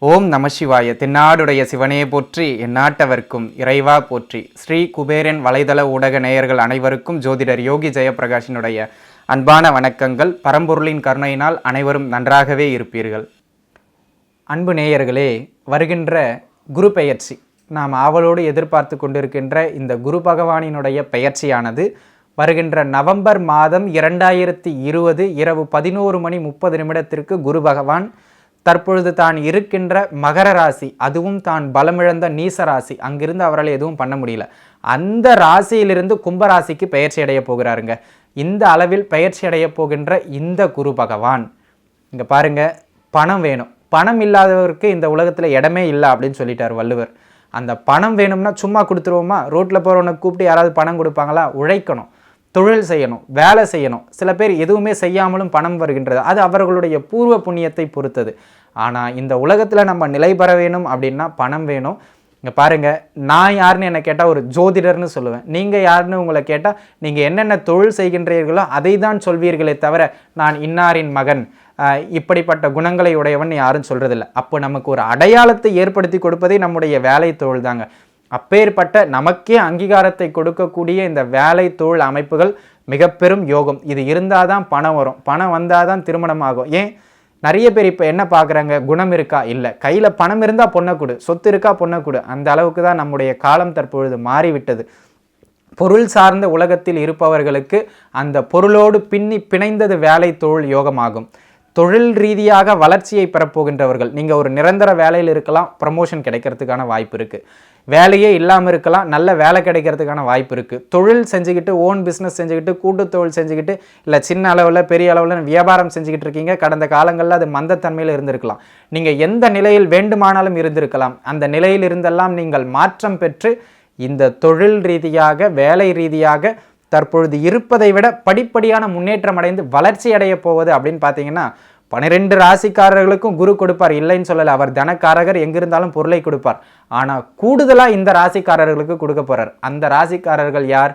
ஓம் நம சிவாய. தென்னாடுடைய சிவனே போற்றி, எந்நாட்டவர்க்கும் இறைவா போற்றி. ஸ்ரீ குபேரன் வலைதள ஊடக நேயர்கள் அனைவருக்கும் ஜோதிடர் யோகி ஜெயப்பிரகாஷினுடைய அன்பான வணக்கங்கள். பரம்பொருளின் கருணையினால் அனைவரும் நன்றாகவே இருப்பீர்கள். அன்பு நேயர்களே, வருகின்ற குரு பெயர்ச்சி, நாம் ஆவலோடு எதிர்பார்த்து கொண்டிருக்கின்ற இந்த குரு பகவானினுடைய பெயர்ச்சியானது வருகின்ற நவம்பர் மாதம் 2020 இரவு 11:30 குரு பகவான் தற்பொழுது தான் இருக்கின்ற மகர ராசி, அதுவும் தான் பலமிழந்த நீச ராசி, அங்கிருந்து அவரால் எதுவும் பண்ண முடியல, அந்த ராசியிலிருந்து கும்பராசிக்கு பெயர்ச்சி அடைய போகிறாருங்க. இந்த அளவில் பெயர்ச்சி அடைய போகின்ற இந்த குரு பகவான், இங்கே பாருங்க, பணம் வேணும், பணம் இல்லாதவருக்கு இந்த உலகத்தில் இடமே இல்லை அப்படின்னு சொல்லிட்டார் வள்ளுவர். அந்த பணம் வேணும்னா சும்மா கொடுத்துருவோமா? ரோட்டில் போகிறவனை கூப்பிட்டு யாராவது பணம் கொடுப்பாங்களா? உழைக்கணும், தொழில் செய்யணும், வேலை செய்யணும். சில பேர் எதுவுமே செய்யாமலும் பணம் வருகின்றது, அது அவர்களுடைய பூர்வ புண்ணியத்தை பொறுத்தது. ஆனால் இந்த உலகத்தில் நம்ம நிலை பெற வேணும் அப்படின்னா பணம் வேணும். இங்கே பாருங்கள், நான் யாருன்னு என்னை கேட்டால் ஒரு ஜோதிடர்னு சொல்லுவேன். நீங்கள் யாருன்னு உங்களை கேட்டால் நீங்கள் என்னென்ன தொழில் செய்கின்றீர்களோ அதை தான் சொல்வீர்களே தவிர நான் இன்னாரின் மகன், இப்படிப்பட்ட குணங்களை உடையவன் யாரும் சொல்கிறதில்ல. அப்போ நமக்கு ஒரு அடையாளத்தை ஏற்படுத்தி கொடுப்பதே நம்முடைய வேலை தொழில் தாங்க. அப்பேற்பட்ட நமக்கே அங்கீகாரத்தை கொடுக்கக்கூடிய இந்த வேலை தொழில் அமைப்புகள் மிக பெரும் யோகம். இது இருந்தால் தான் பணம் வரும், பணம் வந்தால் தான் திருமணம் ஆகும். ஏன் நிறைய பேர் இப்போ என்ன பார்க்குறாங்க? குணம் இருக்கா? இல்லை. கையில் பணம் இருந்தால் பொண்ணை கொடு, சொத்து இருக்கா பொண்ணை கொடு. அந்த அளவுக்கு தான் நம்முடைய காலம் தற்பொழுது மாறிவிட்டது. பொருள் சார்ந்த உலகத்தில் இருப்பவர்களுக்கு அந்த பொருளோடு பிணைந்தது வேலை தொழில் யோகமாகும். தொழில் ரீதியாக வளர்ச்சியை பெறப்போகின்றவர்கள், நீங்கள் ஒரு நிரந்தர வேலையில் இருக்கலாம், ப்ரமோஷன் கிடைக்கிறதுக்கான வாய்ப்பு இருக்குது. வேலையே இல்லாமல் இருக்கலாம், நல்ல வேலை கிடைக்கிறதுக்கான வாய்ப்பு இருக்குது. தொழில் செஞ்சுக்கிட்டு, ஓன் பிஸ்னஸ் செஞ்சுக்கிட்டு, கூட்டு தொழில் செஞ்சுக்கிட்டு, இல்லை சின்ன அளவில் பெரிய அளவில் வியாபாரம் செஞ்சுக்கிட்டு இருக்கீங்க. கடந்த காலங்களில் அது மந்தத்தன்மையில் இருந்திருக்கலாம். நீங்கள் எந்த நிலையில் வேண்டுமானாலும் இருந்திருக்கலாம். அந்த நிலையில் இருந்தெல்லாம் நீங்கள் மாற்றம் பெற்று இந்த தொழில் ரீதியாக, வேலை ரீதியாக தற்பொழுது இருப்பதை விட படிப்படியான முன்னேற்றம் அடைந்து வளர்ச்சி அடைய போவது அப்படின்னு பார்த்தீங்கன்னா 12 ராசிக்காரர்களுக்கும் குரு கொடுப்பார், இல்லைன்னு சொல்லலை. அவர் தனக்காரகர், எங்கிருந்தாலும் பொருளை கொடுப்பார். ஆனால் கூடுதலாக இந்த ராசிக்காரர்களுக்கு கொடுக்க போகிறார். அந்த ராசிக்காரர்கள் யார்?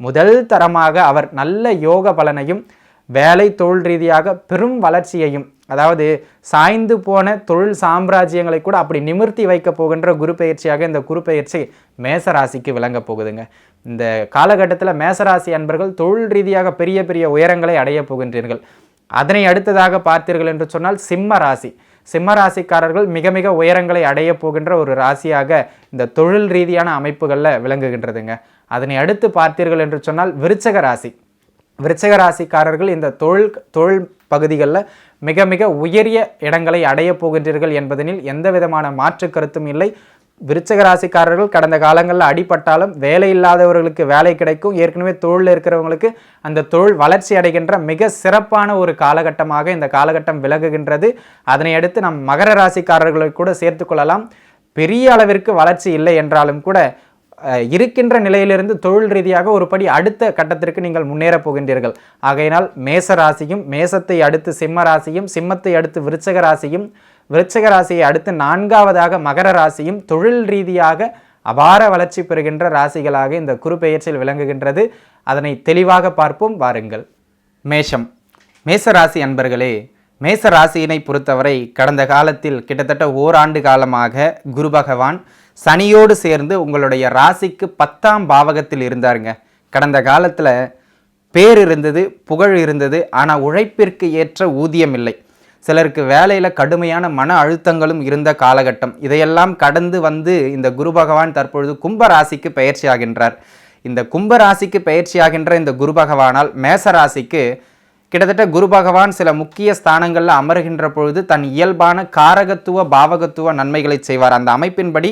முதல் தரமாக அவர் நல்ல யோக பலனையும் வேலை தொழில் ரீதியாக பெரும் வளர்ச்சியையும், அதாவது சாய்ந்து போன தொழில் சாம்ராஜ்யங்களை கூட அப்படி நிமிர்த்தி வைக்க போகின்ற குரு பெயர்ச்சியாக இந்த குரு பெயர்ச்சி மேசராசிக்கு விளங்க போகுதுங்க. இந்த காலகட்டத்தில் மேசராசி அன்பர்கள் தொழில் ரீதியாக பெரிய பெரிய உயரங்களை அடைய போகின்றீர்கள். அதனை அடுத்ததாக பார்த்தீர்கள் என்று சொன்னால் சிம்ம ராசி, சிம்ம ராசிக்காரர்கள் மிக மிக உயரங்களை அடைய போகின்ற ஒரு ராசியாக இந்த தொழில் ரீதியான அமைப்புகளில் விளங்குகின்றதுங்க. அதனை அடுத்து பார்த்தீர்கள் என்று சொன்னால் விருச்சக ராசி, விருச்சக ராசிக்காரர்கள் இந்த தொழில் பகுதிகளில் மிக மிக உயரிய இடங்களை அடைய போகின்றீர்கள் என்பதனில் எந்த விதமான மாற்று கருத்தும் இல்லை. விருச்சக ராசிக்காரர்கள் கடந்த காலங்களில் அடிபட்டாலும் வேலை இல்லாதவர்களுக்கு வேலை கிடைக்கும். ஏற்கனவே தொழிலில் இருக்கிறவங்களுக்கு அந்த தொழில் வளர்ச்சி அடைகின்ற மிக சிறப்பான ஒரு காலகட்டமாக இந்த காலகட்டம் விலகுகின்றது. அதனை அடுத்து நம் மகர ராசிக்காரர்களை கூட சேர்த்து கொள்ளலாம். பெரிய அளவிற்கு வளர்ச்சி இல்லை என்றாலும் கூட இருக்கின்ற நிலையிலிருந்து தொழில் ரீதியாக ஒரு படி அடுத்த கட்டத்திற்கு நீங்கள் முன்னேறப் போகின்றீர்கள். ஆகையினால் மேச ராசியும், மேசத்தை அடுத்து சிம்ம ராசியும், சிம்மத்தை அடுத்து விருச்சக ராசியும், விருச்சக ராசியை அடுத்து 4வதாக மகர ராசியும் தொழில் ரீதியாக அபார வளர்ச்சி பெறுகின்ற ராசிகளாக இந்த குரு பெயர்ச்சியில் விளங்குகின்றது. அதனை தெளிவாக பார்ப்போம் வாருங்கள். மேஷம், மேசராசி அன்பர்களே, மேச ராசியினை பொறுத்தவரை கடந்த காலத்தில் கிட்டத்தட்ட ஓராண்டு காலமாக குரு பகவான் சனியோடு சேர்ந்து உங்களுடைய ராசிக்கு 10ஆம் பாவகத்தில் இருந்தாருங்க. கடந்த காலத்தில் பேர் இருந்தது, புகழ் இருந்தது, ஆனால் உழைப்பிற்கு ஏற்ற ஊதியம் இல்லை. சிலருக்கு வேலையில் கடுமையான மன அழுத்தங்களும் இருந்த காலகட்டம். இதையெல்லாம் கடந்து வந்து இந்த குரு பகவான் தற்பொழுது கும்ப ராசிக்கு பயிற்சி ஆகின்றார். இந்த கும்ப ராசிக்கு பயிற்சி ஆகின்ற இந்த குரு பகவானால் மேச ராசிக்கு கிட்டத்தட்ட குரு பகவான் சில முக்கிய ஸ்தானங்களில் அமருகின்ற பொழுது தன் இயல்பான காரகத்துவ பாவகத்துவ நன்மைகளை செய்வார். அந்த அமைப்பின்படி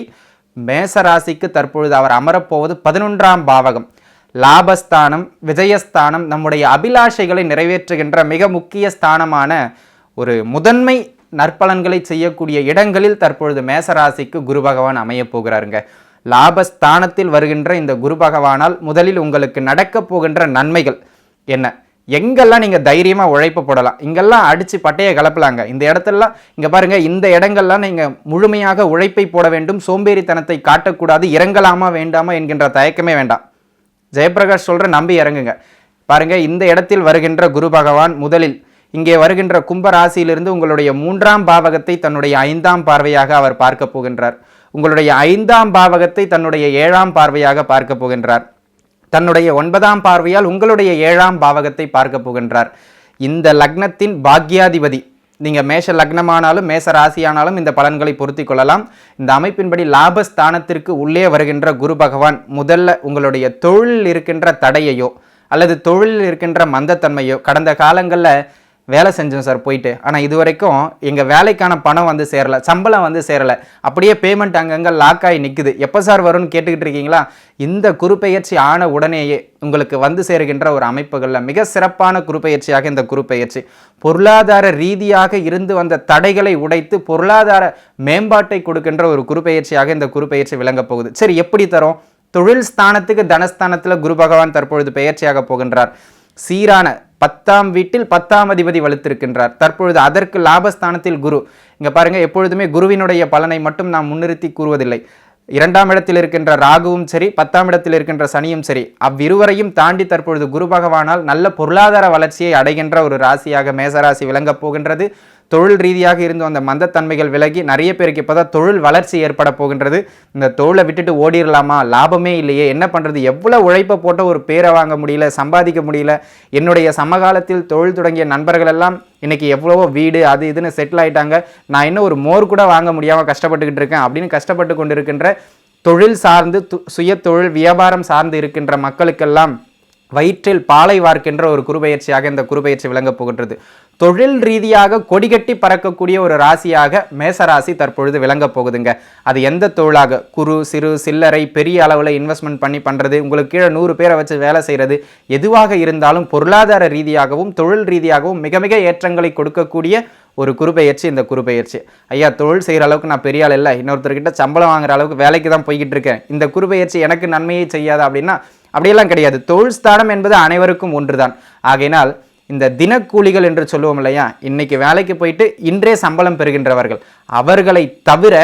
மேச ராசிக்கு தற்பொழுது அவர் அமரப்போவது 11ஆம் பாவகம், லாபஸ்தானம், விஜயஸ்தானம், நம்முடைய அபிலாஷைகளை நிறைவேற்றுகின்ற மிக முக்கிய ஸ்தானமான ஒரு முதன்மை நற்பலன்களை செய்யக்கூடிய இடங்களில் தற்பொழுது மேசராசிக்கு குரு பகவான் அமைய போகிறாருங்க. லாபஸ்தானத்தில் வருகின்ற இந்த குரு பகவானால் முதலில் உங்களுக்கு நடக்க போகின்ற நன்மைகள் என்ன? எங்கெல்லாம் நீங்கள் தைரியமாக உழைப்பு போடலாம், இங்கெல்லாம் அடித்து பட்டையை கலப்பலாங்க. இந்த இடத்துலலாம் இங்கே பாருங்கள், இந்த இடங்கள்லாம் நீங்கள் முழுமையாக உழைப்பை போட வேண்டும். சோம்பேறித்தனத்தை காட்டக்கூடாது. இறங்கலாமா வேண்டாமா என்கின்ற தயக்கமே வேண்டாம். ஜெயப்பிரகாஷ் சொல்கிற நம்பி இறங்குங்க. பாருங்க, இந்த இடத்தில் வருகின்ற குரு பகவான் முதலில் இங்கே வருகின்ற கும்ப ராசியிலிருந்து உங்களுடைய 3ஆம் பாவகத்தை தன்னுடைய 5ஆம் பார்வையாக அவர் பார்க்க போகின்றார். உங்களுடைய 5ஆம் பாவகத்தை தன்னுடைய 7ஆம் பார்வையாக பார்க்க போகின்றார். தன்னுடைய 9ஆம் பார்வையால் உங்களுடைய 7ஆம் பாவகத்தை பார்க்க போகின்றார். இந்த லக்னத்தின் பாக்யாதிபதி, நீங்கள் மேஷ லக்னமானாலும் மேஷ ராசியானாலும் இந்த பலன்களை பொருத்தி கொள்ளலாம். இந்த அமைப்பின்படி லாபஸ்தானத்திற்கு உள்ளே வருகின்ற குரு பகவான் முதல்ல உங்களுடைய தொழிலில் இருக்கின்ற தடையையோ அல்லது தொழிலில் இருக்கின்ற மந்தத்தன்மையோ, கடந்த காலங்களில் வேலை செஞ்சோம் சார் போயிட்டு, ஆனால் இது வரைக்கும் எங்கள் வேலைக்கான பணம் வந்து சேரலை, சம்பளம் வந்து சேரலை, அப்படியே பேமெண்ட் அங்கங்கே லாக் ஆகி நிற்குது, எப்போ சார் வரும்னு கேட்டுக்கிட்டு இருக்கீங்களா? இந்த குருப்பெயர்ச்சி ஆன உடனேயே உங்களுக்கு வந்து சேருகின்ற ஒரு அமைப்புகளில் மிக சிறப்பான குருப்பெயர்ச்சியாக இந்த குருப்பெயர்ச்சி பொருளாதார ரீதியாக இருந்து வந்த தடைகளை உடைத்து பொருளாதார மேம்பாட்டை கொடுக்கின்ற ஒரு குருப்பெயர்ச்சியாக இந்த குருப்பெயர்ச்சி விளங்க போகுது. சரி, எப்படி தரும்? தொழில் ஸ்தானத்துக்கு தனஸ்தானத்தில் குரு பகவான் தற்பொழுது பெயர்ச்சியாக போகின்றார். சீரான 10ஆம் வீட்டில் 10ஆம் அதிபதி வலுத்திருக்கின்றார். தற்பொழுது அதற்கு லாபஸ்தானத்தில் குரு. இங்க பாருங்க, எப்பொழுதுமே குருவினுடைய பலனை மட்டும் நாம் முன்னிறுத்தி கூறுவதில்லை. 2ஆம் இடத்தில் இருக்கின்ற ராகுவும் சரி, 10ஆம் இடத்தில் இருக்கின்ற சனியும் சரி, அவ்விருவரையும் தாண்டி தற்பொழுது குரு பகவானால் நல்ல பொருளாதார வளர்ச்சியை அடைகின்ற ஒரு ராசியாக மேசராசி விளங்கப் போகின்றது. தொழில் ரீதியாக இருந்து அந்த மந்தத்தன்மைகள் விலகி நிறைய பேருக்கு இப்போதான் தொழில் வளர்ச்சி ஏற்பட போகின்றது. இந்த தொழிலை விட்டுட்டு ஓடிடலாமா, லாபமே இல்லையே, என்ன பண்ணுறது, எவ்வளோ உழைப்பை போட்ட ஒரு பேரை வாங்க முடியல, சம்பாதிக்க முடியல, என்னுடைய சமகாலத்தில் தொழில் தொடங்கிய நண்பர்கள் எல்லாம் இன்னைக்கு எவ்வளவோ வீடு அது இதுன்னு செட்டில் ஆகிட்டாங்க, நான் இன்னும் ஒரு மோர் கூட வாங்க முடியாமல் கஷ்டப்பட்டுக்கிட்டு இருக்கேன் அப்படின்னு கஷ்டப்பட்டு கொண்டு இருக்கின்ற தொழில் சார்ந்து சுய தொழில் வியாபாரம் சார்ந்து இருக்கின்ற மக்களுக்கெல்லாம் வயிற்றில் பாலை வார்க்கின்ற ஒரு குருபெயர்ச்சியாக இந்த குருபெயர்ச்சி விளங்கப் போகின்றது. தொழில் ரீதியாக கொடிகட்டி பறக்கக்கூடிய ஒரு ராசியாக மேசராசி தற்பொழுது விளங்கப் போகுதுங்க. அது எந்த தொழிலாக, குறு சிறு சில்லறை பெரிய அளவில் இன்வெஸ்ட்மெண்ட் பண்ணி பண்ணுறது, உங்களுக்கு கீழே 100 பேரை வச்சு வேலை செய்கிறது, எதுவாக இருந்தாலும் பொருளாதார ரீதியாகவும் தொழில் ரீதியாகவும் மிக மிக ஏற்றங்களை கொடுக்கக்கூடிய ஒரு குருபெயர்ச்சி இந்த குருபெயர்ச்சி. ஐயா, தொழில் செய்கிற அளவுக்கு நான் பெரிய ஆள் இல்லை, இன்னொருத்தர்கிட்ட சம்பளம் வாங்குற அளவுக்கு வேலைக்கு தான் போய்கிட்டு இருக்கேன், இந்த குருபெயர்ச்சி எனக்கு நன்மையை செய்யாதா அப்படின்னா அப்படியெல்லாம் கிடையாது. தொழில் ஸ்தானம் என்பது அனைவருக்கும் ஒன்றுதான். ஆகையினால் இந்த தினக்கூலிகள் என்று சொல்லுவோம் இல்லையா, இன்னைக்கு வேலைக்கு போயிட்டு இன்றே சம்பளம் பெறுகின்றவர்கள், அவர்களை தவிர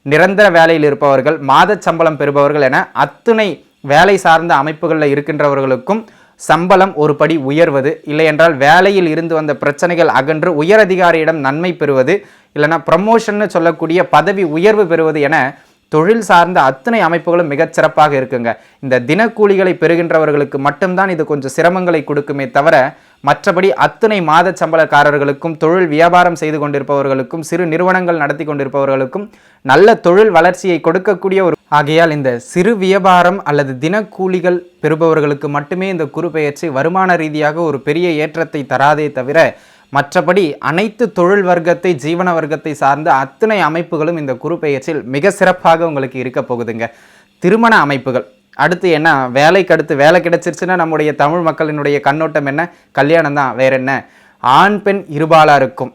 நிரந்தர வேலையில் இருப்பவர்கள், மாத சம்பளம் பெறுபவர்கள் என அத்துணை வேலை சார்ந்த அமைப்புகளில் இருக்கின்றவர்களுக்கும் சம்பளம் ஒரு படி உயர்வது, இல்லை என்றால் வேலையில் இருந்து வந்த பிரச்சனைகள் அகன்று உயர் அதிகாரியிடம் நன்மை பெறுவது, இல்லைனா ப்ரமோஷன் சொல்லக்கூடிய பதவி உயர்வு பெறுவது என தொழில் சார்ந்த அத்தனை அமைப்புகளும் மிகச்சிறப்பாக இருக்குங்க. இந்த தினக்கூலிகளை பெறுகின்றவர்களுக்கு மட்டும்தான் இது கொஞ்சம் சிரமங்களை கொடுக்குமே தவிர மற்றபடி அத்தனை மாத சம்பளக்காரர்களுக்கும் தொழில் வியாபாரம் செய்து கொண்டிருப்பவர்களுக்கும் சிறு நிறுவனங்கள் நடத்தி கொண்டிருப்பவர்களுக்கும் நல்ல தொழில் வளர்ச்சியை கொடுக்கக்கூடிய ஒரு ஆகையால் இந்த சிறு வியாபாரம் அல்லது தினக்கூலிகள் பெறுபவர்களுக்கு மட்டுமே இந்த குருபெயர்ச்சி வருமான ரீதியாக ஒரு பெரிய ஏற்றத்தை தராதே தவிர மற்றபடி அனைத்து தொழில் வர்க்கத்தை ஜீவன வர்க்கத்தை சார்ந்த அத்தனை அமைப்புகளும் இந்த குருபெயர்ச்சியில் மிக சிறப்பாக உங்களுக்கு இருக்க போகுதுங்க. திருமண அமைப்புகள் அடுத்து என்ன, வேலைக்கு அடுத்து வேலை கிடைச்சிருச்சுன்னா நம்முடைய தமிழ் மக்களினுடைய கண்ணோட்டம் என்ன, கல்யாணம் தான், வேற என்ன. ஆண் பெண் இருபாலாருக்கும்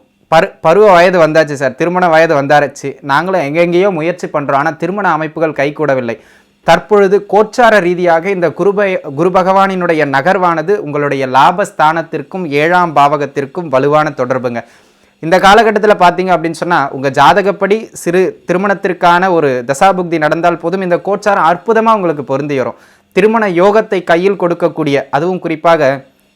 பருவ வயது வந்தாச்சு சார், திருமண வயது வந்தாச்சு, நாங்களும் எங்கெங்கேயோ முயற்சி பண்ணுறோம், ஆனால் திருமண அமைப்புகள் கைகூடவில்லை. தற்பொழுது கோச்சார ரீதியாக இந்த குரு பகவானினுடைய நகர்வானது உங்களுடைய லாபஸ்தானத்திற்கும் 7ஆம் பாவகத்திற்கும் வலுவான தொடர்புங்க. இந்த காலகட்டத்தில் பார்த்தீங்க அப்படின்னு சொன்னால் உங்கள் ஜாதகப்படி சிறு திருமணத்திற்கான ஒரு தசாபுக்தி நடந்தால் போதும் இந்த கோச்சாரம் அற்புதமாக உங்களுக்கு பொருந்தி வரும். திருமண யோகத்தை கையில் கொடுக்கக்கூடிய, அதுவும் குறிப்பாக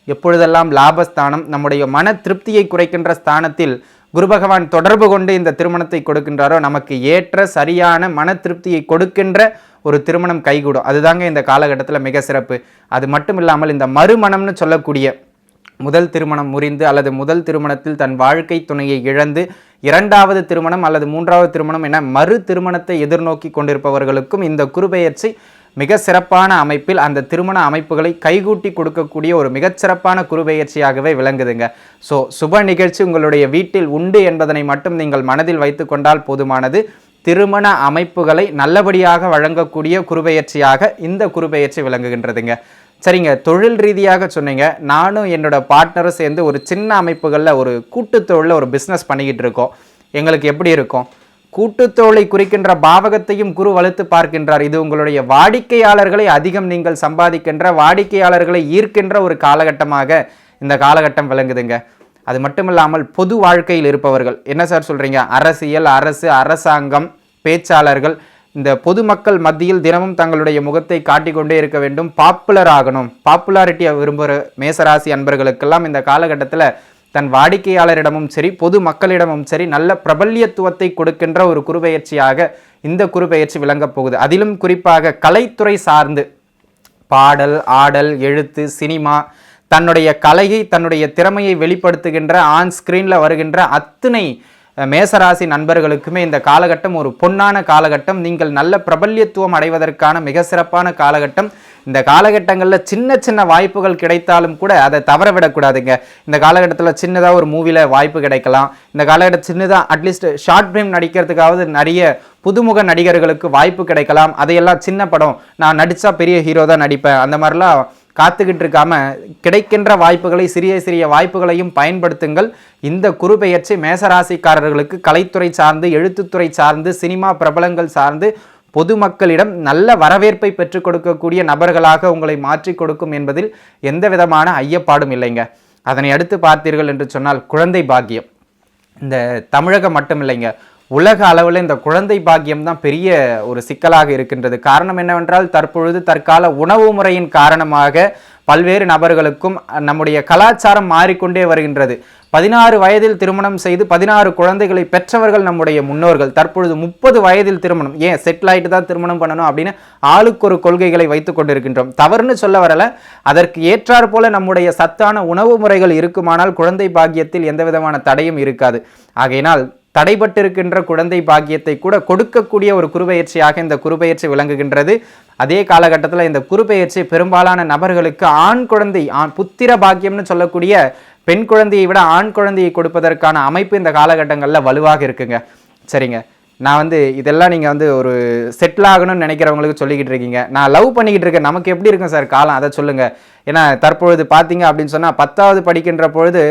எப்பொழுதெல்லாம் லாபஸ்தானம் நம்முடைய மன திருப்தியை குறைக்கின்ற ஸ்தானத்தில் குரு பகவான் தொடர்பு கொண்டு இந்த திருமணத்தை கொடுக்கின்றாரோ நமக்கு ஏற்ற சரியான மன திருப்தியை கொடுக்கின்ற ஒரு திருமணம் கைகூடும். அதுதாங்க இந்த காலகட்டத்தில் மிக சிறப்பு. அது மட்டும் இல்லாமல் இந்த மறுமணம்னு சொல்லக்கூடிய முதல் திருமணம் முறிந்து அல்லது முதல் திருமணத்தில் தன் வாழ்க்கை துணையை இழந்து 2வது திருமணம் அல்லது 3வது திருமணம் என மறு திருமணத்தை எதிர்நோக்கி கொண்டிருப்பவர்களுக்கும் இந்த குருபெயர்ச்சி மிக சிறப்பான அமைப்பில் அந்த திருமண அமைப்புகளை கைகூட்டி கொடுக்கக்கூடிய ஒரு மிகச்சிறப்பான குருபெயர்ச்சியாகவே விளங்குதுங்க. ஸோ சுப நிகழ்ச்சி உங்களுடைய வீட்டில் உண்டு என்பதனை மட்டும் நீங்கள் மனதில் வைத்து கொண்டால் போதுமானது. திருமண அமைப்புகளை நல்லபடியாக வழங்கக்கூடிய குருபெயர்ச்சியாக இந்த குருபெயர்ச்சி விளங்குகின்றதுங்க. சரிங்க, தொழில் ரீதியாக சொன்னீங்க, நானும் என்னோட பார்ட்னரும் சேர்ந்து ஒரு சின்ன அமைப்புகளில் ஒரு கூட்டுத்தொழில் ஒரு பிஸ்னஸ் பண்ணிக்கிட்டு இருக்கோம். எங்களுக்கு எப்படி இருக்கும்? கூட்டுத்தொழிலை குறிக்கின்ற பாவகத்தையும் குரு வலுத்து பார்க்கின்றார். இது உங்களுடைய வாடிக்கையாளர்களை அதிகம் நீங்கள் சம்பாதிக்கின்ற, வாடிக்கையாளர்களை ஈர்க்கின்ற ஒரு காலகட்டமாக இந்த காலகட்டம் விளங்குதுங்க. அது மட்டும் இல்லாமல் பொது வாழ்க்கையில் இருப்பவர்கள், என்ன சார் சொல்கிறீங்க, அரசியல், அரசு, அரசாங்கம், பேச்சாளர்கள், இந்த பொதுமக்கள் மத்தியில் தினமும் தங்களுடைய முகத்தை காட்டிக்கொண்டே இருக்க வேண்டும், பாப்புலர் ஆகணும். பாப்புலாரிட்டியை விரும்புகிற மேசராசி அன்பர்களுக்கெல்லாம் இந்த காலகட்டத்தில் தன் வாடிக்கையாளரிடமும் சரி பொது மக்களிடமும் சரி நல்ல பிரபல்யத்துவத்தை கொடுக்கின்ற ஒரு குருபெயர்ச்சியாக இந்த குருபெயர்ச்சி விளங்கப் போகுது. அதிலும் குறிப்பாக கலைத்துறை சார்ந்து பாடல், ஆடல், எழுத்து, சினிமா, தன்னுடைய கலையை தன்னுடைய திறமையை வெளிப்படுத்துகின்ற ஆன் ஸ்கிரீனில் வருகின்ற அத்தனை மேசராசி நண்பர்களுக்குமே இந்த காலகட்டம் ஒரு பொன்னான காலகட்டம். நீங்கள் நல்ல பிரபல்யத்துவம் அடைவதற்கான மிக சிறப்பான காலகட்டம். இந்த காலகட்டங்களில் சின்ன சின்ன வாய்ப்புகள் கிடைத்தாலும் கூட அதை தவற விடக்கூடாதுங்க. இந்த காலகட்டத்தில் சின்னதாக ஒரு மூவியில் வாய்ப்பு கிடைக்கலாம். இந்த காலகட்டம் சின்னதாக அட்லீஸ்ட் ஷார்ட் ஃபிலிம் நடிக்கிறதுக்காவது நிறைய புதுமுக நடிகர்களுக்கு வாய்ப்பு கிடைக்கலாம். அதையெல்லாம் சின்ன படம் நான் நடித்தா பெரிய ஹீரோ தான் நடிப்பேன் அந்த மாதிரிலாம் காத்துக்கிட்டு இருக்காம கிடைக்கின்ற வாய்ப்புகளை சிறிய சிறிய வாய்ப்புகளையும் பயன்படுத்துங்கள். இந்த குருபெயர்ச்சி மேசராசிக்காரர்களுக்கு கலைத்துறை சார்ந்து, எழுத்துத்துறை சார்ந்து, சினிமா பிரபலங்கள் சார்ந்து பொதுமக்களிடம் நல்ல வரவேற்பை பெற்றுக் கொடுக்கக்கூடிய நபர்களாக உங்களை மாற்றி கொடுக்கும் என்பதில் எந்த விதமான ஐயப்பாடும் இல்லைங்க. அதனை அடுத்து பார்த்தீர்கள் என்று சொன்னால் குழந்தை பாக்கியம். இந்த தமிழகம் மட்டும் இல்லைங்க, உலக அளவில் இந்த குழந்தை பாக்கியம் தான் பெரிய ஒரு சிக்கலாக இருக்கின்றது. காரணம் என்னவென்றால் தற்பொழுது தற்கால உணவு முறையின் காரணமாக பல்வேறு நபர்களுக்கும் நம்முடைய கலாச்சாரம் மாறிக்கொண்டே வருகின்றது. 16 வயதில் திருமணம் செய்து 16 குழந்தைகளை பெற்றவர்கள் நம்முடைய முன்னோர்கள். தற்பொழுது 30 வயதில் திருமணம், ஏன் செட்டில் ஆகிட்டு தான் திருமணம் பண்ணணும் அப்படின்னு ஆளுக்கு ஒரு கொள்கைகளை வைத்துக் கொண்டிருக்கின்றோம். தவறுன்னு சொல்ல வரல, அதற்கு ஏற்றாற் போல நம்முடைய சத்தான உணவு முறைகள் இருக்குமானால் குழந்தை பாக்கியத்தில் எந்த விதமான தடையும் இருக்காது. ஆகையினால் தடைபட்டிருக்கின்ற குழந்தை பாக்கியத்தை கூட கொடுக்கக்கூடிய ஒரு குருபெயர்ச்சியாக இந்த குருபெயர்ச்சி விளங்குகின்றது. அதே காலகட்டத்தில் இந்த குருபெயர்ச்சி பெரும்பாலான நபர்களுக்கு ஆண் குழந்தை, புத்திர பாக்கியம்னு சொல்லக்கூடிய பெண் குழந்தையை விட ஆண் குழந்தையை கொடுப்பதற்கான அமைப்பு இந்த காலகட்டங்களில் வலுவாக இருக்குங்க. சரிங்க, நான் இதெல்லாம் நீங்கள் ஒரு செட்டில் ஆகணும்னு நினைக்கிறவங்களுக்கு சொல்லிக்கிட்டு இருக்கீங்க. நான் லவ் பண்ணிக்கிட்டு இருக்கேன், நமக்கு எப்படி இருக்கும் சார் காலம், அதை சொல்லுங்கள். ஏன்னா தற்பொழுது பார்த்தீங்க அப்படின்னு சொன்னால் 10வது படிக்கின்ற பொழுது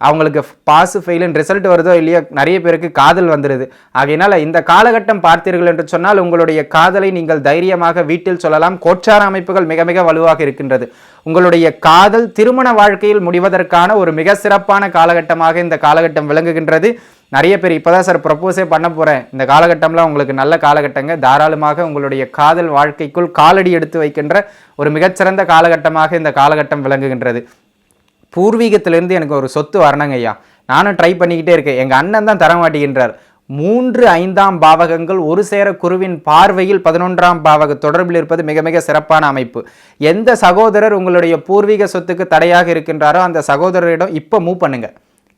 அவங்களுக்கு பாஸ் ஃபெயிலுன்னு ரிசல்ட் வருதோ இல்லையோ நிறைய பேருக்கு காதல் வந்துடுது. ஆகையினால இந்த காலகட்டம் பார்த்தீர்கள் என்று சொன்னால் உங்களுடைய காதலை நீங்கள் தைரியமாக வீட்டில் சொல்லலாம். கோச்சார அமைப்புகள் மிக மிக வலுவாக இருக்கின்றது. உங்களுடைய காதல் திருமண வாழ்க்கையில் முடிவதற்கான ஒரு மிக சிறப்பான காலகட்டமாக இந்த காலகட்டம் விளங்குகின்றது. நிறைய பேர் இப்போதான் சார் ப்ரப்போஸே பண்ண போகிறேன், இந்த காலகட்டம்லாம் உங்களுக்கு நல்ல காலகட்டங்க. தாராளமாக உங்களுடைய காதல் வாழ்க்கைக்குள் காலடி எடுத்து வைக்கின்ற ஒரு மிகச்சிறந்த காலகட்டமாக இந்த காலகட்டம் விளங்குகின்றது. பூர்வீகத்திலேருந்து எனக்கு ஒரு சொத்து வரணுங்க ஐயா, நானும் ட்ரை பண்ணிக்கிட்டே இருக்கேன், எங்கள் அண்ணன் தான் தர மாட்டேங்கின்றார். 3, 5ஆம் பாவகங்கள் ஒரு சேர குருவின் பார்வையில் 11ஆம் பாவக தொடர்பில் இருப்பது மிக மிக சிறப்பான அமைப்பு. எந்த சகோதரர் உங்களுடைய பூர்வீக சொத்துக்கு தடையாக இருக்கின்றாரோ அந்த சகோதரரிடம் இப்போ மூவ் பண்ணுங்க,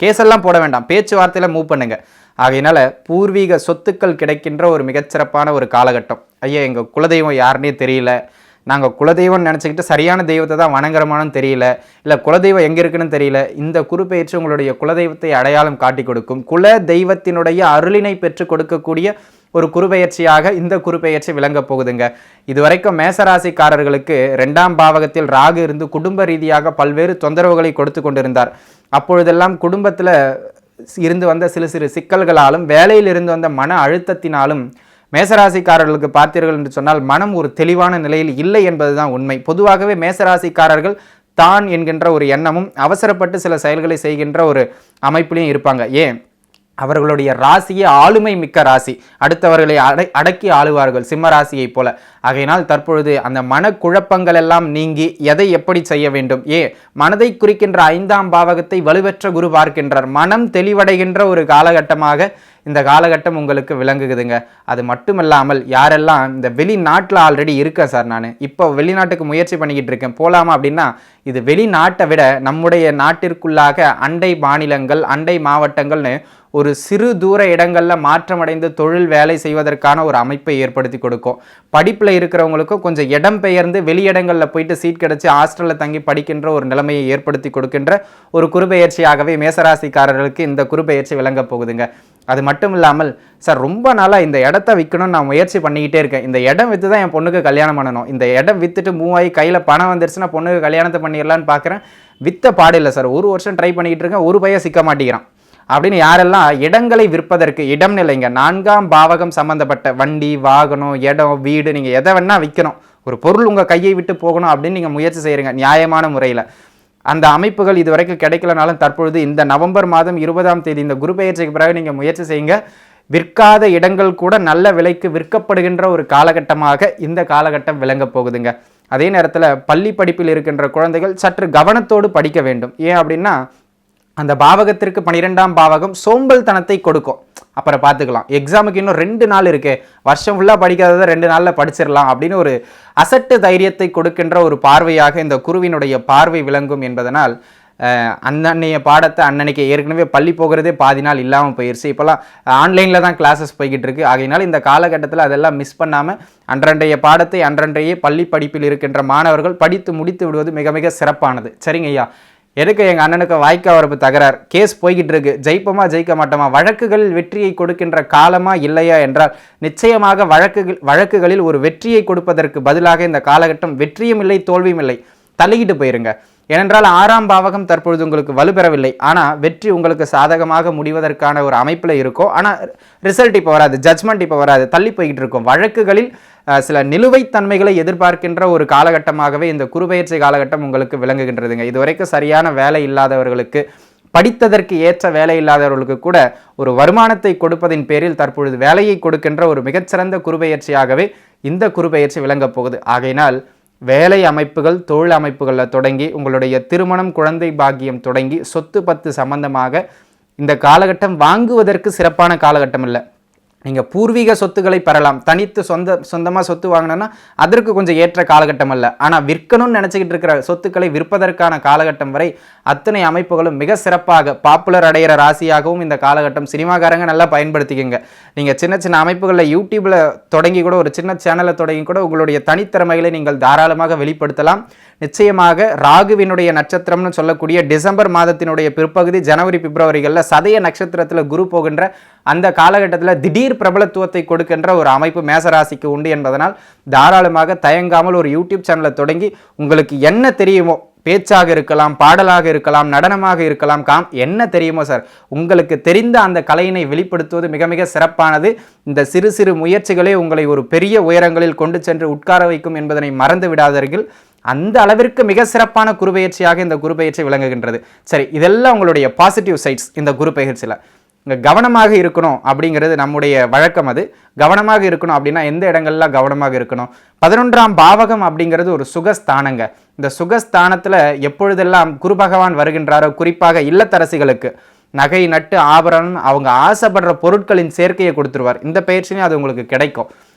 கேஸெல்லாம் போட வேண்டாம், பேச்சுவார்த்தையில் மூவ் பண்ணுங்க. ஆகையினால பூர்வீக சொத்துக்கள் கிடைக்கின்ற ஒரு மிகச்சிறப்பான ஒரு காலகட்டம். ஐயா எங்கள் குலதெய்வம் யாருன்னே தெரியல, நாங்கள் குலதெய்வம்னு நினச்சிக்கிட்டு சரியான தெய்வத்தை தான் வணங்குறமானு தெரியல, இல்லை குலதெய்வம் எங்கே இருக்குன்னு தெரியல. இந்த குருபெயர்ச்சி உங்களுடைய குலதெய்வத்தை அடையாளம் காட்டி கொடுக்கும். குல தெய்வத்தினுடைய அருளினை பெற்று கொடுக்கக்கூடிய ஒரு குருபெயர்ச்சியாக இந்த குருபெயர்ச்சி விளங்க போகுதுங்க. இதுவரைக்கும் மேசராசிக்காரர்களுக்கு 2ஆம் பாவகத்தில் ராகு இருந்து குடும்ப ரீதியாக பல்வேறு தொந்தரவுகளை கொடுத்து கொண்டிருந்தார். அப்பொழுதெல்லாம் குடும்பத்தில் இருந்து வந்த சிறு சிறு சிக்கல்களாலும் வேலையில் இருந்து வந்த மன அழுத்தத்தினாலும் மேசராசிக்காரர்களுக்கு பார்த்தீர்கள் என்று சொன்னால் மனம் ஒரு தெளிவான நிலையில் இல்லை என்பதுதான் உண்மை. பொதுவாகவே மேசராசிக்காரர்கள் தான் என்கின்ற ஒரு எண்ணமும் அவசரப்பட்டு சில செயல்களை செய்கின்ற ஒரு அமைப்பிலையும் இருப்பாங்க. ஏன், அவர்களுடைய ராசியே ஆளுமை மிக்க ராசி, அடுத்தவர்களை அடக்கி ஆளுவார்கள் சிம்ம ராசியை போல. ஆகையினால் தற்பொழுது அந்த மனக்குழப்பங்கள் எல்லாம் நீங்கி எதை எப்படி செய்ய வேண்டும், மனதை குறிக்கின்ற 5ஆம் பாவகத்தை வலுவற்ற குரு பார்க்கின்றார். மனம் தெளிவடைகின்ற ஒரு காலகட்டமாக இந்த காலகட்டம் உங்களுக்கு விளங்குதுங்க. அது மட்டுமல்லாமல் யாரெல்லாம் இந்த வெளிநாட்டில் ஆல்ரெடி இருக்கேன் சார், நான் இப்போ வெளிநாட்டுக்கு முயற்சி பண்ணிக்கிட்டு இருக்கேன் போகலாமா அப்படின்னா, இது வெளிநாட்டை விட நம்முடைய நாட்டிற்குள்ளாக அண்டை மாநிலங்கள் அண்டை மாவட்டங்கள்னு ஒரு சிறு தூர இடங்களில் மாற்றமடைந்து தொழில் வேலை செய்வதற்கான ஒரு அமைப்பை ஏற்படுத்தி கொடுக்கும். படிப்பில் இருக்கிறவங்களுக்கும் கொஞ்சம் இடம் பெயர்ந்து வெளியிடங்களில் போயிட்டு சீட் கிடச்சி ஹாஸ்டலில் தங்கி படிக்கின்ற ஒரு நிலைமையை ஏற்படுத்தி கொடுக்கின்ற ஒரு குருபெயர்ச்சியாகவே மேசராசிக்காரர்களுக்கு இந்த குருபெயர்ச்சி விளங்க போகுதுங்க. அது மட்டும் இல்லாமல் சார் ரொம்ப நாளாக இந்த இடத்த விற்கணும்னு நான் முயற்சி பண்ணிக்கிட்டே இருக்கேன், இந்த இடம் விற்று தான் என் பொண்ணுக்கு கல்யாணம் பண்ணணும், இந்த இடம் விற்றுட்டு மூவ் ஆகி கையில் பணம் வந்துருச்சுன்னா பொண்ணுக்கு கல்யாணத்தை பண்ணிடலான்னு பார்க்குறேன், விற்ற பாடு இல்லை சார், 1 வருஷம் ட்ரை பண்ணிக்கிட்டு இருக்கேன், ஒரு பையன் சிக்க மாட்டேங்கிறான் அப்படின்னு யாரெல்லாம் இடங்களை விற்பதற்கு, இடம் இல்லைங்க 4ஆம் பாவகம் சம்மந்தப்பட்ட வண்டி வாகனம் இடம் வீடு நீங்கள் எதை வேணா விற்கணும், ஒரு பொருள் உங்கள் கையை விட்டு போகணும் அப்படின்னு நீங்கள் முயற்சி செய்கிறீங்க நியாயமான முறையில், அந்த அமைப்புகள் இதுவரைக்கும் கிடைக்கலனாலும் தற்பொழுது இந்த நவம்பர் மாதம் 20ஆம் தேதி இந்த குரு பெயர்ச்சிக்கு பிறகு நீங்கள் முயற்சி செய்யுங்க. விற்காத இடங்கள் கூட நல்ல விலைக்கு விற்கப்படுகின்ற ஒரு காலகட்டமாக இந்த காலகட்டம் விளங்க போகுதுங்க. அதே நேரத்தில் பள்ளி படிப்பில் இருக்கின்ற குழந்தைகள் சற்று கவனத்தோடு படிக்க வேண்டும். ஏன் அப்படின்னா அந்த பாவகத்திற்கு 12ஆம் பாவகம் சோம்பல் தனத்தை கொடுக்கும். அப்புறம் பார்த்துக்கலாம், எக்ஸாமுக்கு இன்னும் 2 நாள் இருக்கு, வருஷம் ஃபுல்லாக படிக்காததை 2 நாளில் படிச்சிடலாம் அப்படின்னு ஒரு அசட்டு தைரியத்தை கொடுக்கின்ற ஒரு பார்வையாக இந்த குருவினுடைய பார்வை விளங்கும் என்பதனால் அன்னன்னைய பாடத்தை அன்னன்னைக்கு ஏற்கனவே பள்ளி போகிறதே பாதி நாள் இல்லாமல் போயிடுச்சு. இப்போல்லாம் ஆன்லைனில் தான் கிளாஸஸ் போய்கிட்டு இருக்கு. ஆகையினால இந்த காலகட்டத்தில் அதெல்லாம் மிஸ் பண்ணாமல் அன்றன்றைய பாடத்தை அன்றன்றைய பள்ளி படிப்பில் இருக்கின்ற மாணவர்கள் படித்து முடித்து விடுவது மிக மிக சிறப்பானது. சரிங்க ஐயா, எதுக்கு எங்கள் அண்ணனுக்கு வாய்க்கா வரப்பு தகராறு, கேஸ் போய்கிட்டு இருக்கு, ஜெயிப்போமா ஜெயிக்க மாட்டோமா, வழக்குகளில் வெற்றியை கொடுக்கின்ற காலமா இல்லையா என்றால் நிச்சயமாக வழக்குகளில் ஒரு வெற்றியை கொடுப்பதற்கு பதிலாக இந்த காலகட்டம் வெற்றியும் இல்லை தோல்வியும் இல்லை, தள்ளிக்கிட்டு போயிருங்க. ஏனென்றால் 6ஆம் பாவகம் தற்பொழுது உங்களுக்கு வலுப்பெறவில்லை. ஆனால் வெற்றி உங்களுக்கு சாதகமாக முடிவதற்கான ஒரு அமைப்பில் இருக்கும். ஆனால் ரிசல்ட் இப்போ வராது, ஜட்ஜ்மெண்ட் இப்போ வராது, தள்ளி போய்கிட்டு இருக்கும். வழக்குகளில் சில நிலுவைத்தன்மைகளை எதிர்பார்க்கின்ற ஒரு காலகட்டமாகவே இந்த குருபெயர்ச்சி காலகட்டம் உங்களுக்கு விளங்குகின்றதுங்க. இதுவரைக்கும் சரியான வேலை இல்லாதவர்களுக்கு, படித்ததற்கு ஏற்ற வேலை இல்லாதவர்களுக்கு கூட ஒரு வருமானத்தை கொடுப்பதின் பேரில் தற்பொழுது வேலையை கொடுக்கின்ற ஒரு மிகச்சிறந்த குருபெயர்ச்சியாகவே இந்த குருபெயர்ச்சி விளங்கப் போகுது. ஆகையினால் வேலை அமைப்புகள், தொழில் அமைப்புகளில் தொடங்கி உங்களுடைய திருமணம், குழந்தை பாக்கியம் தொடங்கி சொத்து பத்து சம்பந்தமாக இந்த காலகட்டம் வாங்குவதற்கு சிறப்பான காலகட்டம் இல்லை. நீங்கள் பூர்வீக சொத்துக்களை பெறலாம், தனித்து சொந்தமாக சொத்து வாங்கினோன்னா அதற்கு கொஞ்சம் ஏற்ற காலகட்டம் அல்ல. ஆனால் விற்கணும்னு நினச்சிக்கிட்டு இருக்கிற சொத்துக்களை விற்பதற்கான காலகட்டம் வரை அத்தனை அமைப்புகளும் மிக சிறப்பாக பாப்புலர் அடைகிற ராசியாகவும் இந்த காலகட்டம் சினிமாக்காரங்க நல்லா பயன்படுத்திக்கங்க. நீங்கள் சின்ன சின்ன அமைப்புகளில் யூடியூப்பில் தொடங்கி கூட, ஒரு சின்ன சேனலை தொடங்கி கூட உங்களுடைய தனித்திறமைகளை நீங்கள் தாராளமாக வெளிப்படுத்தலாம். நிச்சயமாக ராகுவினுடைய நட்சத்திரம்னு சொல்லக்கூடிய டிசம்பர் மாதத்தினுடைய பிற்பகுதி, ஜனவரி பிப்ரவரிகளில் சதய நட்சத்திரத்தில் குரு போகின்ற அந்த காலகட்டத்தில் திடீர் பிரபலத்துவத்தை கொடுக்கின்ற ஒரு அமைப்பு மேசராசிக்கு உண்டு என்பதனால் தாராளமாக தயங்காமல் ஒரு யூடியூப் சேனலை தொடங்கி உங்களுக்கு என்ன தெரியுமோ, பேச்சாக இருக்கலாம், பாடலாக இருக்கலாம், நடனமாக இருக்கலாம், என்ன தெரியுமோ சார், உங்களுக்கு தெரிந்த அந்த கலையினை வெளிப்படுத்துவது மிக மிக சிறப்பானது. இந்த சிறு சிறு முயற்சிகளே உங்களை ஒரு பெரிய உயரங்களில் கொண்டு சென்று உட்கார வைக்கும் என்பதனை மறந்து விடாதீர்கள். அந்த அளவிற்கு மிக சிறப்பான குருபெயர்ச்சியாக இந்த குருபெயர்ச்சி விளங்குகின்றது. சரி, இதெல்லாம் உங்களுடைய பாசிட்டிவ் சைட்ஸ். இந்த குருபெயர்ச்சியில் இங்கே கவனமாக இருக்கணும் அப்படிங்கிறது நம்முடைய வழக்கம். அது கவனமாக இருக்கணும் அப்படின்னா எந்த இடங்கள்லாம் கவனமாக இருக்கணும்? 11ஆம் பாவகம் அப்படிங்கிறது ஒரு சுகஸ்தானங்க. இந்த சுகஸ்தானத்தில் எப்பொழுதெல்லாம் குரு பகவான் வருகின்றாரோ, குறிப்பாக இல்லத்தரசிகளுக்கு நகை நட்டு ஆபரணம் அவங்க ஆசைப்படுற பொருட்களின் சேர்க்கையை கொடுத்துருவார். இந்த பயிற்சியும் அது உங்களுக்கு கிடைக்கும்.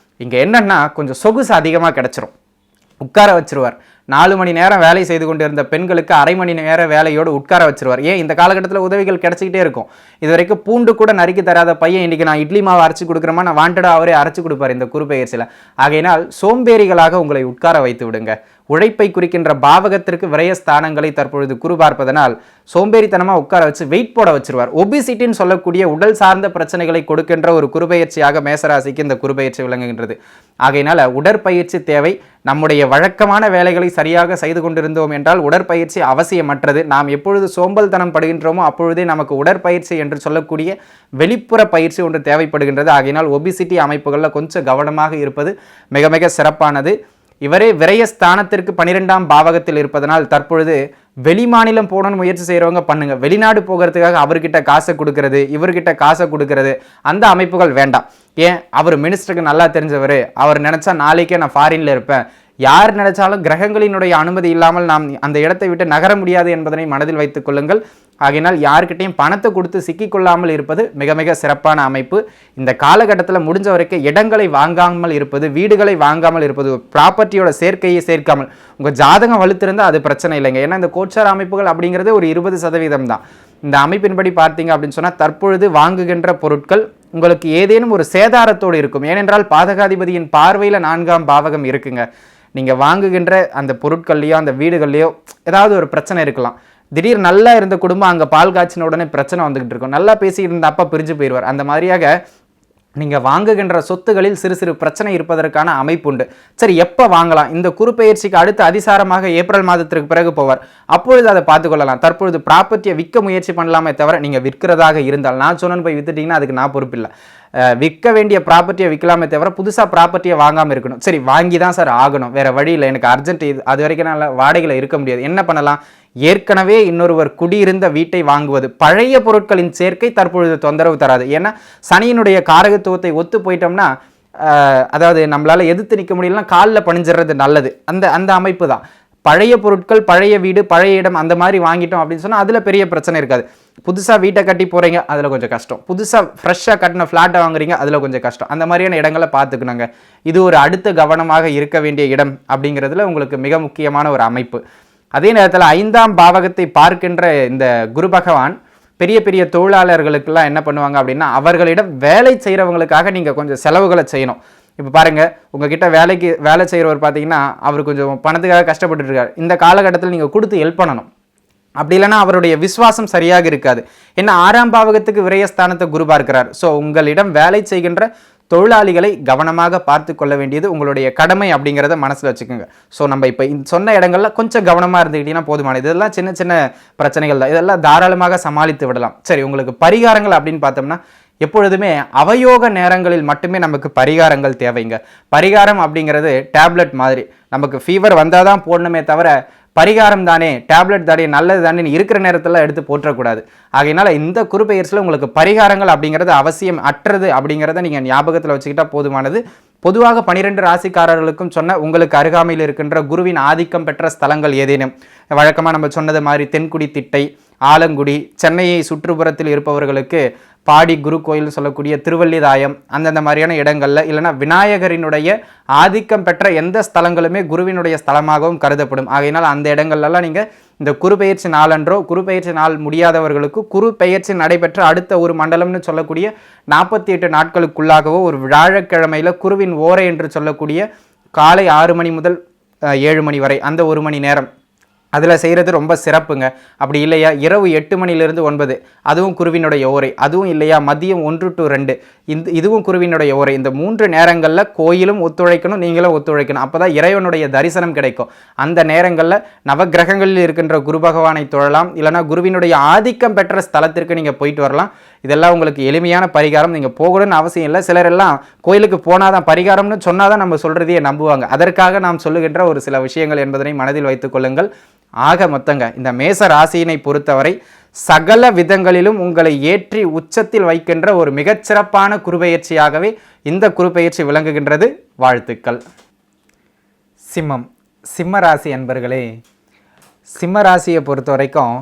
இங்கே என்னன்னா கொஞ்சம் சொகுசு அதிகமாக கிடைச்சிரும், உட்கார வச்சிருவார். 4 மணி நேரம் வேலை செய்து கொண்டு இருந்த பெண்களுக்கு அரை மணி நேர வேலையோடு உட்கார வச்சிருவார். ஏன், இந்த காலகட்டத்தில் உதவிகள் கிடைச்சிக்கிட்டே இருக்கும். இது வரைக்கும் பூண்டு கூட நறுக்கி தராத பையன் இன்னைக்கு நான் இட்லி மாவு அரைச்சி கொடுக்குறேமா, நான் வாண்டடாக அவரே அரைச்சி கொடுப்பார் இந்த குருபெயர்ச்சியில். ஆகையினால் சோம்பேறிகளாக உங்களை உட்கார வைத்து விடுங்க. உழைப்பை குறிக்கின்ற பாவகத்திற்கு விரயஸ்தானங்களை தற்பொழுது குரு பார்ப்பதனால் சோம்பேறித்தனமாக உட்கார வச்சு வெயிட் போட வச்சிருவார். ஒபிசிட்டின்னு சொல்லக்கூடிய உடல் சார்ந்த பிரச்சனைகளை கொடுக்கின்ற ஒரு குருபெயர்ச்சியாக மேசராசிக்கு இந்த குருபெயர்ச்சி விளங்குகின்றது. ஆகையினால உடற்பயிற்சி தேவை. நம்முடைய வழக்கமான வேலைகளை சரியாக செய்து கொண்டிருந்தோம் என்றால் உடற்பயிற்சி அவசியமற்றது. நாம் எப்பொழுது சோம்பல் தனம் படுகின்றோமோ அப்பொழுதே நமக்கு உடற்பயிற்சி என்று சொல்லக்கூடிய வெளிப்புற பயிற்சி ஒன்று தேவைப்படுகின்றது. ஆகையினால் ஒபிசிட்டி அமைப்புகளில் கொஞ்சம் கவனமாக இருப்பது மிக மிக சிறப்பானது. இவரே விரயஸ்தானத்திற்கு 12ஆம் பாவகத்தில் இருப்பதனால் தற்பொழுது வெளிமாநிலம் போகணும்னு முயற்சி செய்கிறவங்க பண்ணுங்க. வெளிநாடு போகிறதுக்காக அவர்கிட்ட காசை கொடுக்கறது, இவர்கிட்ட காசை கொடுக்கறது, அந்த அமைப்புகள் வேண்டாம். ஏன், அவர் மினிஸ்டருக்கு நல்லா தெரிஞ்சவர், அவர் நினைச்சா நாளைக்கே நான் ஃபாரின்ல இருப்பேன், யார் நினைச்சாலும் கிரகங்களினுடைய அனுமதி இல்லாமல் நாம் அந்த இடத்தை விட்டு நகர முடியாது என்பதனை மனதில் வைத்துக் கொள்ளுங்கள். ஆகையினால் யார்கிட்டையும் பணத்தை கொடுத்து சிக்கிக்கொள்ளாமல் இருப்பது மிக மிக சிறப்பான அமைப்பு. இந்த காலகட்டத்தில் முடிஞ்ச வரைக்கும் இடங்களை வாங்காமல் இருப்பது, வீடுகளை வாங்காமல் இருப்பது, ப்ராப்பர்ட்டியோட சேர்க்கையை சேர்க்காமல், உங்கள் ஜாதகம் வலுத்திருந்தால் அது பிரச்சனை இல்லைங்க. ஏன்னா இந்த கோச்சார அமைப்புகள் அப்படிங்கிறது ஒரு 20% தான். இந்த அமைப்பின்படி பார்த்தீங்க அப்படின்னு சொன்னால் தற்பொழுது வாங்குகின்ற பொருட்கள் உங்களுக்கு ஏதேனும் ஒரு சேதாரத்தோடு இருக்கும். ஏனென்றால் பாதகாதிபதியின் பார்வையில் 4ஆம் பாவகம் இருக்குங்க. நீங்கள் வாங்குகின்ற அந்த பொருட்கள்லையோ அந்த வீடுகள்லையோ ஏதாவது ஒரு பிரச்சனை இருக்கலாம். திடீர் நல்லா இருந்த குடும்பம் அங்கே பால் காய்ச்சின உடனே பிரச்சனை வந்துகிட்டு இருக்கும். நல்லா பேசிக்கிட்டு இருந்த அப்பா பிரிஞ்சு போயிடுவார். அந்த மாதிரியாக நீங்கள் வாங்குகின்ற சொத்துகளில் சிறு சிறு பிரச்சனை இருப்பதற்கான அமைப்பு உண்டு. சரி, எப்போ வாங்கலாம்? இந்த குருப்பெயர்ச்சிக்கு அடுத்து அதிசாரமாக ஏப்ரல் மாதத்திற்கு பிறகு போவார். அப்பொழுது அதை பார்த்துக்கொள்ளலாம். தற்பொழுது ப்ராப்பர்ட்டியை விற்க முயற்சி பண்ணலாமே தவிர நீங்கள் விற்கிறதாக இருந்தால், நான் சொன்னேன்னு போய் வித்துட்டிங்கன்னா அதுக்கு நான் பொறுப்பில்லை. விற்க வேண்டிய ப்ராப்பர்ட்டியை விற்கலாமே தவிர புதுசாக ப்ராப்பர்ட்டியை வாங்காமல் இருக்கணும். சரி, வாங்கி தான் சார் ஆகணும், வேறு வழி இல்லை, எனக்கு அர்ஜென்ட், இது அது வரைக்கும் நான் வாடகையில் இருக்க முடியாது, என்ன பண்ணலாம்? ஏற்கனவே இன்னொருவர் குடியிருந்த வீட்டை வாங்குவது, பழைய பொருட்களின் சேர்க்கை தற்பொழுது தொந்தரவு தராது. ஏன்னா சனியினுடைய காரகத்துவத்தை ஒத்து போயிட்டோம்னா அதாவது நம்மளால எதிர்த்து நிற்க முடியலன்னா காலில் பணிஞ்சிடுறது நல்லது. அந்த அமைப்பு தான். பழைய பொருட்கள், பழைய வீடு, பழைய இடம் அந்த மாதிரி வாங்கிட்டோம் அப்படின்னு சொன்னால் அதில் பெரிய பிரச்சனை இருக்காது. புதுசாக வீட்டை கட்டி போகிறீங்க, அதில் கொஞ்சம் கஷ்டம். புதுசாக ஃப்ரெஷ்ஷாக கட்டின ஃப்ளாட்டை வாங்குறீங்க, அதில் கொஞ்சம் கஷ்டம். அந்த மாதிரியான இடங்களை பார்த்துக்கணுங்க. இது ஒரு அடுத்த கவனமாக இருக்க வேண்டிய இடம் அப்படிங்கிறதுல உங்களுக்கு மிக முக்கியமான ஒரு அமைப்பு. அதே நேரத்தில் 5ஆம் பாவகத்தை பார்க்கின்ற இந்த குரு பகவான் பெரிய பெரிய தொழிலாளர்களுக்கெல்லாம் என்ன பண்ணுவாங்க அப்படின்னா, அவர்களிடம் வேலை செய்கிறவங்களுக்காக நீங்கள் கொஞ்சம் செலவுகளை செய்யணும். இப்போ பாருங்கள், உங்ககிட்ட வேலை செய்கிறவர் பார்த்தீங்கன்னா அவர் கொஞ்சம் பணத்துக்காக கஷ்டப்பட்டு இருக்கார். இந்த காலகட்டத்தில் நீங்கள் கொடுத்து ஹெல்ப் பண்ணணும். அப்படி இல்லைன்னா அவருடைய விசுவாசம் சரியாக இருக்காது. ஏன்னா 6ஆம் பாவகத்துக்கு விரயஸ்தானத்தை குரு பார்க்கிறார். ஸோ உங்களிடம் வேலை செய்கின்ற தொழிலாளிகளை கவனமாக பார்த்து கொள்ள வேண்டியது உங்களுடைய கடமை அப்படிங்கிறத மனசில் வச்சுக்கோங்க. ஸோ நம்ம இப்போ சொன்ன இடங்கள்ல கொஞ்சம் கவனமாக இருந்துக்கிட்டீங்கன்னா போதுமானது. இதெல்லாம் சின்ன சின்ன பிரச்சனைகள் தான், இதெல்லாம் தாராளமாக சமாளித்து விடலாம். சரி, உங்களுக்கு பரிகாரங்கள் அப்படின்னு பார்த்தோம்னா எப்பொழுதுமே அவயோக நேரங்களில் மட்டுமே நமக்கு பரிகாரங்கள் தேவைங்க. பரிகாரம் அப்படிங்கிறது டேப்லெட் மாதிரி, நமக்கு ஃபீவர் வந்தால் தான் போடணுமே தவிர பரிகாரம் தானே, டேப்லெட் தானே, நல்லது தானே இருக்கிற நேரத்தில் எடுத்து போற்றக்கூடாது. ஆகையினால இந்த குருபெயர்ச்சியில் உங்களுக்கு பரிகாரங்கள் அப்படிங்கிறது அவசியம் அற்றது அப்படிங்கிறத நீங்கள் ஞாபகத்தில் வச்சுக்கிட்டா போதுமானது. பொதுவாக 12 ராசிக்காரர்களுக்கும் சொன்ன உங்களுக்கு அருகாமையில் இருக்கின்ற குருவின் ஆதிக்கம் பெற்ற ஸ்தலங்கள் ஏதேனும், வழக்கமாக நம்ம சொன்னது மாதிரி தென்குடி திட்டை, ஆலங்குடி, சென்னையை சுற்றுப்புறத்தில் இருப்பவர்களுக்கு பாடி குரு கோயில் சொல்லக்கூடிய திருவள்ளிதாயம், அந்தந்த மாதிரியான இடங்கள்ல இல்லைன்னா விநாயகரினுடைய ஆதிக்கம் பெற்ற எந்த ஸ்தலங்களுமே குருவினுடைய ஸ்தலமாகவும் கருதப்படும். ஆகையினால் அந்த இடங்கள்லாம் நீங்கள் இந்த குரு பெயர்ச்சி நாளன்றோ, குரு பெயர்ச்சி நாள் முடியாதவர்களுக்கு குரு பெயர்ச்சி நடைபெற்ற அடுத்த ஒரு மண்டலம்னு சொல்லக்கூடிய 48 நாட்களுக்குள்ளாகவோ ஒரு வியாழக்கிழமையில குருவின் ஓரை என்று சொல்லக்கூடிய காலை 6 மணி முதல் 7 மணி வரை அந்த 1 மணி நேரம் அதில் செய்கிறது ரொம்ப சிறப்புங்க. அப்படி இல்லையா இரவு 8 மணிலிருந்து 9 அதுவும் குருவினுடைய ஓரை, அதுவும் இல்லையா மதியம் 1 to 2 இதுவும் குருவினுடைய ஓரை. இந்த 3 நேரங்களில் கோயிலும் ஒத்துழைக்கணும், நீங்களும் ஒத்துழைக்கணும். அப்போ தான் இறைவனுடைய தரிசனம் கிடைக்கும். அந்த நேரங்களில் நவகிரகங்களில் இருக்கின்ற குரு பகவானை தொழலாம், இல்லைனா குருவினுடைய ஆதிக்கம் பெற்ற ஸ்தலத்திற்கு நீங்கள் போயிட்டு வரலாம். இதெல்லாம் உங்களுக்கு எளிமையான பரிகாரம். நீங்கள் போகணும்னு அவசியம் இல்லை. சிலர் எல்லாம் கோயிலுக்கு போனாதான் பரிகாரம்னு சொன்னாதான் நம்ம சொல்றதையே நம்புவாங்க. அதற்காக நாம் சொல்லுகின்ற ஒரு சில விஷயங்கள் என்பதனை மனதில் வைத்துக் கொள்ளுங்கள். ஆக மொத்தங்க இந்த மேச ராசியினை பொறுத்தவரை சகல விதங்களிலும் உங்களை ஏற்றி உச்சத்தில் வைக்கின்ற ஒரு மிகச்சிறப்பான குருபெயர்ச்சியாகவே இந்த குருபெயர்ச்சி விளங்குகின்றது. வாழ்த்துக்கள். சிம்மம், சிம்ம ராசி அன்பர்களே, சிம்ம ராசியை பொறுத்த வரைக்கும்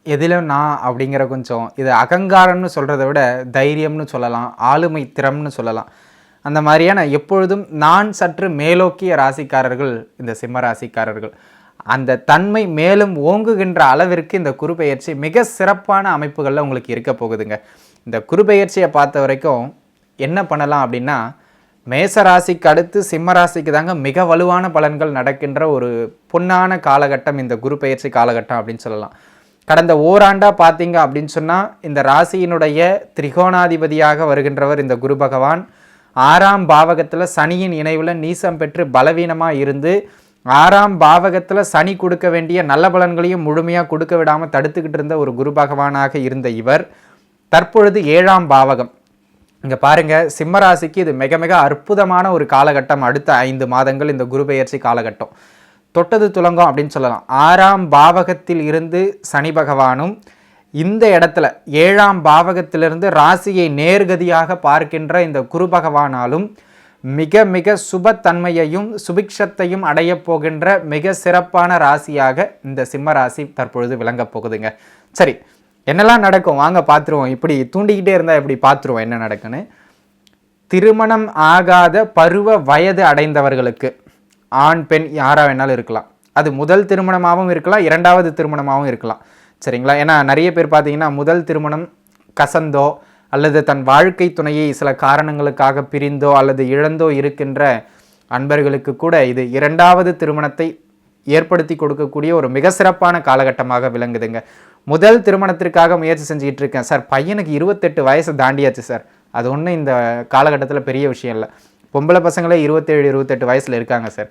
எதிலும் நான் அப்படிங்கிற கொஞ்சம் இது அகங்காரம்னு சொல்கிறத விட தைரியம்னு சொல்லலாம், ஆளுமை திறம்னு சொல்லலாம். அந்த மாதிரியான எப்பொழுதும் நான் சற்று மேலோக்கிய ராசிக்காரர்கள் இந்த சிம்ம ராசிக்காரர்கள். அந்த தன்மை மேலும் ஓங்குகின்ற அளவிற்கு இந்த குருபெயர்ச்சி மிக சிறப்பான அமைப்புகளில் உங்களுக்கு இருக்க போகுதுங்க. இந்த குருபெயர்ச்சியை பார்த்த வரைக்கும் என்ன பண்ணலாம் அப்படின்னா, மேசராசிக்கு அடுத்து சிம்ம ராசிக்கு தாங்க மிக வலுவான பலன்கள் நடக்கின்ற ஒரு பொன்னான காலகட்டம் இந்த குருபெயர்ச்சி காலகட்டம் அப்படின்னு சொல்லலாம். கடந்த ஓராண்டாக பார்த்தீங்க அப்படின்னு சொன்னால் இந்த ராசியினுடைய திரிகோணாதிபதியாக வருகின்றவர் இந்த குரு பகவான் 6ஆம் பாவகத்தில் சனியின் இணைவில் நீசம் பெற்று பலவீனமாக இருந்து 6ஆம் பாவகத்தில் சனி கொடுக்க வேண்டிய நல்ல பலன்களையும் முழுமையாக கொடுக்க விடாமல் தடுத்துக்கிட்டு இருந்த ஒரு குரு பகவானாக இருந்த இவர் தற்பொழுது 7ஆம் பாவகம். இங்கே பாருங்கள், சிம்மராசிக்கு இது மிக மிக அற்புதமான ஒரு காலகட்டம். அடுத்த 5 மாதங்கள் இந்த குரு பெயர்ச்சி காலகட்டம் தொட்டது துலங்கம் அப்படின்னு சொல்லலாம். 6ஆம் பாவகத்தில் இருந்து சனி பகவானும் இந்த இடத்துல 7ஆம் பாவகத்திலிருந்து ராசியை நேர்கதியாக பார்க்கின்ற இந்த குரு பகவானாலும் மிக மிக சுபத்தன்மையையும் சுபிக்ஷத்தையும் அடைய போகின்ற மிக சிறப்பான ராசியாக இந்த சிம்ம ராசி தற்பொழுது விளங்கப் போகுதுங்க. சரி, என்னெல்லாம் நடக்கும் வாங்க பார்த்துருவோம். இப்படி தூண்டிக்கிட்டே இருந்தால் இப்படி பார்த்துருவோம் என்ன நடக்குன்னு. திருமணம் ஆகாத பருவ வயது அடைந்தவர்களுக்கு, ஆண் பெண் யாராக வேணாலும் இருக்கலாம், அது முதல் திருமணமாகவும் இருக்கலாம், 2வது திருமணமாகவும் இருக்கலாம். சரிங்களா? ஏன்னா நிறைய பேர் பார்த்தீங்கன்னா முதல் திருமணம் கசந்தோ அல்லது தன் வாழ்க்கை துணையை சில காரணங்களுக்காக பிரிந்தோ அல்லது இழந்தோ இருக்கின்ற அன்பர்களுக்கு கூட இது 2வது திருமணத்தை ஏற்படுத்தி கொடுக்கக்கூடிய ஒரு மிக சிறப்பான காலகட்டமாக விளங்குதுங்க. முதல் திருமணத்திற்காக முயற்சி செஞ்சுக்கிட்டு இருக்கேன் சார், பையனுக்கு 28 வயசு தாண்டியாச்சு சார், அது ஒன்றும் இந்த காலகட்டத்தில் பெரிய விஷயம் இல்லை. பொம்பளை பசங்களே 27-28 வயசில் இருக்காங்க சார்,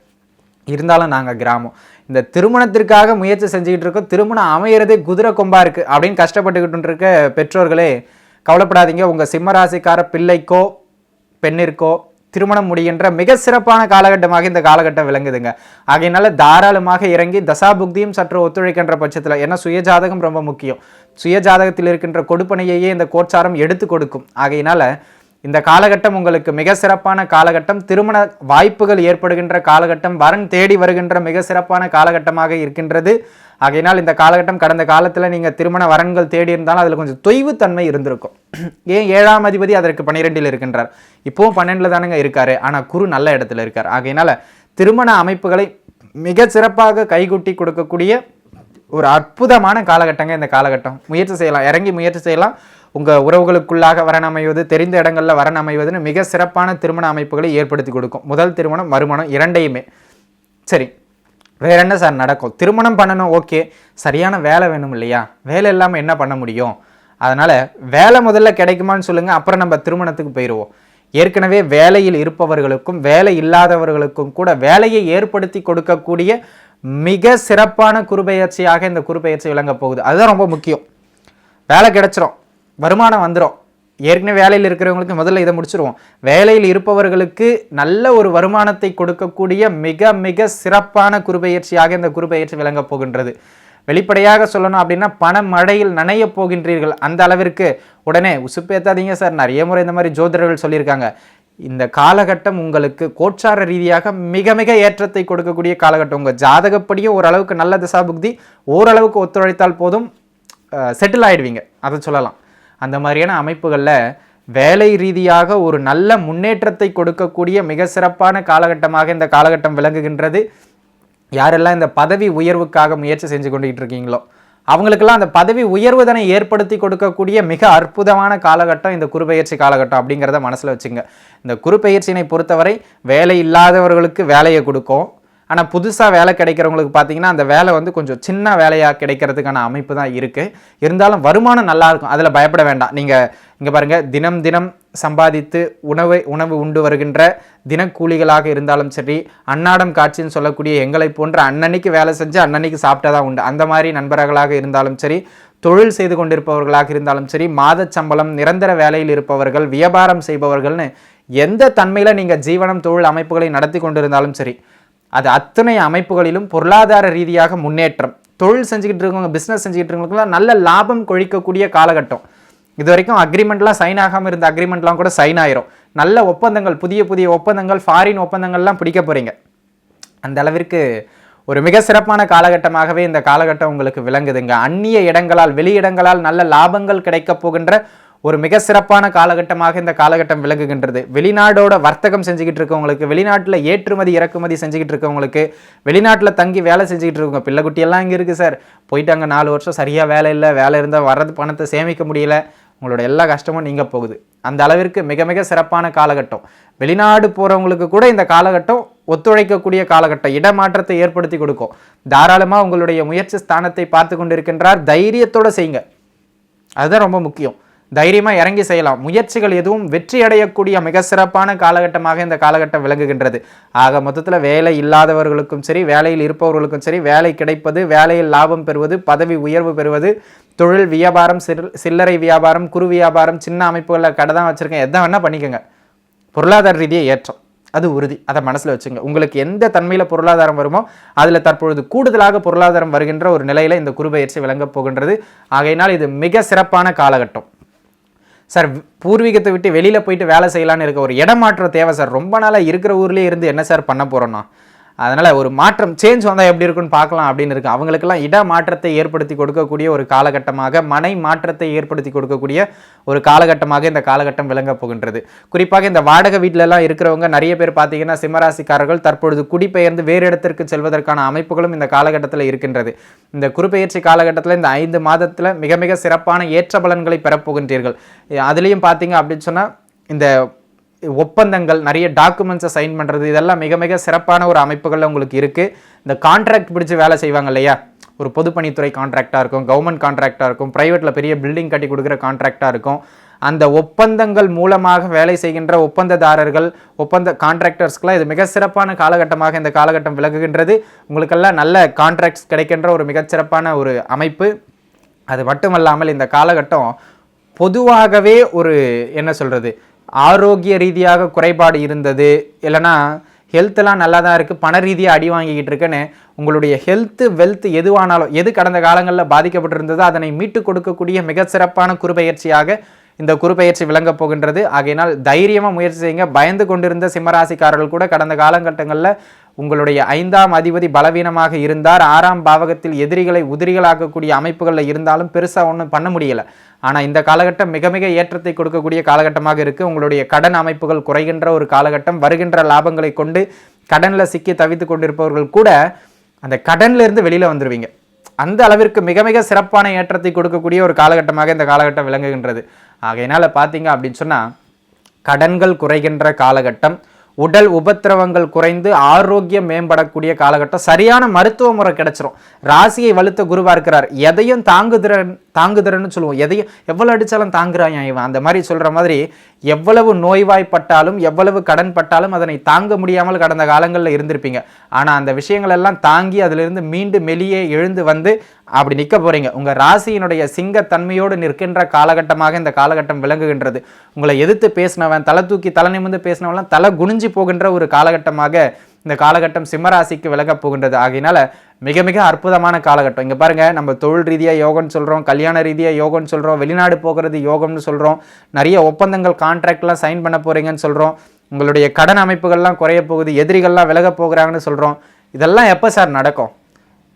இருந்தாலும் நாங்கள் கிராமம். இந்த திருமணத்திற்காக முயற்சி செஞ்சுக்கிட்டு இருக்கோம், திருமணம் அமையிறதே குதிரை கொம்பா இருக்குது அப்படின்னு கஷ்டப்பட்டுக்கிட்டு இருக்க பெற்றோர்களே கவலைப்படாதீங்க. உங்கள் சிம்மராசிக்கார பிள்ளைக்கோ பெண்ணிற்கோ திருமணம் முடிகின்ற மிக சிறப்பான காலகட்டமாக இந்த காலகட்டம் விளங்குதுங்க. ஆகையினால தாராளமாக இறங்கி தசாபுக்தியும் சற்று ஒத்துழைக்கின்ற பட்சத்தில், ஏன்னா சுயஜாதகம் ரொம்ப முக்கியம். சுயஜாதகத்தில் இருக்கின்ற கொடுப்பனையே இந்த கோச்சாரம் எடுத்து கொடுக்கும். ஆகையினால இந்த காலகட்டம் உங்களுக்கு மிக சிறப்பான காலகட்டம், திருமண வாய்ப்புகள் ஏற்படுகின்ற காலகட்டம், வரன் தேடி வருகின்ற மிக சிறப்பான காலகட்டமாக இருக்கின்றது. ஆகையினால் இந்த காலகட்டம் கடந்த காலத்தில் நீங்கள் திருமண வரன்கள் தேடி இருந்தாலும் அதில் கொஞ்சம் தொய்வுத்தன்மை இருந்திருக்கும். ஏன் 7ஆம் அதிபதி அதற்கு 12இல் இருக்கின்றார், இப்போவும் 12இல் தானுங்க இருக்காரு, ஆனால் குரு நல்ல இடத்துல இருக்கார். ஆகையினால திருமண அமைப்புகளை மிக சிறப்பாக கைகூட்டி கொடுக்கக்கூடிய ஒரு அற்புதமான காலகட்டங்க இந்த காலகட்டம். முயற்சி செய்யலாம், இறங்கி முயற்சி செய்யலாம். உங்கள் உறவுகளுக்குள்ளாக வரன் அமைவது, தெரிந்த இடங்களில் வரன் அமைவதுன்னு மிக சிறப்பான திருமண அமைப்புகளை ஏற்படுத்தி கொடுக்கும். முதல் திருமணம், மறுமணம் இரண்டையுமே. சரி, வேற என்ன சார் நடக்கும்? திருமணம் பண்ணணும், ஓகே, சரியான வேலை வேணும் இல்லையா? வேலை இல்லாமல் என்ன பண்ண முடியும்? அதனால் வேலை முதல்ல கிடைக்குமான்னு சொல்லுங்கள், அப்புறம் நம்ம திருமணத்துக்கு போயிடுவோம். ஏற்கனவே வேலையில் இருப்பவர்களுக்கும் வேலை இல்லாதவர்களுக்கும் கூட வேலையை ஏற்படுத்தி கொடுக்கக்கூடிய மிக சிறப்பான குருபெயர்ச்சியாக இந்த குருபெயர்ச்சி விளங்க போகுது. அதுதான் ரொம்ப முக்கியம். வேலை கிடைச்சிரும், வருமானம் வந்துடும். ஏற்கனவே வேலையில் இருக்கிறவங்களுக்கு முதல்ல இதை முடிச்சிருவோம். வேலையில் இருப்பவர்களுக்கு நல்ல ஒரு வருமானத்தை கொடுக்கக்கூடிய மிக மிக சிறப்பான குருபெயர்ச்சியாக இந்த குருபெயர்ச்சி விளங்க போகின்றது. வெளிப்படையாக சொல்லணும் அப்படின்னா பண மழையில் நனைய போகின்றீர்கள். அந்த அளவிற்கு உடனே உசுப்பேத்தாதீங்க சார், நிறைய முறை இந்த மாதிரி ஜோதிடர்கள் சொல்லியிருக்காங்க. இந்த காலகட்டம் உங்களுக்கு கோச்சார ரீதியாக மிக மிக ஏற்றத்தை கொடுக்கக்கூடிய காலகட்டம். உங்கள் ஜாதகப்படியும் ஓரளவுக்கு நல்ல திசாபுக்தி ஓரளவுக்கு ஒத்துழைத்தால் போதும், செட்டில் ஆகிடுவீங்க, அதை சொல்லலாம். அந்த மாதிரியான அமைப்புகளில் வேலை ரீதியாக ஒரு நல்ல முன்னேற்றத்தை கொடுக்கக்கூடிய மிக சிறப்பான காலகட்டமாக இந்த காலகட்டம் விளங்குகின்றது. யாரெல்லாம் இந்த பதவி உயர்வுக்காக முயற்சி செஞ்சு கொண்டுகிட்டு இருக்கீங்களோ அவங்களுக்கெல்லாம் அந்த பதவி உயர்வுதனை ஏற்படுத்தி கொடுக்கக்கூடிய மிக அற்புதமான காலகட்டம் இந்த குருபெயர்ச்சி காலகட்டம் அப்படிங்கிறத மனசில் வச்சுங்க. இந்த குருபெயர்ச்சியினை பொறுத்தவரை வேலை இல்லாதவர்களுக்கு வேலையை கொடுக்கும். ஆனால் புதுசாக வேலை கிடைக்கிறவங்களுக்கு பார்த்தீங்கன்னா அந்த வேலை வந்து கொஞ்சம் சின்ன வேலையாக கிடைக்கிறதுக்கான அமைப்பு தான் இருக்குது. இருந்தாலும் வருமானம் நல்லாயிருக்கும், அதில் பயப்பட வேண்டாம். நீங்கள் இங்கே பாருங்கள், தினம் தினம் சம்பாதித்து உணவு உண்டு வருகின்ற தினக்கூலிகளாக இருந்தாலும் சரி, அன்னாடம் காட்சின்னு சொல்லக்கூடிய எங்களை போன்ற அன்னன்னைக்கு வேலை செஞ்சு அன்னன்னைக்கு சாப்பிட்டதான் உண்டு, அந்த மாதிரி நண்பர்களாக இருந்தாலும் சரி, தொழில் செய்து கொண்டிருப்பவர்களாக இருந்தாலும் சரி, மாத சம்பளம் நிரந்தர வேலையில் இருப்பவர்கள், வியாபாரம் செய்பவர்கள்னு எந்த தன்மையில் நீங்கள் ஜீவனம் தொழில் அமைப்புகளை நடத்தி கொண்டிருந்தாலும் சரி, அது அத்தனை அமைப்புகளிலும் பொருளாதார ரீதியாக முன்னேற்றம். தொழில் செஞ்சுக்கிட்டு இருக்கவங்க, பிஸ்னஸ் செஞ்சுக்கிட்டு இருக்கவங்களுக்குலாம் நல்ல லாபம் கொழிக்கக்கூடிய காலகட்டம். இது வரைக்கும் அக்ரிமெண்ட்லாம் சைன் ஆகாமல் இருந்த அக்ரிமெண்ட்லாம் கூட சைன் ஆயிரும். நல்ல ஒப்பந்தங்கள், புதிய புதிய ஒப்பந்தங்கள், ஃபாரின் ஒப்பந்தங்கள்லாம் பிடிக்க போகிறீங்க. அந்த அளவிற்கு ஒரு மிக சிறப்பான காலகட்டமாகவே இந்த காலகட்டம் உங்களுக்கு விளங்குதுங்க. அந்நிய இடங்களால், வெளியிடங்களால் நல்ல லாபங்கள் கிடைக்க போகின்ற ஒரு மிக சிறப்பான காலகட்டமாக இந்த காலகட்டம் விளங்குகின்றது. வெளிநாடோட வர்த்தகம் செஞ்சுக்கிட்டு இருக்கவங்களுக்கு, வெளிநாட்டில் ஏற்றுமதி இறக்குமதி செஞ்சுக்கிட்டு இருக்கவங்களுக்கு, வெளிநாட்டில் தங்கி வேலை செஞ்சுக்கிட்டு இருக்கவங்க, பிள்ளைக்குட்டியெல்லாம் இங்கே இருக்குது சார், போயிட்டாங்க 4 வருஷம் சரியாக வேலை இல்லை, வேலை இருந்தால் வர்றது பணத்தை சேமிக்க முடியல, உங்களோட எல்லா கஷ்டமும் நீங்கள் போகுது. அந்த அளவிற்கு மிக மிக சிறப்பான காலகட்டம். வெளிநாடு போகிறவங்களுக்கு கூட இந்த காலகட்டம் ஒத்துழைக்கக்கூடிய காலகட்டம், இடமாற்றத்தை ஏற்படுத்தி கொடுக்கும். தாராளமாக உங்களுடைய முயற்சி ஸ்தானத்தை பார்த்து கொண்டு இருக்கின்றார், தைரியத்தோடு செய்யுங்க, அதுதான் ரொம்ப முக்கியம். தைரியமாக இறங்கி செய்யலாம். முயற்சிகள் எதுவும் வெற்றி அடையக்கூடிய மிக சிறப்பான காலகட்டமாக இந்த காலகட்டம் விளங்குகின்றது. ஆக மொத்தத்தில் வேலை இல்லாதவர்களுக்கும் சரி, வேலையில் இருப்பவர்களுக்கும் சரி, வேலை கிடைப்பது, வேலையில் லாபம் பெறுவது, பதவி உயர்வு பெறுவது, தொழில் வியாபாரம், சில்லறை வியாபாரம், குறு வியாபாரம், சின்ன அமைப்புகளில் கடை தான் வச்சுருக்கேன், எதை வேணால் பண்ணிக்கோங்க, பொருளாதார ரீதியாக ஏற்றம் அது உறுதி. அதை மனசில் வச்சுங்க. உங்களுக்கு எந்த தன்மையில் பொருளாதாரம் வருமோ அதில் தற்பொழுது கூடுதலாக பொருளாதாரம் வருகின்ற ஒரு நிலையில் இந்த குருபெயர்ச்சி விளங்கப் போகின்றது. ஆகையினால் இது மிக சிறப்பான காலகட்டம். சார், பூர்வீகத்தை விட்டு வெளியில் போயிட்டு வேலை செய்யலான்னு இருக்க, ஒரு இடமாற்றம் தேவை சார், ரொம்ப நாளாக இருக்கிற ஊர்லேயே இருந்து என்ன சார் பண்ண போகிறோன்னா, அதனால் ஒரு மாற்றம், சேஞ்ச் வந்தால் எப்படி இருக்குன்னு பார்க்கலாம் அப்படின்னு இருக்கு. அவங்களுக்கெல்லாம் இட மாற்றத்தை ஏற்படுத்தி கொடுக்கக்கூடிய ஒரு காலகட்டமாக, மனை மாற்றத்தை ஏற்படுத்தி கொடுக்கக்கூடிய ஒரு காலகட்டமாக இந்த காலகட்டம் விளங்க போகின்றது. குறிப்பாக இந்த வாடகை வீட்டிலலாம் இருக்கிறவங்க நிறைய பேர் பார்த்தீங்கன்னா சிம்மராசிக்காரர்கள் தற்பொழுது குடிபெயர்ந்து வேறு இடத்திற்கு செல்வதற்கான அமைப்புகளும் இந்த காலகட்டத்தில் இருக்கின்றது. இந்த குருபெயர்ச்சி காலகட்டத்தில் இந்த 5 மாதத்தில் மிக மிக சிறப்பான ஏற்ற பலன்களை பெறப்போகின்றீர்கள். அதுலேயும் பார்த்தீங்க அப்படின்னு சொன்னால் இந்த ஒப்பந்தங்கள், நிறைய டாக்குமெண்ட்ஸை சைன் பண்ணுறது, இதெல்லாம் மிக மிக சிறப்பான ஒரு அமைப்புகளில் உங்களுக்கு இருக்குது. இந்த கான்ட்ராக்ட் பிடிச்சி வேலை செய்வாங்க இல்லையா, ஒரு பொதுப்பணித்துறை கான்ட்ராக்டாக இருக்கும், கவர்மெண்ட் கான்ட்ராக்டாக இருக்கும், ப்ரைவேட்டில் பெரிய பில்டிங் கட்டி கொடுக்குற கான்ட்ராக்டாக இருக்கும். அந்த ஒப்பந்தங்கள் மூலமாக வேலை செய்கின்ற ஒப்பந்ததாரர்கள், ஒப்பந்த கான்ட்ராக்டர்ஸ்க்கெலாம் இது மிக சிறப்பான காலகட்டமாக இந்த காலகட்டம் விளங்குகின்றது. உங்களுக்கெல்லாம் நல்ல கான்ட்ராக்ட்ஸ் கிடைக்கின்ற ஒரு மிகச்சிறப்பான ஒரு அமைப்பு. அது மட்டுமல்லாமல் இந்த காலகட்டம் பொதுவாகவே ஒரு என்ன சொல்கிறது, ஆரோக்கிய ரீதியாக குறைபாடு இருந்தது, இல்லைனா ஹெல்த்தெல்லாம் நல்லா தான் இருக்குது, பண ரீதியாக அடி வாங்கிக்கிட்டு இருக்குன்னு உங்களுடைய ஹெல்த்து வெல்த் எதுவானாலும், எது கடந்த காலங்களில் பாதிக்கப்பட்டிருந்ததோ அதனை மீட்டு கொடுக்கக்கூடிய மிக சிறப்பான குருபெயர்ச்சியாக இந்த குருபெயர்ச்சி விளங்கப் போகின்றது. ஆகையினால் தைரியமாக முயற்சி செய்யுங்க. பயந்து கொண்டிருந்த சிம்மராசிக்காரர்கள் கூட கடந்த காலகட்டங்களில் உங்களுடைய 5ஆம் அதிபதி பலவீனமாக இருந்தார், 6ஆம் பாவகத்தில் எதிரிகளை உதிரிகளாக்கக்கூடிய அமைப்புகளில் இருந்தாலும் பெருசாக ஒன்றும் பண்ண முடியலை. ஆனால் இந்த காலகட்டம் மிக மிக ஏற்றத்தை கொடுக்கக்கூடிய காலகட்டமாக இருக்குது. உங்களுடைய கடன் அமைப்புகள் குறைகின்ற ஒரு காலகட்டம். வருகின்ற லாபங்களை கொண்டு கடனில் சிக்கி தவித்து கொண்டிருப்பவர்கள் கூட அந்த கடன்ல இருந்து வெளியில் வந்துடுவீங்க. அந்த அளவிற்கு மிக மிக சிறப்பான ஏற்றத்தை கொடுக்கக்கூடிய ஒரு காலகட்டமாக இந்த காலகட்டம் விளங்குகின்றது. ஆகையினால் பார்த்தீங்க அப்படின்னு சொன்னால் கடன்கள் குறைகின்ற காலகட்டம், உடல் உபத்திரவங்கள் குறைந்து ஆரோக்கியம் மேம்படக்கூடிய காலகட்டம், சரியான மருத்துவ முறை கிடைச்சிரும். ராசியை வலுத்த குருவா இருக்கிறார், எதையும் தாங்குதிறன்னு சொல்லுவோம். எதையும் எவ்வளவு அடிச்சாலும் தாங்குறான் இவன், அந்த மாதிரி சொல்ற மாதிரி எவ்வளவு நோய்வாய்ப்பட்டாலும் எவ்வளவு கடன் பட்டாலும் அதனை தாங்க முடியாமல் கடந்த காலங்களில் இருந்திருப்பீங்க. ஆனால் அந்த விஷயங்கள் எல்லாம் தாங்கி அதிலிருந்து மீண்டு மெலியே எழுந்து வந்து அப்படி நிற்க போறீங்க. உங்க ராசியினுடைய சிங்கத்தன்மையோடு நிற்கின்ற காலகட்டமாக இந்த காலகட்டம் விளங்குகின்றது. உங்களை எதிர்த்து பேசினவன், தலை தூக்கி தலை நிமிர்ந்து பேசினவெல்லாம் தலை குனிஞ்சு போகின்ற ஒரு காலகட்டமாக இந்த காலகட்டம் சிம்மராசிக்கு விலகப் போகின்றது. ஆகையினால மிக மிக அற்புதமான காலகட்டம். இங்கே பாருங்க, நம்ம தொழில் ரீதியாக யோகம்னு சொல்கிறோம், கல்யாண ரீதியாக யோகம்னு சொல்கிறோம், வெளிநாடு போகிறது யோகம்னு சொல்கிறோம், நிறைய ஒப்பந்தங்கள் கான்ட்ராக்ட்லாம் சைன் பண்ண போகிறீங்கன்னு சொல்கிறோம், உங்களுடைய கடன் அமைப்புகள்லாம் குறைய போகுது, எதிரிகள்லாம் விலக போகிறாங்கன்னு சொல்கிறோம். இதெல்லாம் எப்போ சார் நடக்கும்?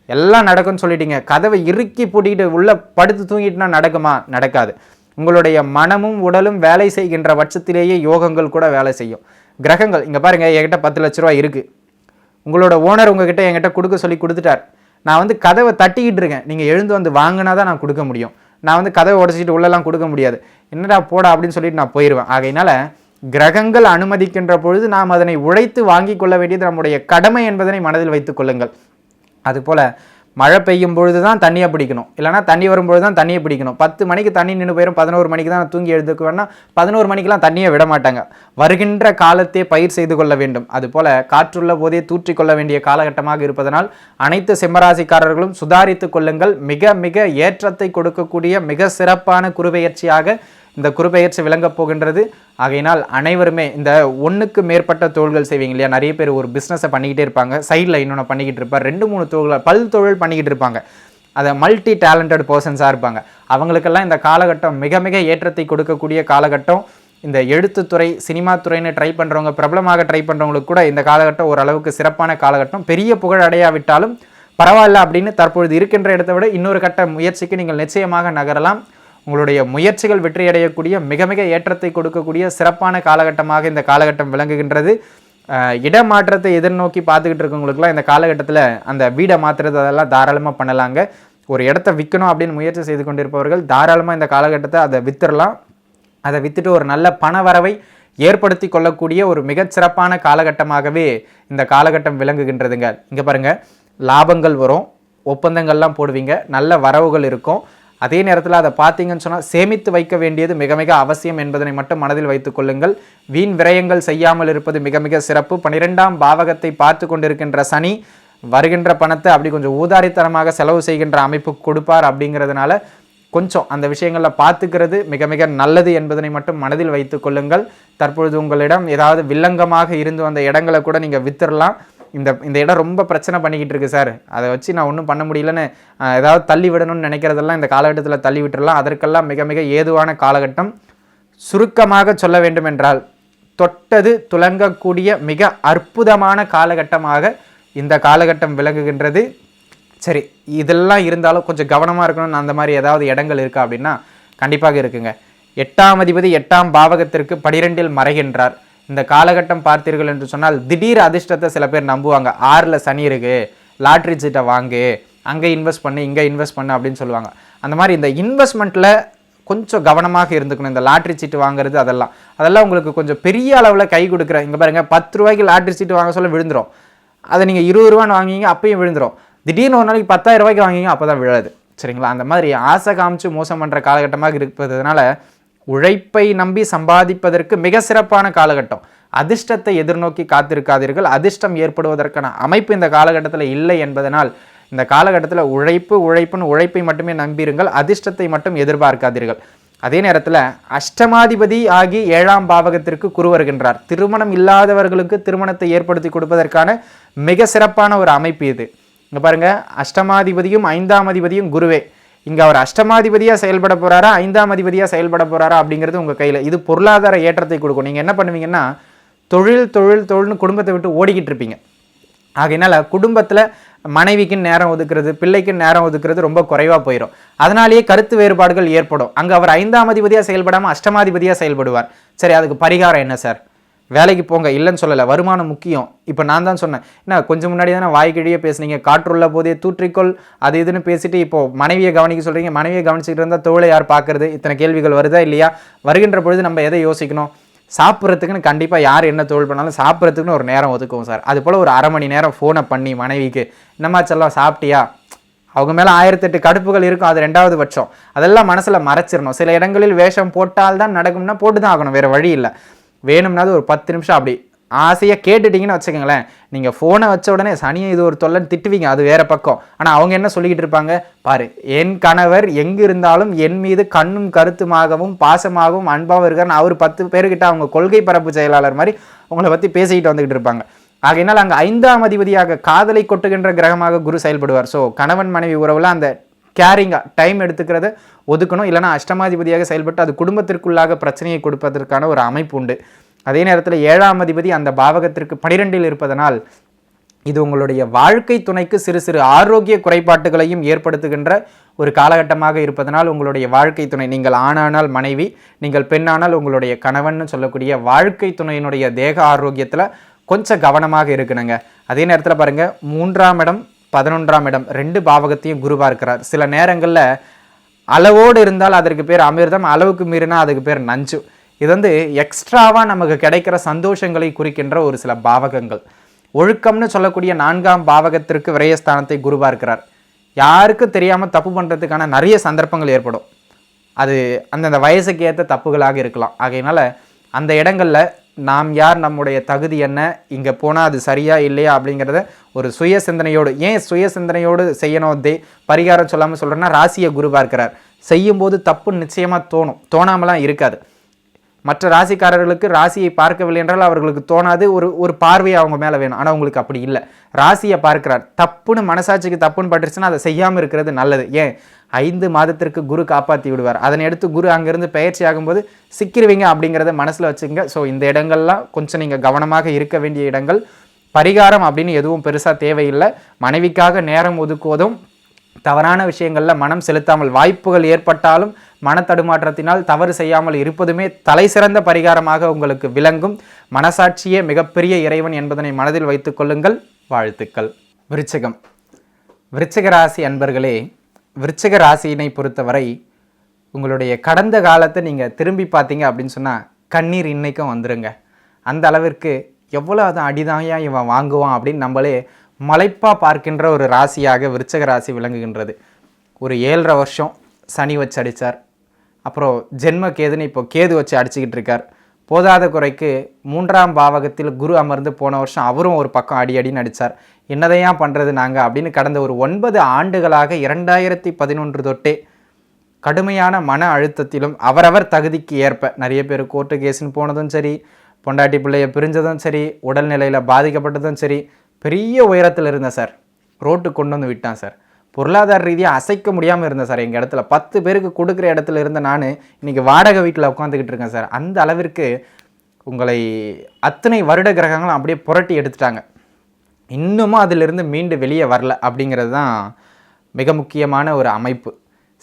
எல்லாம் நடக்கும்னு சொல்லிட்டீங்க. கதவை இறுக்கி பூட்டிக்கிட்டு உள்ளே படுத்து தூங்கிட்டுனா நடக்குமா? நடக்காது. உங்களுடைய மனமும் உடலும் வேலை செய்கின்ற பட்சத்திலேயே யோகங்கள் கூட வேலை செய்யும். கிரகங்கள் இங்கே பாருங்கள், என்கிட்ட 10 லட்ச ரூபா இருக்குது, உங்களோட ஓனர் உங்ககிட்ட என்கிட்ட கொடுக்க சொல்லி கொடுத்துட்டார், நான் வந்து கதவை தட்டிக்கிட்டு இருக்கேன், நீங்கள் எழுந்து வந்து வாங்கினா தான் நான் கொடுக்க முடியும், நான் வந்து கதவை உடச்சிட்டு உள்ளெல்லாம் கொடுக்க முடியாது, என்னடா போடா அப்படின்னு சொல்லிட்டு நான் போயிடுவேன். ஆகையினால கிரகங்கள் அனுமதிக்கின்ற பொழுது நாம் அதனை உழைத்து வாங்கி கொள்ள வேண்டியது நம்முடைய கடமை என்பதனை மனதில் வைத்துக் கொள்ளுங்கள். அதுபோல் மழை பெய்யும் பொழுது தான் தண்ணியை பிடிக்கணும், இல்லைனா தண்ணி வரும்பொழுது தான் தண்ணியை பிடிக்கணும். 10 மணிக்கு தண்ணி நின்று போயிடும், 11 மணிக்கு தான் தூங்கி எழுதுக்கு வேணா, 11 மணிக்கெலாம் தண்ணியை விட மாட்டாங்க. வருகின்ற காலத்தை பயிர் செய்து கொள்ள வேண்டும். அதுபோல் காற்றுள்ள போதே தூற்றிக்கொள்ள வேண்டிய காலகட்டமாக இருப்பதனால் அனைத்து சிம்மராசிக்காரர்களும் சுதாரித்து கொள்ளுங்கள். மிக மிக ஏற்றத்தை கொடுக்கக்கூடிய மிக சிறப்பான குருபெயர்ச்சியாக இந்த குருபெயர்ச்சி விளங்கப் போகின்றது. ஆகையினால் அனைவருமே இந்த 1க்கு மேற்பட்ட தொழில்கள் செய்வீங்க இல்லையா, நிறைய பேர் ஒரு பிஸ்னஸை பண்ணிக்கிட்டே இருப்பாங்க, சைடில் இன்னொன்று பண்ணிக்கிட்டு இருப்பார், 2-3 தொழில் பல் தொழில் பண்ணிக்கிட்டு இருப்பாங்க, அதை மல்டி டேலண்டட் பர்சன்ஸாக இருப்பாங்க. அவங்களுக்கெல்லாம் இந்த காலகட்டம் மிக மிக ஏற்றத்தை கொடுக்கக்கூடிய காலகட்டம். இந்த எழுத்துத்துறை, சினிமா துறைன்னு ட்ரை பண்ணுறவங்க, பிரபலமாக ட்ரை பண்ணுறவங்களுக்கு கூட இந்த காலகட்டம் ஓரளவுக்கு சிறப்பான காலகட்டம். பெரிய புகழ் அடையாவிட்டாலும் பரவாயில்ல அப்படின்னு தற்பொழுது இருக்கின்ற இடத்தை விட இன்னொரு கட்ட முயற்சிக்கு நீங்கள் நிச்சயமாக நகரலாம். உங்களுடைய முயற்சிகள் வெற்றியடையக்கூடிய மிக மிக ஏற்றத்தை கொடுக்கக்கூடிய சிறப்பான காலகட்டமாக இந்த காலகட்டம் விளங்குகின்றது. இடமாற்றத்தை எதிர்நோக்கி பார்த்துக்கிட்டு இருக்கவங்களுக்குலாம் இந்த காலகட்டத்தில் அந்த வீடை மாற்றுறது அதெல்லாம் தாராளமாக பண்ணலாங்க. ஒரு இடத்த விற்கணும் அப்படின்னு முயற்சி செய்து கொண்டிருப்பவர்கள் தாராளமாக இந்த காலகட்டத்தை அதை வித்துடலாம். அதை விற்றுட்டு ஒரு நல்ல பண வரவை ஏற்படுத்தி கொள்ளக்கூடிய ஒரு மிகச்சிறப்பான காலகட்டமாகவே இந்த காலகட்டம் விளங்குகின்றதுங்க. இங்கே பாருங்கள், லாபங்கள் வரும், ஒப்பந்தங்கள்லாம் போடுவீங்க, நல்ல வரவுகள் இருக்கும். அதே நேரத்தில் அதை பார்த்தீங்கன்னு சொன்னால் சேமித்து வைக்க வேண்டியது மிக மிக அவசியம் என்பதனை மட்டும் மனதில் வைத்துக் கொள்ளுங்கள். வீண் விரயங்கள் செய்யாமல் இருப்பது மிக மிக சிறப்பு. 12ஆம் பாவகத்தை பார்த்து கொண்டிருக்கின்ற சனி வருகின்ற பணத்தை அப்படி கொஞ்சம் ஊதாரித்தனமாக செலவு செய்கின்ற அமைப்பு கொடுப்பார். அப்படிங்கிறதுனால கொஞ்சம் அந்த விஷயங்களில் பார்த்துக்கிறது மிக மிக நல்லது என்பதனை மட்டும் மனதில் வைத்துக் கொள்ளுங்கள். தற்பொழுது உங்களிடம் ஏதாவது வில்லங்கமாக இருந்து வந்த இடங்களை கூட நீங்கள் வித்துடலாம். இந்த இடம் ரொம்ப பிரச்சனை பண்ணிக்கிட்டு இருக்கு சார், அதை வச்சு நான் ஒன்றும் பண்ண முடியலன்னு ஏதாவது தள்ளி விடணும்னு நினைக்கிறதெல்லாம் இந்த காலகட்டத்தில் தள்ளி விட்டுடலாம். அதற்கெல்லாம் மிக மிக ஏதுவான காலகட்டம். சுருக்கமாக சொல்ல வேண்டும் என்றால் தொட்டது துலங்கக்கூடிய மிக அற்புதமான காலகட்டமாக இந்த காலகட்டம் விளங்குகின்றது. சரி, இதெல்லாம் இருந்தாலும் கொஞ்சம் கவனமாக இருக்கணும்னு அந்த மாதிரி ஏதாவது இடங்கள் இருக்கா அப்படின்னா கண்டிப்பாக இருக்குங்க. 8ஆம் அதிபதி 8ஆம் பாவகத்திற்கு 12இல் மறைகின்றார். இந்த காலகட்டம் பார்த்தீர்கள் என்று சொன்னால் திடீர் அதிர்ஷ்டத்தை சில பேர் நம்புவாங்க. 6ல் சனி இருக்குது, லாட்ரி சீட்டை வாங்கு, அங்கே இன்வெஸ்ட் பண்ணு, இங்கே இன்வெஸ்ட் பண்ணு அப்படின்னு சொல்லுவாங்க. அந்த மாதிரி இந்த இன்வெஸ்ட்மெண்ட்டில் கொஞ்சம் கவனமாக இருந்துக்கணும். இந்த லாட்ரி சீட்டு வாங்குறது அதெல்லாம் உங்களுக்கு கொஞ்சம் பெரிய அளவில் கை கொடுக்குற. இங்கே பாருங்கள், 10 ரூபாய்க்கு லாட்ரி சீட்டு வாங்க சொல்ல விழுந்துடும். அதை நீங்கள் 20 ரூபான்னு வாங்கிங்க, அப்பயும் விழுந்துடும். திடீர்னு ஒரு நாளைக்கு 10,000 ரூபாய்க்கு வாங்கிங்க, அப்போ தான் விழாது. சரிங்களா? அந்த மாதிரி ஆசை காமிச்சு மோசம் பண்ணுற காலகட்டமாக இருப்பதுனால உழைப்பை நம்பி சம்பாதிப்பதற்கு மிக சிறப்பான காலகட்டம். அதிர்ஷ்டத்தை எதிர்நோக்கி காத்திருக்காதீர்கள். அதிர்ஷ்டம் ஏற்படுவதற்கான அமைப்பு இந்த காலகட்டத்தில் இல்லை என்பதனால் இந்த காலகட்டத்தில் உழைப்புன்னு உழைப்பை மட்டுமே நம்பியிருங்கள். அதிர்ஷ்டத்தை மட்டும் எதிர்பார்க்காதீர்கள். அதே நேரத்தில் அஷ்டமாதிபதி ஆகி 7ஆம் பாவகத்திற்கு குரு வருகின்றார். திருமணம் இல்லாதவர்களுக்கு திருமணத்தை ஏற்படுத்தி கொடுப்பதற்கான மிக சிறப்பான ஒரு அமைப்பு இது. இங்கே பாருங்கள், அஷ்டமாதிபதியும் 5ஆம் அதிபதியும் குருவே. இங்கே அவர் அஷ்டமாதிபதியாக செயல்பட போகிறாரா 5ஆம் அதிபதியாக செயல்பட போகிறாரா அப்படிங்கிறது உங்கள் கையில். இது பொருளாதார ஏற்றத்தை கொடுக்கும். நீங்கள் என்ன பண்ணுவீங்கன்னா தொழில்னு குடும்பத்தை விட்டு ஓடிக்கிட்டு இருப்பீங்க. ஆகையினால குடும்பத்தில் மனைவிக்குன்னு நேரம் ஒதுக்குறது, பிள்ளைக்குன்னு நேரம் ஒதுக்குறது ரொம்ப குறைவாக போயிடும். அதனாலேயே கருத்து வேறுபாடுகள் ஏற்படும். அங்கே அவர் 5ஆம் அதிபதியாக செயல்படாமல் அஷ்டமாதிபதியாக செயல்படுவார். சரி, அதுக்கு பரிகாரம் என்ன சார்? வேலைக்கு போங்க, இல்லைன்னு சொல்லலை, வருமானம் முக்கியம். இப்போ நான் தான் சொன்னேன், என்ன கொஞ்சம் முன்னாடி தானே வாய்க்கிழியே பேசுனீங்க, காற்றுள்ள போதே தூற்றிக்கொள் அது இதுன்னு பேசிட்டு இப்போது மனைவியை கவனிக்க சொல்கிறீங்க. மனைவியை கவனிச்சுக்கிட்டு இருந்தால் தோளை யார் பார்க்குறது? இத்தனை கேள்விகள் வருதா இல்லையா? வருகின்ற பொழுது நம்ம எதை யோசிக்கணும்? சாப்பிட்றதுக்குன்னு கண்டிப்பாக யார் என்ன தொழில் பண்ணாலும் சாப்பிட்றதுக்குன்னு ஒரு நேரம் ஒதுக்குவோம் சார். அது போல் ஒரு 1/2 மணி நேரம் ஃபோனை பண்ணி மனைவிக்கு, என்னம்மா செல்லம் சாப்பிட்டியா? அவங்க மேலே 1008 கடுப்புகள் இருக்கும், அது 2வது பட்சம். அதெல்லாம் மனசில் மறைச்சிடணும். சில இடங்களில் வேஷம் போட்டால் தான் நடக்கும்னா போட்டு தான் ஆகணும், வேறு வழி இல்லை. வேணும்னாது ஒரு 10 நிமிஷம் அப்படி ஆசையாக கேட்டுட்டிங்கன்னு வச்சுக்கோங்களேன். நீங்கள் ஃபோனை வச்ச உடனே சனியை இது ஒரு தொல்லைன்னு திட்டுவீங்க, அது வேறு பக்கம். ஆனால் அவங்க என்ன சொல்லிக்கிட்டு இருப்பாங்க பாரு, என் கணவர் எங்கே இருந்தாலும் என் மீது கண்ணும் கருத்துமாகவும் பாசமாகவும் அன்பாகவும் இருக்காருன்னு அவர் 10 பேர்கிட்ட அவங்க கொள்கை பரப்பு செயலாளர் மாதிரி உங்களை பற்றி பேசிக்கிட்டு வந்துக்கிட்டு இருப்பாங்க. ஆகையினால் அங்கே 5ஆம் அதிபதியாக காதலை கொட்டுகின்ற கிரகமாக குரு செயல்படுவார். ஸோ கணவன் மனைவி உறவில் அந்த கேரிங்காக டைம் எடுத்துக்கிறத ஒதுக்கணும். இல்லைனா அஷ்டமாதிபதியாக செயல்பட்டு அது குடும்பத்திற்குள்ளாக பிரச்சனையை கொடுப்பதற்கான ஒரு அமைப்பு உண்டு. அதே நேரத்தில் 7ஆம் அதிபதி அந்த பாவகத்திற்கு 12இல் இருப்பதனால் இது உங்களுடைய வாழ்க்கை துணைக்கு சிறு சிறு ஆரோக்கிய குறைபாட்டுகளையும் ஏற்படுத்துகின்ற ஒரு காலகட்டமாக இருப்பதனால் உங்களுடைய வாழ்க்கை துணை, நீங்கள் ஆணானால் மனைவி, நீங்கள் பெண்ணானால் உங்களுடைய கணவன் சொல்லக்கூடிய வாழ்க்கை துணையினுடைய தேக ஆரோக்கியத்தில் கொஞ்சம் கவனமாக இருக்கணுங்க. அதே நேரத்தில் பாருங்கள், 3ஆம் இடம் 11ஆம் இடம் 2 பாவகத்தையும் குரு பார்க்கிறார். சில நேரங்களில் அளவோடு இருந்தால் அதற்கு பேர் அமிர்தம், அளவுக்கு மீறினா அதுக்கு பேர் நஞ்சு. இது எக்ஸ்ட்ராவாக நமக்கு கிடைக்கிற சந்தோஷங்களை குறிக்கின்ற ஒரு சில பாவகங்கள். ஒழுக்கம்னு சொல்லக்கூடிய 4ஆம் பாவகத்திற்கு விரயஸ்தானத்தை குரு பார்க்கிறார். யாருக்கும் தெரியாமல் தப்பு பண்ணுறதுக்கான நிறைய சந்தர்ப்பங்கள் ஏற்படும். அது அந்தந்த வயசுக்கு ஏற்ற தப்புகளாக இருக்கலாம். ஆகையினால அந்த இடங்களில் நாம் யார், நம்முடைய தகுதி என்ன, இங்கே போனால் அது சரியா இல்லையா அப்படிங்கிறத ஒரு சுய சிந்தனையோடு, ஏன் சுய சிந்தனையோடு செய்யணும் பரிகாரம் சொல்லாமல் சொல்கிறேன்னா, ராசியை குரு பார்க்கிறார். செய்யும்போது தப்பு நிச்சயமாக தோணாமலாம் இருக்காது. மற்ற ராசிக்காரர்களுக்கு ராசியை பார்க்கவில்லை என்றால் அவர்களுக்கு தோணாது, ஒரு பார்வையை அவங்க மேலே வேணும். ஆனால் உங்களுக்கு அப்படி இல்லை, ராசியை பார்க்கிறார். தப்புன்னு மனசாட்சிக்கு தப்புன்னு பட்டுருச்சுன்னா அதை செய்யாமல் இருக்கிறது நல்லது. ஏன் 5 மாதத்திற்கு குரு காப்பாற்றி விடுவார். அதனை எடுத்து குரு அங்கேருந்து பயிற்சி ஆகும்போது சிக்கிடுவீங்க அப்படிங்கிறத மனசில் வச்சுங்க. ஸோ இந்த இடங்கள்லாம் கொஞ்சம் நீங்கள் கவனமாக இருக்க வேண்டிய இடங்கள். பரிகாரம் அப்படின்னு எதுவும் பெருசாக தேவையில்லை. மனைவிக்காக நேரம் ஒதுக்குவதும், தவறான விஷயங்களில் மனம் செலுத்தாமல் வாய்ப்புகள் ஏற்பட்டாலும் மனத்தடுமாற்றத்தினால் தவறு செய்யாமல் இருப்பதுமே தலை சிறந்த பரிகாரமாக உங்களுக்கு விளங்கும். மனசாட்சியே மிகப்பெரிய இறைவன் என்பதனை மனதில் வைத்துக் கொள்ளுங்கள். வாழ்த்துக்கள். விருச்சிகம். விருச்சிக ராசி அன்பர்களே, விருச்சிக ராசியினை பொறுத்தவரை உங்களுடைய கடந்த காலத்தை நீங்கள் திரும்பி பார்த்தீங்க அப்படின்னு சொன்னால் கண்ணீர் இன்னைக்கும் வந்துருங்க. அந்த அளவிற்கு எவ்வளோ அது அடிதாயா இவன் வாங்குவான் அப்படின்னு நம்மளே மலைப்பாக பார்க்கின்ற ஒரு ராசியாக விருச்சிக ராசி விளங்குகின்றது. ஒரு 7.5 வருஷம் சனி வச்சு அடித்தார். அப்புறம் ஜென்ம கேதுன்னு இப்போ கேது வச்சு அடிச்சுக்கிட்டு இருக்கார். போதாத குறைக்கு 3ஆம் பாவகத்தில் குரு அமர்ந்து போன வருஷம் அவரும் ஒரு பக்கம் அடின்னு அடித்தார். என்னதையா பண்ணுறது நாங்கள் அப்படின்னு கடந்த ஒரு 9 ஆண்டுகளாக 2011 தொட்டே கடுமையான மன அழுத்தத்திலும் அவரவர் தகுதிக்கு ஏற்ப நிறைய பேர் கோர்ட்டு கேஸுன்னு போனதும் சரி, பொண்டாட்டி பிள்ளையை பிரிஞ்சதும் சரி, உடல்நிலையில் பாதிக்கப்பட்டதும் சரி, பெரிய உயரத்தில் இருந்தேன் சார், ரோட்டுக்கு கொண்டு வந்து விட்டான் சார், பொருளாதார ரீதியாக அசைக்க முடியாமல் இருந்தேன் சார், எங்கள் இடத்துல 10 பேருக்கு கொடுக்குற இடத்துல இருந்த நான் இன்றைக்கி வாடகை வீட்டில் உட்காந்துக்கிட்டு இருக்கேன் சார். அந்த அளவிற்கு உங்களை அத்தனை வருட கிரகங்களும் அப்படியே புரட்டி எடுத்துட்டாங்க. இன்னமும் அதிலிருந்து மீண்டு வெளியே வரல அப்படிங்கிறது தான் மிக முக்கியமான ஒரு அமைப்பு.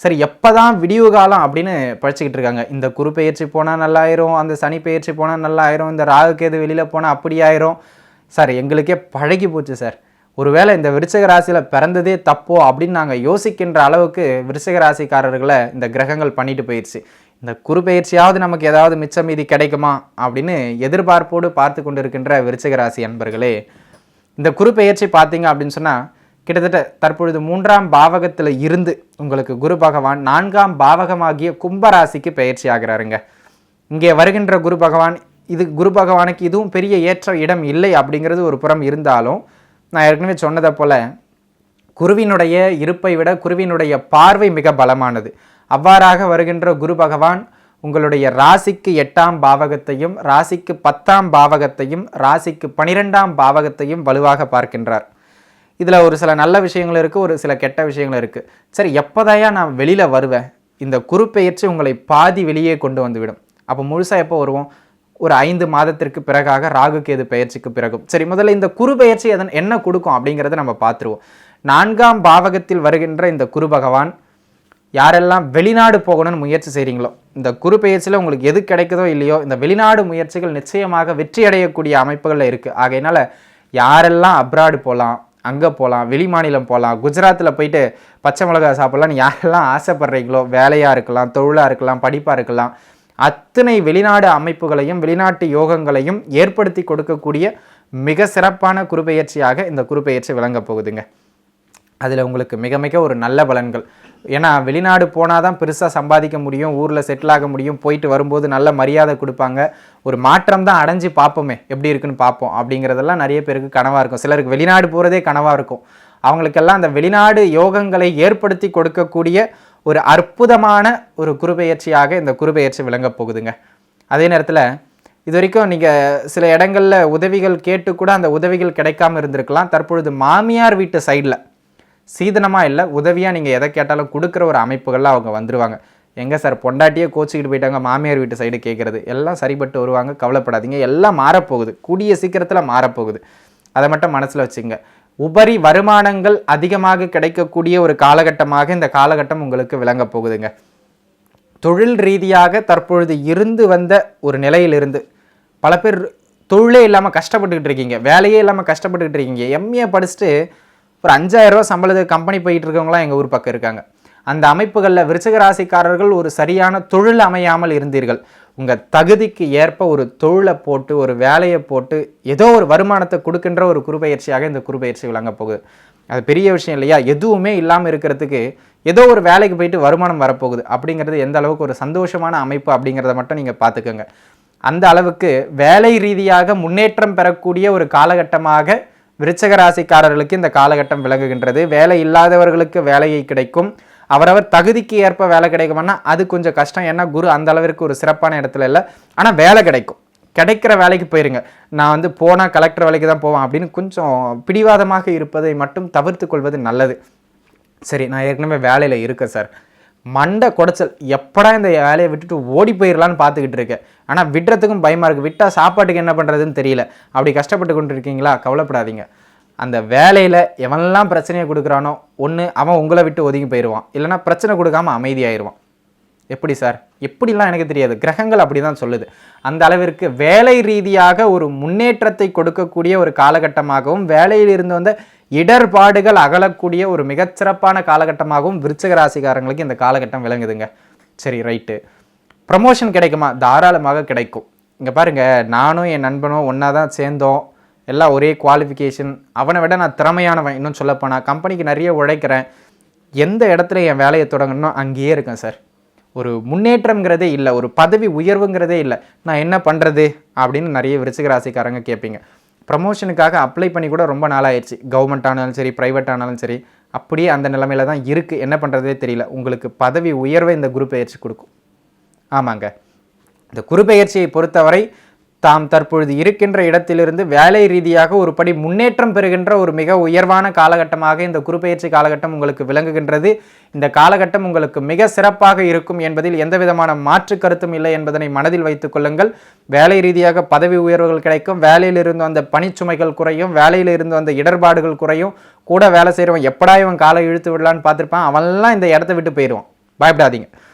சரி, எப்போ தான் விடிவு காலம் அப்படின்னு படிச்சுக்கிட்டு இருக்காங்க. இந்த குரு பெயர்ச்சி போனால் நல்லாயிரும், அந்த சனி பெயர்ச்சி போனால் நல்லாயிரும், இந்த ராகு கேது வெளியில் போனால் அப்படி ஆயிரும் சார். எங்களுக்கே பழகி போச்சு சார். ஒருவேளை இந்த விருச்சிக ராசியில் பிறந்ததே தப்போ அப்படின்னு நாங்கள் யோசிக்கின்ற அளவுக்கு விருச்சிக ராசிக்காரர்களை இந்த கிரகங்கள் பண்ணிட்டு போயிடுச்சு. இந்த குரு பயிற்சியாவது நமக்கு ஏதாவது மிச்சம் மீதி கிடைக்குமா அப்படின்னு எதிர்பார்ப்போடு பார்த்து கொண்டு இருக்கின்ற விருச்சிக ராசி அன்பர்களே, இந்த குரு பெயர்ச்சி பார்த்தீங்க அப்படின்னு சொன்னால் கிட்டத்தட்ட தற்பொழுது 3ஆம் பாவகத்தில் இருந்து உங்களுக்கு குரு பகவான் 4ஆம் பாவகமாகிய கும்பராசிக்கு பயிற்சி ஆகிறாருங்க. இங்கே வருகின்ற குரு பகவான், இது குரு பகவானுக்கு இதுவும் பெரிய ஏற்ற இடம் இல்லை அப்படிங்கிறது ஒரு புறம் இருந்தாலும், நான் ஏற்கனவே சொன்னதை போல் குருவினுடைய இருப்பை விட குருவினுடைய பார்வை மிக பலமானது. அவ்வாறாக வருகின்ற குரு பகவான் உங்களுடைய ராசிக்கு 8ஆம் பாவகத்தையும் ராசிக்கு 10ஆம் பாவகத்தையும் ராசிக்கு 12ஆம் பாவகத்தையும் வலுவாக பார்க்கின்றார். இதில் ஒரு சில நல்ல விஷயங்கள் இருக்குது, ஒரு சில கெட்ட விஷயங்கள் இருக்குது. சரி, எப்போதாயா நான் வெளியில் வருவேன்? இந்த குரு பெயர்ச்சி உங்களை பாதி வெளியே கொண்டு வந்துவிடும். அப்போ முழுசாக எப்போ வருவோம்? ஒரு 5 மாதத்திற்கு பிறகாக ராகு கேது பெயர்ச்சிக்கு பிறகும். சரி, முதல்ல இந்த குரு பெயர்ச்சி அதன் என்ன கொடுக்கும் அப்படிங்கிறத நம்ம பார்த்துருவோம். 4ஆம் பாவகத்தில் வருகின்ற இந்த குரு பகவான் யாரெல்லாம் வெளிநாடு போகணும்னு முயற்சி செய்கிறீங்களோ, இந்த குரு பெயர்ச்சியில் உங்களுக்கு எது கிடைக்குதோ இல்லையோ, இந்த வெளிநாடு முயற்சிகள் நிச்சயமாக வெற்றி அடையக்கூடிய அமைப்புகளில் இருக்குது. ஆகையினால யாரெல்லாம் அப்ராடு போகலாம், அங்கே போகலாம், வெளி மாநிலம் போகலாம், குஜராத்தில் போயிட்டு பச்சை மிளகா சாப்பிட்லான்னு யாரெல்லாம் ஆசைப்படுறீங்களோ, வேலையாக இருக்கலாம், தொழிலாக இருக்கலாம், படிப்பாக இருக்கலாம், அத்தனை வெளிநாடு அமைப்புகளையும் வெளிநாட்டு யோகங்களையும் ஏற்படுத்தி கொடுக்கக்கூடிய மிக சிறப்பான குருபெயர்ச்சியாக இந்த குருபெயர்ச்சி விளங்க போகுதுங்க. அதில் உங்களுக்கு மிக மிக ஒரு நல்ல பலன்கள். ஏன்னா வெளிநாடு போனால் தான் பெருசாக சம்பாதிக்க முடியும், ஊரில் செட்டில் ஆக முடியும், போயிட்டு வரும்போது நல்ல மரியாதை கொடுப்பாங்க, ஒரு மாற்றம் தான் அடைஞ்சு பார்ப்போமே எப்படி இருக்குன்னு பார்ப்போம் அப்படிங்கிறதெல்லாம் நிறைய பேருக்கு கனவாக இருக்கும். சிலருக்கு வெளிநாடு போகிறதே கனவாக இருக்கும். அவங்களுக்கெல்லாம் அந்த வெளிநாடு யோகங்களை ஏற்படுத்தி கொடுக்கக்கூடிய ஒரு அற்புதமான ஒரு குருபெயர்ச்சியாக இந்த குருபெயர்ச்சி விளங்க போகுதுங்க. அதே நேரத்தில் இது வரைக்கும் நீங்கள் சில இடங்களில் உதவிகள் கேட்டு கூட அந்த உதவிகள் கிடைக்காம இருந்திருக்கலாம். தற்பொழுது மாமியார் வீட்டு சைடில் சீதனமாக இல்லை, உதவியாக நீங்கள் எதை கேட்டாலும் கொடுக்குற ஒரு அமைப்புகளில் அவங்க வந்துடுவாங்க. எங்கே சார் பொண்டாட்டியே கோச்சிக்கிட்டு போயிட்டாங்க, மாமியார் வீட்டு சைடு கேட்குறது, எல்லாம் சரிபட்டு வருவாங்க, கவலைப்படாதீங்க, எல்லாம் மாறப்போகுது, கூடிய சீக்கிரத்தில் மாறப்போகுது. அதை மட்டும் மனசில் வச்சுங்க. உபரி வருமானங்கள் அதிகமாக கிடைக்கக்கூடிய ஒரு காலகட்டமாக இந்த காலகட்டம் உங்களுக்கு விளங்க போகுதுங்க. தொழில் ரீதியாக தற்பொழுது இருந்து வந்த ஒரு நிலையிலிருந்து பல பேர் தொழிலே இல்லாமல் கஷ்டப்பட்டுக்கிட்டு இருக்கீங்க, வேலையே இல்லாமல் கஷ்டப்பட்டுக்கிட்டு இருக்கீங்க. எம்ஏ படிச்சுட்டு ஒரு 5000 ரூபா சம்பளத்துக்கு கம்பெனி போயிட்டு இருக்கவங்களாம் எங்கள் ஊர் பக்கம் இருக்காங்க. அந்த அமைப்புகளில் விருச்சிக ராசிக்காரர்கள் ஒரு சரியான தொழில் அமையாமல் இருந்தீர்கள். உங்கள் தகுதிக்கு ஏற்ப ஒரு தொழிலை போட்டு ஒரு வேலையை போட்டு ஏதோ ஒரு வருமானத்தை கொடுக்கின்ற ஒரு குருபெயர்ச்சியாக இந்த குருபெயர்ச்சி விளங்க போகுது. அது பெரிய விஷயம் இல்லையா? எதுவுமே இல்லாமல் இருக்கிறதுக்கு ஏதோ ஒரு வேலைக்கு போயிட்டு வருமானம் வரப்போகுது அப்படிங்கிறது எந்த அளவுக்கு ஒரு சந்தோஷமான அமைப்பு அப்படிங்கிறத மட்டும் நீங்கள் பார்த்துக்கோங்க. அந்த அளவுக்கு வேலை ரீதியாக முன்னேற்றம் பெறக்கூடிய ஒரு காலகட்டமாக விருச்சிக ராசிக்காரர்களுக்கு இந்த காலகட்டம் விளங்குகின்றது. வேலை இல்லாதவர்களுக்கு வேலையை கிடைக்கும், அவரவர் தகுதிக்கு ஏற்ப வேலை கிடைக்கும்னா அது கொஞ்சம் கஷ்டம். ஏன்னா குரு அந்த அளவிற்கு ஒரு சிறப்பான இடத்துல இல்லை, ஆனால் வேலை கிடைக்கும். கிடைக்கிற வேலைக்கு போயிருங்க. நான் போனால் கலெக்டர் வேலைக்கு தான் போவேன் அப்படின்னு கொஞ்சம் பிடிவாதமாக இருப்பதை மட்டும் தவிர்த்து கொள்வது நல்லது. சரி, நான் ஏற்கனவே வேலையில் இருக்கேன் சார், மண்டை குடைச்சல், எப்படா இந்த வேலையை விட்டுட்டு ஓடி போயிடலான்னு பார்த்துக்கிட்டு இருக்கேன், ஆனால் விடுறதுக்கும் பயமாக இருக்குது, விட்டால் சாப்பாட்டுக்கு என்ன பண்ணுறதுன்னு தெரியல, அப்படி கஷ்டப்பட்டு கொண்டு இருக்கீங்களா? கவலைப்படாதீங்க. அந்த வேலையில் எவனெல்லாம் பிரச்சனையை கொடுக்குறானோ ஒன்று அவன் உங்களை விட்டு ஒதுங்கி போயிடுவான், இல்லைனா பிரச்சனை கொடுக்காமல் அமைதியாயிடுவான். எப்படி சார்? எப்படிலாம் எனக்கு தெரியாது, கிரகங்கள் அப்படி தான் சொல்லுது. அந்த அளவிற்கு வேலை ரீதியாக ஒரு முன்னேற்றத்தை கொடுக்கக்கூடிய ஒரு காலகட்டமாகவும் வேலையில் இருந்து வந்த இடர்பாடுகள் அகலக்கூடிய ஒரு மிகச்சிறப்பான காலகட்டமாகவும் விருச்சிக ராசிக்காரங்களுக்கு இந்த காலகட்டம் விளங்குதுங்க. சரி, ரைட்டு. ப்ரமோஷன் கிடைக்குமா? தாராளமாக கிடைக்கும். இங்கே பாருங்கள், நானும் என் நண்பனும் ஒன்றா தான் சேர்ந்தோம், எல்லாம் ஒரே குவாலிஃபிகேஷன், அவனை விட நான் திறமையானவன், இன்னும் சொல்லப்போனால் கம்பெனிக்கு நிறைய உழைக்கிறேன், எந்த இடத்துல என் வேலையை தொடங்கணும் அங்கேயே இருக்கேன் சார். ஒரு முன்னேற்றம்ங்கிறதே இல்லை, ஒரு பதவி உயர்வுங்கிறதே இல்லை, நான் என்ன பண்ணுறது அப்படின்னு நிறைய விருச்சிக ராசிக்காரங்க கேட்பீங்க. ப்ரமோஷனுக்காக அப்ளை பண்ணி கூட ரொம்ப நாளாகிடுச்சு, கவர்மெண்ட் ஆனாலும் சரி ப்ரைவேட் ஆனாலும் சரி, அப்படியே அந்த நிலைமையில தான் இருக்குது, என்ன பண்ணுறதே தெரியல. உங்களுக்கு பதவி உயர்வை இந்த குரு பெயர்ச்சி கொடுக்கும். ஆமாங்க, இந்த குரு பெயர்ச்சியை பொறுத்தவரை தாம் தற்பொழுது இருக்கின்ற இடத்திலிருந்து வேலை ரீதியாக ஒரு படி முன்னேற்றம் பெறுகின்ற ஒரு மிக உயர்வான காலகட்டமாக இந்த குருபெயர்ச்சி காலகட்டம் உங்களுக்கு விளங்குகின்றது. இந்த காலகட்டம் உங்களுக்கு மிக சிறப்பாக இருக்கும் என்பதில் எந்த விதமான மாற்று கருத்தும் இல்லை என்பதனை மனதில் வைத்துக் கொள்ளுங்கள். வேலை ரீதியாக பதவி உயர்வுகள் கிடைக்கும், வேலையில் இருந்து அந்த பணிச்சுமைகள் குறையும், வேலையில் இருந்து அந்த இடர்பாடுகள் குறையும். கூட வேலை செய்கிறவன் எப்படா இவன் காலை இழுத்து விடலான்னு பார்த்துருப்பான், அவன்லாம் இந்த இடத்த விட்டு போயிடுவான். பயப்படாதீங்க,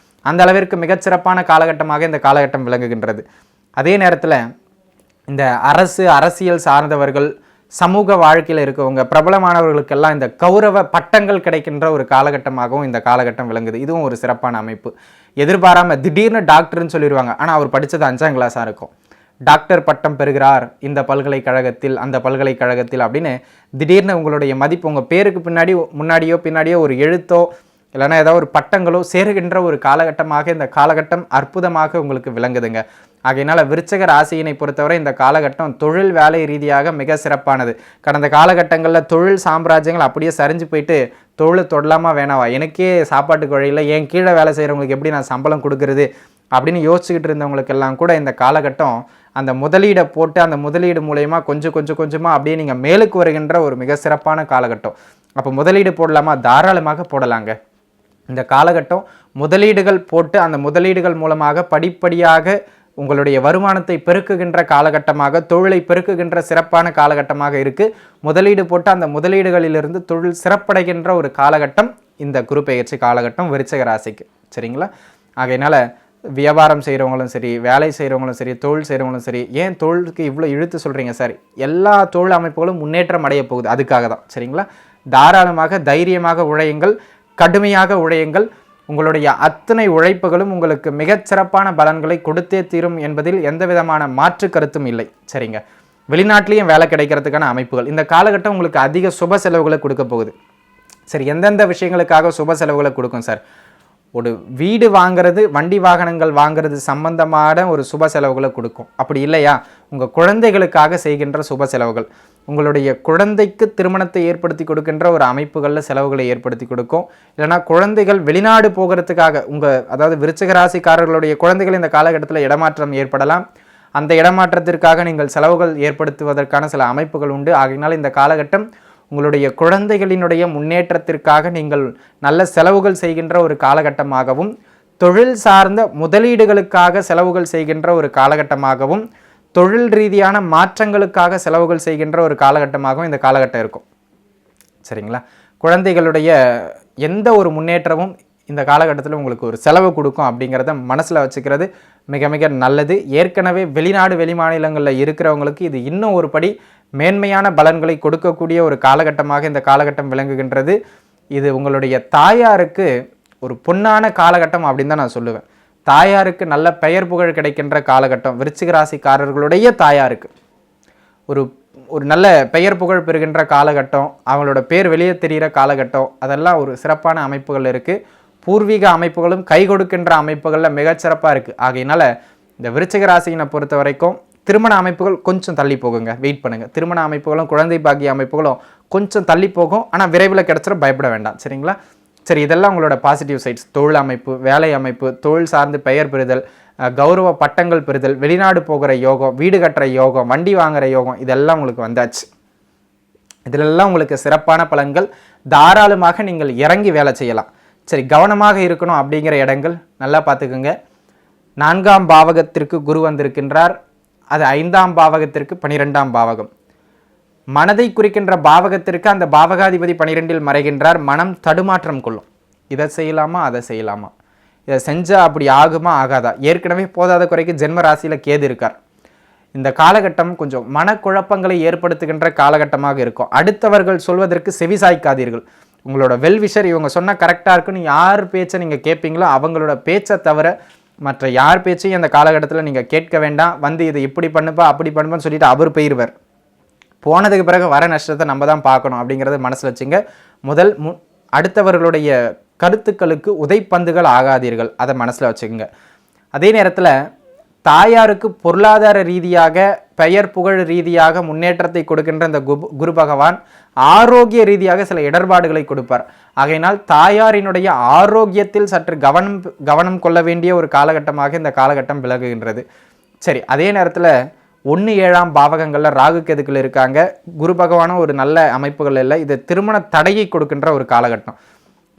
அந்த அளவிற்கு மிகச்சிறப்பான காலகட்டமாக இந்த காலகட்டம் விளங்குகின்றது. அதே நேரத்தில் இந்த அரசியல் சார்ந்தவர்கள், சமூக வாழ்க்கையில் இருக்கவங்க, பிரபலமானவர்களுக்கெல்லாம் இந்த கௌரவ பட்டங்கள் கிடைக்கின்ற ஒரு காலகட்டமாகவும் இந்த காலகட்டம் விளங்குது. இதுவும் ஒரு சிறப்பான அமைப்பு. எதிர்பாராமல் திடீர்னு டாக்டர்னு சொல்லிடுவாங்க, ஆனால் அவர் படித்தது 5ஆம் கிளாஸாக இருக்கும். டாக்டர் பட்டம் பெறுகிறார் இந்த பல்கலைக்கழகத்தில், அந்த பல்கலைக்கழகத்தில் அப்படின்னு திடீர்னு உங்களுடைய மதிப்பு உங்கள் பேருக்கு முன்னாடியோ பின்னாடியோ ஒரு எழுத்தோ இல்லைனா ஏதாவது ஒரு பட்டங்களோ சேருகின்ற ஒரு காலகட்டமாக இந்த காலகட்டம் அற்புதமாக உங்களுக்கு விளங்குதுங்க. ஆகையினால விருச்சிக ராசியினை பொறுத்தவரை இந்த காலகட்டம் தொழில் வேலை ரீதியாக மிக சிறப்பானது. கடந்த காலகட்டங்களில் தொழில் சாம்ராஜ்யங்கள் அப்படியே சரிஞ்சு போயிட்டு தொழில் தொடலாமா வேணாவா, எனக்கே சாப்பாட்டுக்கு வழியில் என் கீழே வேலை செய்கிறவங்களுக்கு எப்படி நான் சம்பளம் கொடுக்கறது அப்படின்னு யோசிச்சுக்கிட்டு இருந்தவங்களுக்கெல்லாம் கூட இந்த காலகட்டம் அந்த முதலீடை போட்டு அந்த முதலீடு மூலயமா கொஞ்சமாக அப்படியே நீங்கள் மேலுக்கு வருகின்ற ஒரு மிக சிறப்பான காலகட்டம். அப்போ முதலீடு போடலாமா? தாராளமாக போடலாங்க. இந்த காலகட்டம் முதலீடுகள் போட்டு அந்த முதலீடுகள் மூலமாக படிப்படியாக உங்களுடைய வருமானத்தை பெருக்குகின்ற காலகட்டமாக, தொழிலை பெருக்குகின்ற சிறப்பான காலகட்டமாக இருக்குது. முதலீடு போட்டு அந்த முதலீடுகளிலிருந்து தொழில் சிறப்படைகின்ற ஒரு காலகட்டம் இந்த குரு பெயர்ச்சி காலகட்டம் விருச்சிக ராசிக்கு. சரிங்களா? ஆகையினால வியாபாரம் செய்கிறவங்களும் சரி, வேலை செய்கிறவங்களும் சரி, தொழில் செய்கிறவங்களும் சரி, ஏன் தொழிலுக்கு இவ்வளோ இழுத்து சொல்கிறீங்க சார்? எல்லா தொழில் அமைப்புகளும் முன்னேற்றம் அடைய போகுது, அதுக்காக தான். சரிங்களா? தாராளமாக தைரியமாக உழையுங்கள், கடுமையாக உழையுங்கள். உங்களுடைய அத்தனை உழைப்புகளும் உங்களுக்கு மிகச்சிறப்பான பலன்களை கொடுத்தே தீரும் என்பதில் எந்த விதமான மாற்று கருத்தும் இல்லை. சரிங்க? வெளிநாட்டிலையும் வேலை கிடைக்கிறதுக்கான அமைப்புகள் இந்த காலகட்டம் உங்களுக்கு அதிக சுப செலவுகளை கொடுக்க போகுது. சரி, எந்தெந்த விஷயங்களுக்காக சுப செலவுகளை கொடுக்கும் சார்? ஒரு வீடு வாங்கிறது, வண்டி வாகனங்கள் வாங்கிறது சம்பந்தமான ஒரு சுப செலவுகளை கொடுக்கும். அப்படி இல்லையா, உங்கள் குழந்தைகளுக்காக செய்கின்ற சுப செலவுகள், உங்களுடைய குழந்தைக்கு திருமணத்தை ஏற்படுத்தி கொடுக்கின்ற ஒரு அமைப்புகளில் செலவுகளை ஏற்படுத்தி கொடுக்கும். இல்லைனா குழந்தைகள் வெளிநாடு போகிறதுக்காக அதாவது விருச்சிக ராசிக்காரர்களுடைய குழந்தைகள் இந்த காலகட்டத்தில் இடமாற்றம் ஏற்படலாம். அந்த இடமாற்றத்திற்காக நீங்கள் செலவுகள் ஏற்படுத்துவதற்கான சில அமைப்புகள் உண்டு. ஆகையினால் இந்த காலகட்டம் உங்களுடைய குழந்தைகளினுடைய முன்னேற்றத்திற்காக நீங்கள் நல்ல செலவுகள் செய்கின்ற ஒரு காலகட்டமாகவும், தொழில் சார்ந்த முதலீடுகளுக்காக செலவுகள் செய்கின்ற ஒரு காலகட்டமாகவும், தொழில் ரீதியான மாற்றங்களுக்காக செலவுகள் செய்கின்ற ஒரு காலகட்டமாகவும் இந்த காலகட்டம் இருக்கும். சரிங்களா? குழந்தைகளுடைய எந்த ஒரு முன்னேற்றமும் இந்த காலகட்டத்தில் உங்களுக்கு ஒரு செலவு கொடுக்கும் அப்படிங்கிறத மனசில் வச்சுக்கிறது மிக மிக நல்லது. ஏற்கனவே வெளிநாடு வெளிமாநிலங்களில் இருக்கிறவங்களுக்கு இது இன்னும் ஒரு படி மேன்மையான பலன்களை கொடுக்கக்கூடிய ஒரு காலகட்டமாக இந்த காலகட்டம் விளங்குகின்றது. இது உங்களுடைய தாயாருக்கு ஒரு பொன்னான காலகட்டம் அப்படின்னு தான் நான் சொல்லுவேன். தாயாருக்கு நல்ல பெயர் புகழ் கிடைக்கின்ற காலகட்டம். விருச்சிக ராசிக்காரர்களுடைய தாயாருக்கு ஒரு நல்ல பெயர் புகழ் பெறுகின்ற காலகட்டம், அவங்களோட பேர் வெளியே தெரிகிற காலகட்டம், அதெல்லாம் ஒரு சிறப்பான அமைப்புகள் இருக்குது. பூர்வீக அமைப்புகளும் கை கொடுக்கின்ற அமைப்புகளில் மிகச்சிறப்பாக இருக்குது. ஆகையினால இந்த விருச்சிக ராசியினை பொறுத்த வரைக்கும் திருமண அமைப்புகள் கொஞ்சம் தள்ளி போகுங்க, வெயிட் பண்ணுங்கள். திருமண அமைப்புகளும் குழந்தை பாக்கிய அமைப்புகளும் கொஞ்சம் தள்ளி போகும், ஆனால் விரைவில் கிடச்சிட பயப்பட வேண்டாம். சரிங்களா? சரி, இதெல்லாம் உங்களோட பாசிட்டிவ் சைட்ஸ். தொழில் அமைப்பு, வேலை அமைப்பு, தொழில் சார்ந்து பெயர் பெறுதல், கௌரவ பட்டங்கள் பெறுதல், வெளிநாடு போகிற யோகம், வீடு கட்டுற யோகம், வண்டி வாங்குகிற யோகம், இதெல்லாம் உங்களுக்கு வந்தாச்சு. இதிலெல்லாம் உங்களுக்கு சிறப்பான பலன்கள். தாராளமாக நீங்கள் இறங்கி வேலை செய்யலாம். சரி, கவனமாக இருக்கணும் அப்படிங்கிற இடங்கள் நல்லா பார்த்துக்குங்க. 4ஆம் பாவகத்திற்கு குரு வந்திருக்கின்றார். அது 5ஆம் பாவகத்திற்கு 12ஆம் பாவகம். மனதை குறிக்கின்ற பாவகத்திற்கு அந்த பாவகாதிபதி 12இல் மறைகின்றார். மனம் தடுமாற்றம் கொள்ளும். இதை செய்யலாமா, அதை செய்யலாமா, இதை செஞ்சால் அப்படி ஆகுமா ஆகாதா. ஏற்கனவே போதாத குறைக்கு ஜென்ம ராசியில் கேது இருக்கார். இந்த காலகட்டம் கொஞ்சம் மனக்குழப்பங்களை ஏற்படுத்துகின்ற காலகட்டமாக இருக்கும். அடுத்தவர்கள் சொல்வதற்கு செவிசாய்க்காதீர்கள். உங்களோட வெல்விஷர் இவங்க சொன்னால் கரெக்டாக இருக்குன்னு யார் பேச்சை நீங்கள் கேட்பீங்களோ அவங்களோட பேச்சை தவிர மற்ற யார் பேச்சையும் அந்த காலகட்டத்தில் நீங்கள் கேட்க வேண்டாம். இதை இப்படி பண்ணுப்பா அப்படி பண்ணுப்பான்னு சொல்லிட்டு அவர் போயிடுவார். போனதுக்கு பிறகு வர நஷ்டத்தை நம்ம தான் பார்க்கணும் அப்படிங்கிறத மனசில் வச்சுங்க. அடுத்தவர்களுடைய கருத்துக்களுக்கு உதைப்பந்துகள் ஆகாதீர்கள், அதை மனசில் வச்சுக்கோங்க. அதே நேரத்தில் தாயாருக்கு பொருளாதார ரீதியாக பெயர் புகழ் ரீதியாக முன்னேற்றத்தை கொடுக்கின்ற இந்த குரு பகவான் ஆரோக்கிய ரீதியாக சில இடர்பாடுகளை கொடுப்பார். ஆகையினால் தாயாரினுடைய ஆரோக்கியத்தில் சற்று கவனம் கொள்ள வேண்டிய ஒரு காலகட்டமாக இந்த காலகட்டம் விலகுகின்றது. சரி, அதே நேரத்தில் 1-7ஆம் பாவகங்களில் ராகு கேதுக்கள் இருக்காங்க. குரு பகவானும் ஒரு நல்ல அமைப்புகள் இல்லை. இது திருமண தடையை கொடுக்கின்ற ஒரு காலகட்டம்.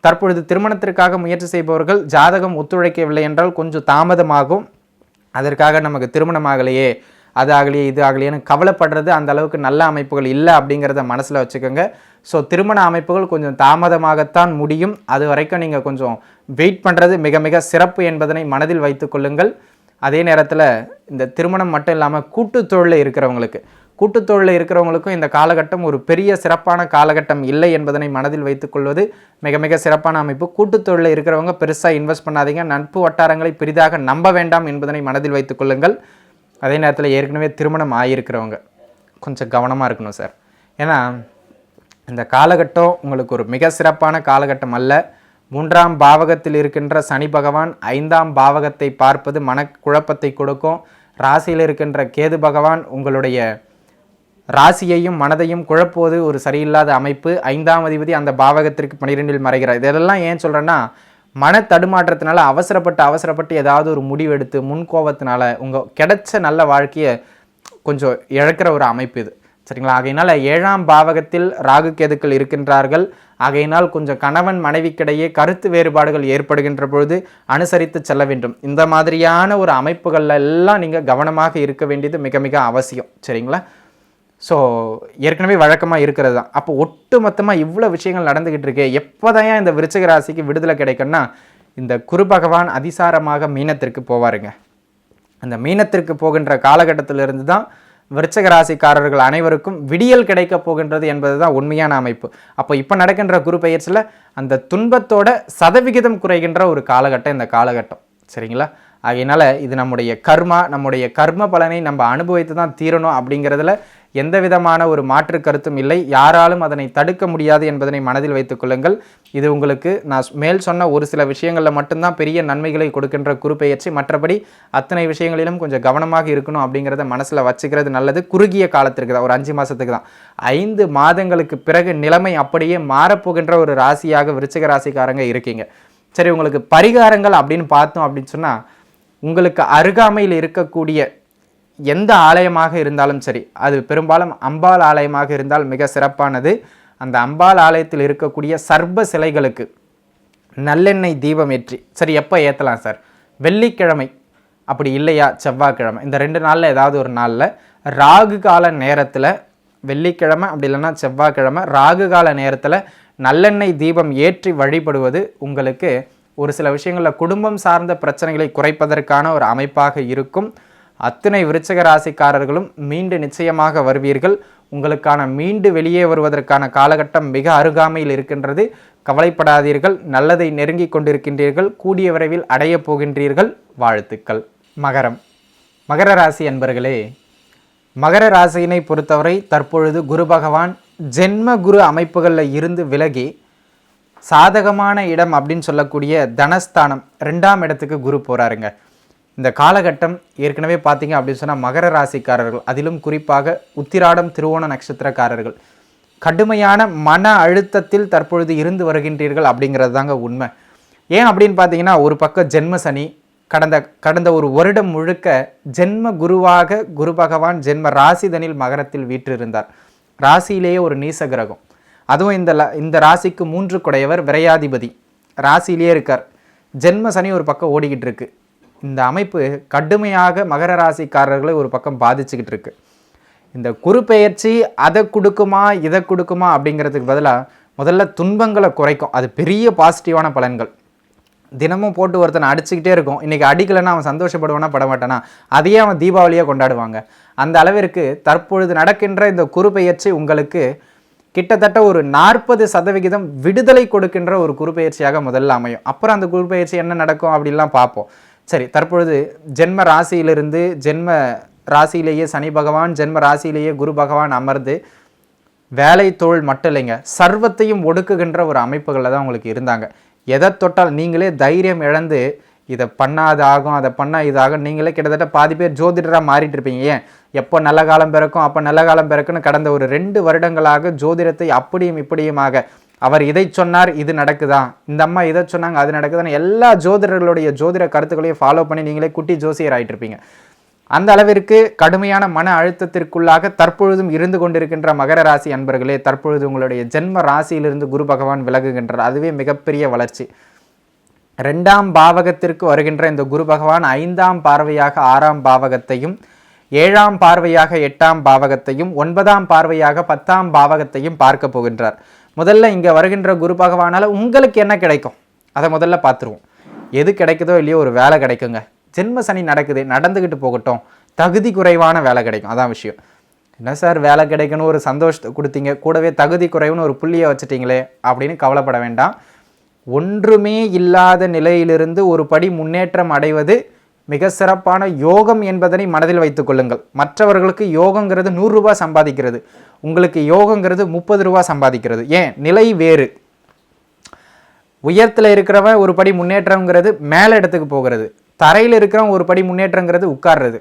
தற்பொழுது திருமணத்திற்காக முயற்சி செய்பவர்கள் ஜாதகம் ஒத்துழைக்கவில்லை என்றால் கொஞ்சம் தாமதமாகும். அதற்காக நமக்கு திருமணம் ஆகலையே, அது ஆகலையே, இது ஆகலையேன்னு கவலைப்படுறது அந்த அளவுக்கு நல்ல அமைப்புகள் இல்லை அப்படிங்கிறத மனசில் வச்சுக்கோங்க. ஸோ திருமண அமைப்புகள் கொஞ்சம் தாமதமாகத்தான் முடியும். அது வரைக்கும் நீங்கள் கொஞ்சம் வெயிட் பண்ணுறது மிக மிக சிறப்பு என்பதனை மனதில் வைத்து கொள்ளுங்கள். அதே நேரத்தில் இந்த திருமணம் மட்டும் இல்லாமல் கூட்டுத்தொழிலில் இருக்கிறவங்களுக்கும் இந்த காலகட்டம் ஒரு பெரிய சிறப்பான காலகட்டம் இல்லை என்பதனை மனதில் வைத்துக்கொள்வது மிக மிக சிறப்பான அமைப்பு. கூட்டுத்தொழிலில் இருக்கிறவங்க பெருசாக இன்வெஸ்ட் பண்ணாதீங்க. நட்பு வட்டாரங்களை பெரிதாக நம்ப வேண்டாம் என்பதனை மனதில் வைத்துக்கொள்ளுங்கள். அதே நேரத்தில் ஏற்கனவே திருமணம் ஆகியிருக்கிறவங்க கொஞ்சம் கவனமாக இருக்கணும் சார். ஏன்னா இந்த காலகட்டம் உங்களுக்கு ஒரு மிக சிறப்பான காலகட்டம் அல்ல. 3ஆம் பாவகத்தில் இருக்கின்ற சனி பகவான் 5ஆம் பாவகத்தை பார்ப்பது மனக்குழப்பத்தை கொடுக்கும். ராசியில் இருக்கின்ற கேது பகவான் உங்களுடைய ராசியையும் மனதையும் குழப்புவது ஒரு சரியில்லாத அமைப்பு. 5ஆம் அதிபதி அந்த பாவகத்திற்கு 12இல் மறைகிறார். இதெல்லாம் ஏன் சொல்கிறேன்னா, மன தடுமாற்றத்தினால அவசரப்பட்டு ஏதாவது ஒரு முடிவெடுத்து முன்கோபத்தினால உங்கள் கிடைச்ச நல்ல வாழ்க்கையை கொஞ்சம் இழக்கிற ஒரு அமைப்பு இது. சரிங்களா? ஆகையினால் 7ஆம் பாவகத்தில் ராகு கேதுக்கள் இருக்கின்றார்கள். ஆகையினால் கொஞ்சம் கணவன் மனைவிக்கிடையே கருத்து வேறுபாடுகள் ஏற்படுகின்ற பொழுது அனுசரித்து செல்ல வேண்டும். இந்த மாதிரியான ஒரு அமைப்புகள்ல எல்லாம் நீங்கள் கவனமாக இருக்க வேண்டியது மிக மிக அவசியம். சரிங்களா? ஸோ ஏற்கனவே வழக்கமாக இருக்கிறது தான். அப்போ ஒட்டு மொத்தமாக இவ்வளோ விஷயங்கள் நடந்துக்கிட்டு இருக்கு. எப்போதான் இந்த விருச்சிக ராசிக்கு விடுதலை கிடைக்கும்னா, இந்த குரு பகவான் அதிசாரமாக மீனத்திற்கு போவாருங்க. அந்த மீனத்திற்கு போகின்ற காலகட்டத்திலிருந்து தான் விருச்சிக ராசிக்காரர்கள் அனைவருக்கும் விடியல் கிடைக்க போகின்றது என்பது தான் உண்மையான அமைப்பு. அப்போ இப்போ நடக்கின்ற குரு பெயர்ச்சியில் அந்த துன்பத்தோட சதவிகிதம் குறைகின்ற ஒரு காலகட்டம் இந்த காலகட்டம். சரிங்களா? ஆகையினால இது நம்முடைய கர்ம பலனை நம்ம அனுபவித்து தான் தீரணும் அப்படிங்கிறதுல எந்த விதமான ஒரு மாற்று கருத்தும் இல்லை. யாராலும் அதனை தடுக்க முடியாது என்பதனை மனதில் வைத்துக் கொள்ளுங்கள். இது உங்களுக்கு நான் மேல் சொன்ன ஒரு சில விஷயங்களில் மட்டும்தான் பெரிய நன்மைகளை கொடுக்கின்ற குரு பெயர்ச்சி. மற்றபடி அத்தனை விஷயங்களிலும் கொஞ்சம் கவனமாக இருக்கணும் அப்படிங்கிறத மனசில் வச்சுக்கிறது நல்லது. குறுகிய காலத்திற்கு தான், ஒரு 5 மாதத்துக்கு தான். 5 மாதங்களுக்கு பிறகு நிலைமை அப்படியே மாறப்போகின்ற ஒரு ராசியாக விருச்சிக ராசிக்காரங்க இருக்கீங்க. சரி, உங்களுக்கு பரிகாரங்கள் அப்படின்னு பார்த்தோம் அப்படின்னு சொன்னால், உங்களுக்கு அருகாமையில் இருக்கக்கூடிய எந்த ஆலயமாக இருந்தாலும் சரி, அது பெரும்பாலும் அம்பாள் ஆலயமாக இருந்தால் மிக சிறப்பானது. அந்த அம்பாள் ஆலயத்தில் இருக்கக்கூடிய சர்ப சிலைகளுக்கு நல்லெண்ணெய் தீபம் ஏற்றி, சரி எப்போ ஏற்றலாம் சார்? வெள்ளிக்கிழமை, அப்படி இல்லையா செவ்வாய்க்கிழமை, இந்த 2 நாளில் ஏதாவது ஒரு நாளில் ராகு கால நேரத்தில், வெள்ளிக்கிழமை அப்படி இல்லைன்னா செவ்வாய்க்கிழமை ராகு கால நேரத்தில் நல்லெண்ணெய் தீபம் ஏற்றி வழிபடுவது உங்களுக்கு ஒரு சில விஷயங்களில் குடும்பம் சார்ந்த பிரச்சனைகளை குறைப்பதற்கான ஒரு அமைப்பாக இருக்கும். அத்தனை விருச்சிக ராசிக்காரர்களும் மீண்டு நிச்சயமாக வருவீர்கள். உங்களுக்கான மீண்டு வெளியே வருவதற்கான காலகட்டம் மிக அருகாமையில் இருக்கின்றது. கவலைப்படாதீர்கள். நல்லதை நெருங்கி கொண்டிருக்கின்றீர்கள். கூடிய விரைவில் அடைய போகின்றீர்கள். வாழ்த்துக்கள். மகர ராசி என்பர்களே, மகர ராசியினை பொறுத்தவரை தற்பொழுது குரு பகவான் ஜென்ம குரு அமைப்புகளில் இருந்து விலகி சாதகமான இடம் அப்படின்னு சொல்லக்கூடிய தனஸ்தானம் 2ஆம் இடத்துக்கு குரு போகிறாருங்க. இந்த காலகட்டம் ஏற்கனவே பார்த்தீங்க அப்படின்னு சொன்னால் மகர ராசிக்காரர்கள், அதிலும் குறிப்பாக உத்திராடம் திருவோண நட்சத்திரக்காரர்கள் கடுமையான மன அழுத்தத்தில் தற்பொழுது இருந்து வருகின்றீர்கள் அப்படிங்கிறது தாங்க உண்மை. ஏன் அப்படின்னு பார்த்தீங்கன்னா, ஒரு பக்கம் ஜென்ம சனி, கடந்த ஒரு வருடம் முழுக்க ஜென்ம குருவாக குரு பகவான் ஜென்ம ராசிதனில் மகரத்தில் வீற்றிருந்தார். ராசியிலேயே ஒரு நீச கிரகம், அதுவும் இந்த ராசிக்கு 3 குடையவர் விரையாதிபதி ராசியிலேயே இருக்கார். ஜென்ம சனி ஒரு பக்கம் ஓடிக்கிட்டு இருக்கு. இந்த அமைப்பு கடுமையாக மகர ராசிக்காரர்களை ஒரு பக்கம் பாதிச்சுக்கிட்டு இருக்கு. இந்த குரு பெயர்ச்சி அதை கொடுக்குமா இதை கொடுக்குமா அப்படிங்கிறதுக்கு பதிலாக முதல்ல துன்பங்களை குறைக்கும். அது பெரிய பாசிட்டிவான பலன்கள். தினமும் போட்டு ஒருத்தனை அடிச்சுக்கிட்டே இருக்கும். இன்றைக்கி அடிக்கலைன்னா அவன் சந்தோஷப்படுவானா பட மாட்டானா? அதையே அவன் தீபாவளியாக கொண்டாடுவாங்க. அந்த அளவிற்கு தற்பொழுது நடக்கின்ற இந்த குரு பெயர்ச்சி உங்களுக்கு கிட்டத்தட்ட ஒரு 40% விடுதலை கொடுக்கின்ற ஒரு குரு பெயர்ச்சியாக முதல்ல அமையும். அப்புறம் அந்த குரு பெயர்ச்சி என்ன நடக்கும் அப்படின்லாம் பார்ப்போம். சரி, தற்பொழுது ஜென்ம ராசியிலிருந்து ஜென்ம ராசியிலேயே சனி பகவான், ஜென்ம ராசியிலேயே குரு பகவான் அமர்ந்து வேலை தொழில் மட்டும் இல்லைங்க, சர்வத்தையும் ஒடுக்குகின்ற ஒரு அமைப்புகளில் தான் உங்களுக்கு இருந்தாங்க. எதை தொட்டால் நீங்களே தைரியம் இழந்து இதை பண்ணாது ஆகும், அதை பண்ணால் இதாகும், நீங்களே கிட்டத்தட்ட பாதி பேர் ஜோதிடராக மாறிட்டு இருப்பீங்க. ஏன் எப்போ நல்ல காலம் பிறக்கும் அப்போ நல்ல காலம் பிறக்குன்னு கடந்த ஒரு 2 வருடங்களாக ஜோதிடத்தை அப்படியும் இப்படியுமாக அவர் இதை சொன்னார் இது நடக்குதா, இந்த அம்மா இதை சொன்னாங்க அது நடக்குதான்னு எல்லா ஜோதிடர்களுடைய ஜோதிட கருத்துக்களையும் ஃபாலோ பண்ணி நீங்களே குட்டி ஜோசியர் ஆகிட்டு இருப்பீங்க. அந்த அளவிற்கு கடுமையான மன அழுத்தத்திற்குள்ளாக தற்பொழுதும் இருந்து கொண்டிருக்கின்ற மகர ராசி அன்பர்களே, தற்பொழுது உங்களுடைய ஜென்ம ராசியிலிருந்து குரு பகவான் விலகுகின்றார். அதுவே மிகப்பெரிய வளர்ச்சி. 2ஆம் பாவகத்திற்கு வருகின்ற இந்த குரு பகவான் 5ஆம் பார்வையாக 6ஆம் பாவகத்தையும், 7ஆம் பார்வையாக 8ஆம் பாவகத்தையும், 9ஆம் பார்வையாக 10ஆம் பாவகத்தையும் பார்க்க போகின்றார். முதல்ல இங்கே வருகின்ற குரு பகவானால் உங்களுக்கு என்ன கிடைக்கும் அதை முதல்ல பார்த்துருவோம். எது கிடைக்குதோ இல்லையோ ஒரு வேலை கிடைக்குங்க. ஜென்ம சனி நடக்குது, நடந்துக்கிட்டு போகட்டும், தகுதி குறைவான வேலை கிடைக்கும். அதான் விஷயம். என்ன சார் வேலை கிடைக்கணும் ஒரு சந்தோஷத்தை கொடுத்தீங்க, கூடவே தகுதி குறைவுன்னு ஒரு புள்ளியை வச்சுட்டீங்களே அப்படின்னு கவலைப்பட வேண்டாம். ஒன்றுமே இல்லாத நிலையிலிருந்து ஒரு படி முன்னேற்றம் அடைவது மிக சிறப்பான யோகம் என்பதனை மனதில் வைத்துக் கொள்ளுங்கள். மற்றவர்களுக்கு யோகங்கிறது 100 ரூபாய் சம்பாதிக்கிறது, உங்களுக்கு யோகங்கிறது 30 ரூபாய் சம்பாதிக்கிறது. ஏன் நிலை வேறு. உயரத்தில் இருக்கிறவன் ஒரு படி முன்னேற்றங்கிறது மேலே இடத்துக்கு போகிறது, தரையில் இருக்கிறவன் ஒரு படி முன்னேற்றங்கிறது உட்கார்றது.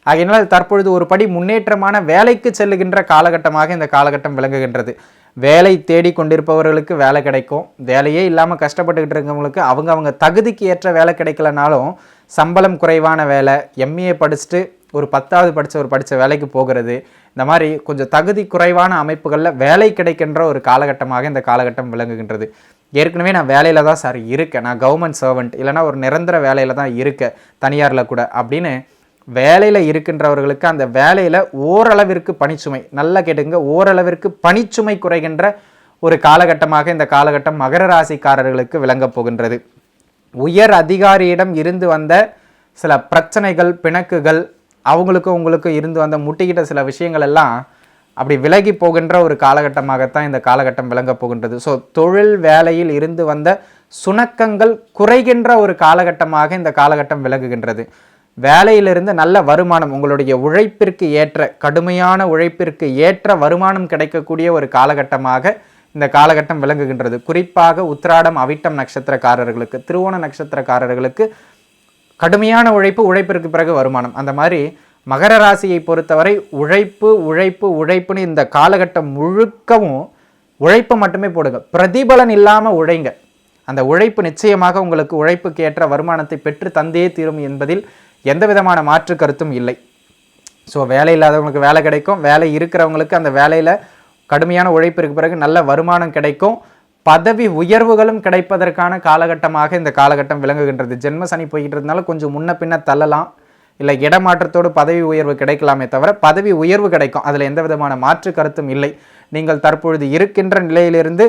ஆகையினால் தற்பொழுது ஒரு படி முன்னேற்றமான வேலைக்கு செல்லுகின்ற காலகட்டமாக இந்த காலகட்டம் விளங்குகின்றது. வேலை தேடி கொண்டிருப்பவர்களுக்கு வேலை கிடைக்கும். வேலையே இல்லாமல் கஷ்டப்பட்டுக்கிட்டு இருக்கவங்களுக்கு அவங்க தகுதிக்கு ஏற்ற வேலை கிடைக்கலனாலும் சம்பளம் குறைவான வேலை, எம்ஏ படிச்சுட்டு ஒரு 10வது படித்த வேலைக்கு போகிறது, இந்த மாதிரி கொஞ்சம் தகுதி குறைவான அமைப்புகளில் வேலை கிடைக்கின்ற ஒரு காலகட்டமாக இந்த காலகட்டம் விளங்குகின்றது. ஏற்கனவே நான் வேலையில் தான் சார் இருக்கேன், நான் கவர்மெண்ட் சர்வெண்ட், இல்லைனா ஒரு நிரந்தர வேலையில் தான் இருக்கேன் தனியாரில் கூட அப்படின்னு வேலையில் இருக்கின்றவர்களுக்கு அந்த வேலையில் ஓரளவிற்கு பணிச்சுமை, நல்லா கேட்டுங்க, ஓரளவிற்கு பணிச்சுமை குறைகின்ற ஒரு காலகட்டமாக இந்த காலகட்டம் மகர ராசிக்காரர்களுக்கு விளங்கப் போகின்றது. உயர் அதிகாரியிடம் இருந்து வந்த சில பிரச்சனைகள், பிணக்குகள், அவங்களுக்கும் உங்களுக்கும் இருந்து வந்த முட்டிக்கிட்ட சில விஷயங்கள் எல்லாம் அப்படி விலகி போகின்ற ஒரு காலகட்டமாகத்தான் இந்த காலகட்டம் விளங்கப் போகின்றது. ஸோ தொழில் வேலையில் இருந்து வந்த சுணக்கங்கள் குறைகின்ற ஒரு காலகட்டமாக இந்த காலகட்டம் விளங்குகின்றது. வேலையிலிருந்து நல்ல வருமானம், உங்களுடைய உழைப்பிற்கு ஏற்ற, கடுமையான உழைப்பிற்கு ஏற்ற வருமானம் கிடைக்கக்கூடிய ஒரு காலகட்டமாக இந்த காலகட்டம் விளங்குகின்றது. குறிப்பாக உத்திராடம், அவிட்டம் நட்சத்திரக்காரர்களுக்கு, திருவோண நட்சத்திரக்காரர்களுக்கு கடுமையான உழைப்பிற்கு பிறகு வருமானம். அந்த மாதிரி மகர ராசியை பொறுத்தவரை உழைப்புன்னு இந்த காலகட்டம் முழுக்கவும் உழைப்பு மட்டுமே போடுங்க, பிரதிபலன் இல்லாமல் உழைங்க. அந்த உழைப்பு நிச்சயமாக உங்களுக்கு உழைப்புக்கு ஏற்ற வருமானத்தை பெற்று தந்தே தீரும் என்பதில் எந்த விதமான மாற்று கருத்தும் இல்லை. ஸோ வேலை இல்லாதவங்களுக்கு வேலை கிடைக்கும், வேலை இருக்கிறவங்களுக்கு அந்த வேலையில் கடுமையான உழைப்பிற்கு பிறகு நல்ல வருமானம் கிடைக்கும், பதவி உயர்வுகளும் கிடைப்பதற்கான காலகட்டமாக இந்த காலகட்டம் விளங்குகின்றது. ஜென்ம சனி போய்கிட்டு இருந்தாலும் கொஞ்சம் முன்ன பின்ன தள்ளலாம், இல்லை இடமாற்றத்தோடு பதவி உயர்வு கிடைக்கலாமே தவிர பதவி உயர்வு கிடைக்கும், அதில் எந்த விதமான மாற்று கருத்தும் இல்லை. நீங்கள் தற்பொழுது இருக்கின்ற நிலையிலிருந்து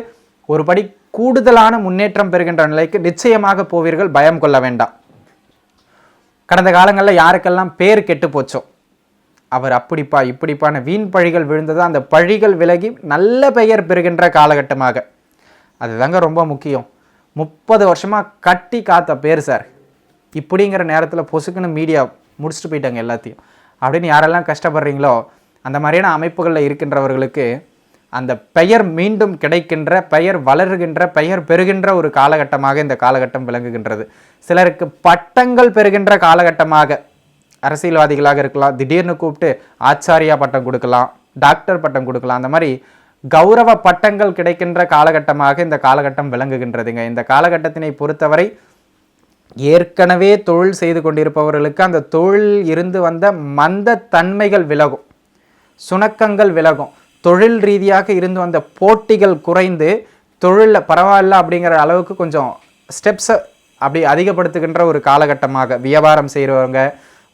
ஒரு படி கூடுதலான முன்னேற்றம் பெறுகின்ற நிலைக்கு நிச்சயமாக போவீர்கள், பயம் கொள்ள வேண்டாம். கடந்த காலங்களில் யாருக்கெல்லாம் பேர் கெட்டு போச்சோ, அவர் அப்படிப்பா இப்படிப்பான வீண் பழிகள் விழுந்ததோ அந்த பழிகள் விலகி நல்ல பெயர் பெறுகின்ற காலகட்டமாக, அதுதாங்க ரொம்ப முக்கியம். 30 வருஷமாக கட்டி காத்த பேர் சார், இப்படிங்கிற நேரத்தில் பொசுக்குன்னு மீடியா முடிச்சுட்டு போயிட்டாங்க எல்லாத்தையும் அப்படின்னு யாரெல்லாம் கஷ்டப்படுறீங்களோ அந்த மாதிரியான அமைப்புகளில் இருக்கின்றவர்களுக்கு அந்த பெயர் மீண்டும் கிடைக்கின்ற, பெயர் வளருகின்ற, பெயர் பெறுகின்ற ஒரு காலகட்டமாக இந்த காலகட்டம் விளங்குகின்றது. சிலருக்கு பட்டங்கள் பெறுகின்ற காலகட்டமாக, அரசியல்வாதிகளாக இருக்கலாம், திடீர்னு கூப்பிட்டு ஆச்சாரியா பட்டம் கொடுக்கலாம், டாக்டர் பட்டம் கொடுக்கலாம், அந்த மாதிரி கௌரவ பட்டங்கள் கிடைக்கின்ற காலகட்டமாக இந்த காலகட்டம் விளங்குகின்றதுங்க. இந்த காலகட்டத்தினை பொறுத்தவரை ஏற்கனவே தொழில் செய்து கொண்டிருப்பவர்களுக்கு அந்த தொழில் இருந்து வந்த மந்த தன்மைகள் விலகும், சுணக்கங்கள் விலகும், தொழில் ரீதியாக இருந்து வந்த போட்டிகள் குறைந்து தொழிலில் பரவாயில்ல அப்படிங்கிற அளவுக்கு கொஞ்சம் ஸ்டெப்ஸை அப்படி அதிகப்படுத்துகின்ற ஒரு காலகட்டமாக, வியாபாரம் செய்கிறவங்க,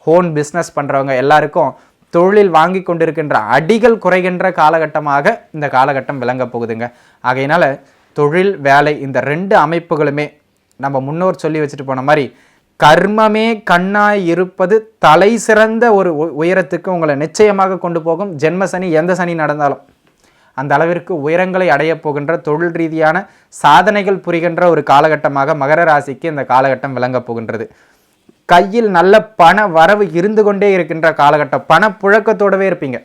ஹோன் பிஸ்னஸ் பண்ணுறவங்க எல்லாருக்கும் தொழில் வாங்கி கொண்டிருக்கின்ற அடிகள் குறைகின்ற காலகட்டமாக இந்த காலகட்டம் விளங்க போகுதுங்க. ஆகையினால தொழில், வேலை இந்த 2 அமைப்புகளுமே நம்ம முன்னோர் சொல்லி வச்சுட்டு போன மாதிரி கர்மமே கண்ணாய் இருப்பது தலை சிறந்த ஒரு உயரத்துக்கு உங்களை நிச்சயமாக கொண்டு போகும். ஜென்ம சனி எந்த சனி நடந்தாலும் அந்த அளவிற்கு உயரங்களை அடைய போகின்ற, தொழில் ரீதியான சாதனைகள் புரிகின்ற ஒரு காலகட்டமாக மகர ராசிக்கு இந்த காலகட்டம் விளங்க போகின்றது. கையில் நல்ல பண வரவு இருந்து கொண்டே இருக்கின்ற காலகட்டம், பணப்புழக்கத்தோடவே இருப்பீங்க.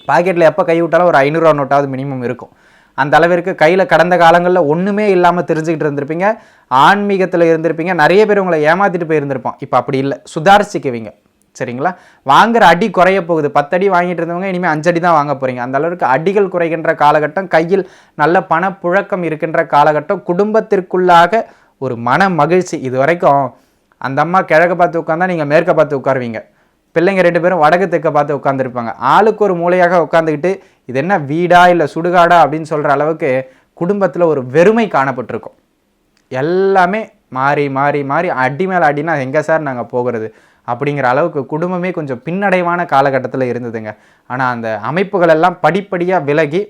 பாக்கெட்டில் எப்போ கை விட்டாலும் ஒரு 500 ரூபா நோட்டாவது மினிமம் இருக்கும். அந்த அளவிற்கு கையில் கடந்த காலங்களில் ஒன்றுமே இல்லாமல் தெரிஞ்சுக்கிட்டு இருந்திருப்பீங்க, ஆன்மீகத்தில் இருந்திருப்பீங்க, நிறைய பேர் உங்களை ஏமாற்றிட்டு போயிருந்திருப்போம். இப்போ அப்படி இல்லை, சுதாரிச்சுக்குவீங்க. சரிங்களா? வாங்குற அடி குறைய போகுது. 10 அடி வாங்கிட்டு இருந்தவங்க இனிமேல் 5 அடி தான் வாங்க போகிறீங்க. அந்த அளவுக்கு அடிகள் குறைகின்ற காலகட்டம், கையில் நல்ல பணப்புழக்கம் இருக்கின்ற காலகட்டம், குடும்பத்திற்குள்ளாக ஒரு மன மகிழ்ச்சி. இது வரைக்கும் அந்த அம்மா கிழக்க பார்த்து உட்காந்தா நீங்கள் மேற்க பார்த்து உட்காருவீங்க, பிள்ளைங்க 2 பேரும் வடக்கு தெற்க பார்த்து உட்காந்துருப்பாங்க. ஆளுக்கு ஒரு மூலையாக உட்காந்துக்கிட்டு இது என்ன வீடா இல்லை சுடுகாடா அப்படின்னு சொல்கிற அளவுக்கு குடும்பத்தில் ஒரு வெறுமை காணப்பட்டிருக்கும். எல்லாமே மாறி மாறி மாறி அடி மேலே அடினா எங்கே சார் நாங்கள் போகிறது அப்படிங்கிற அளவுக்கு குடும்பமே கொஞ்சம் பின்னடைவான காலகட்டத்தில் இருந்ததுங்க. ஆனால் அந்த அமைப்புகள் எல்லாம் படிப்படியாக விலகி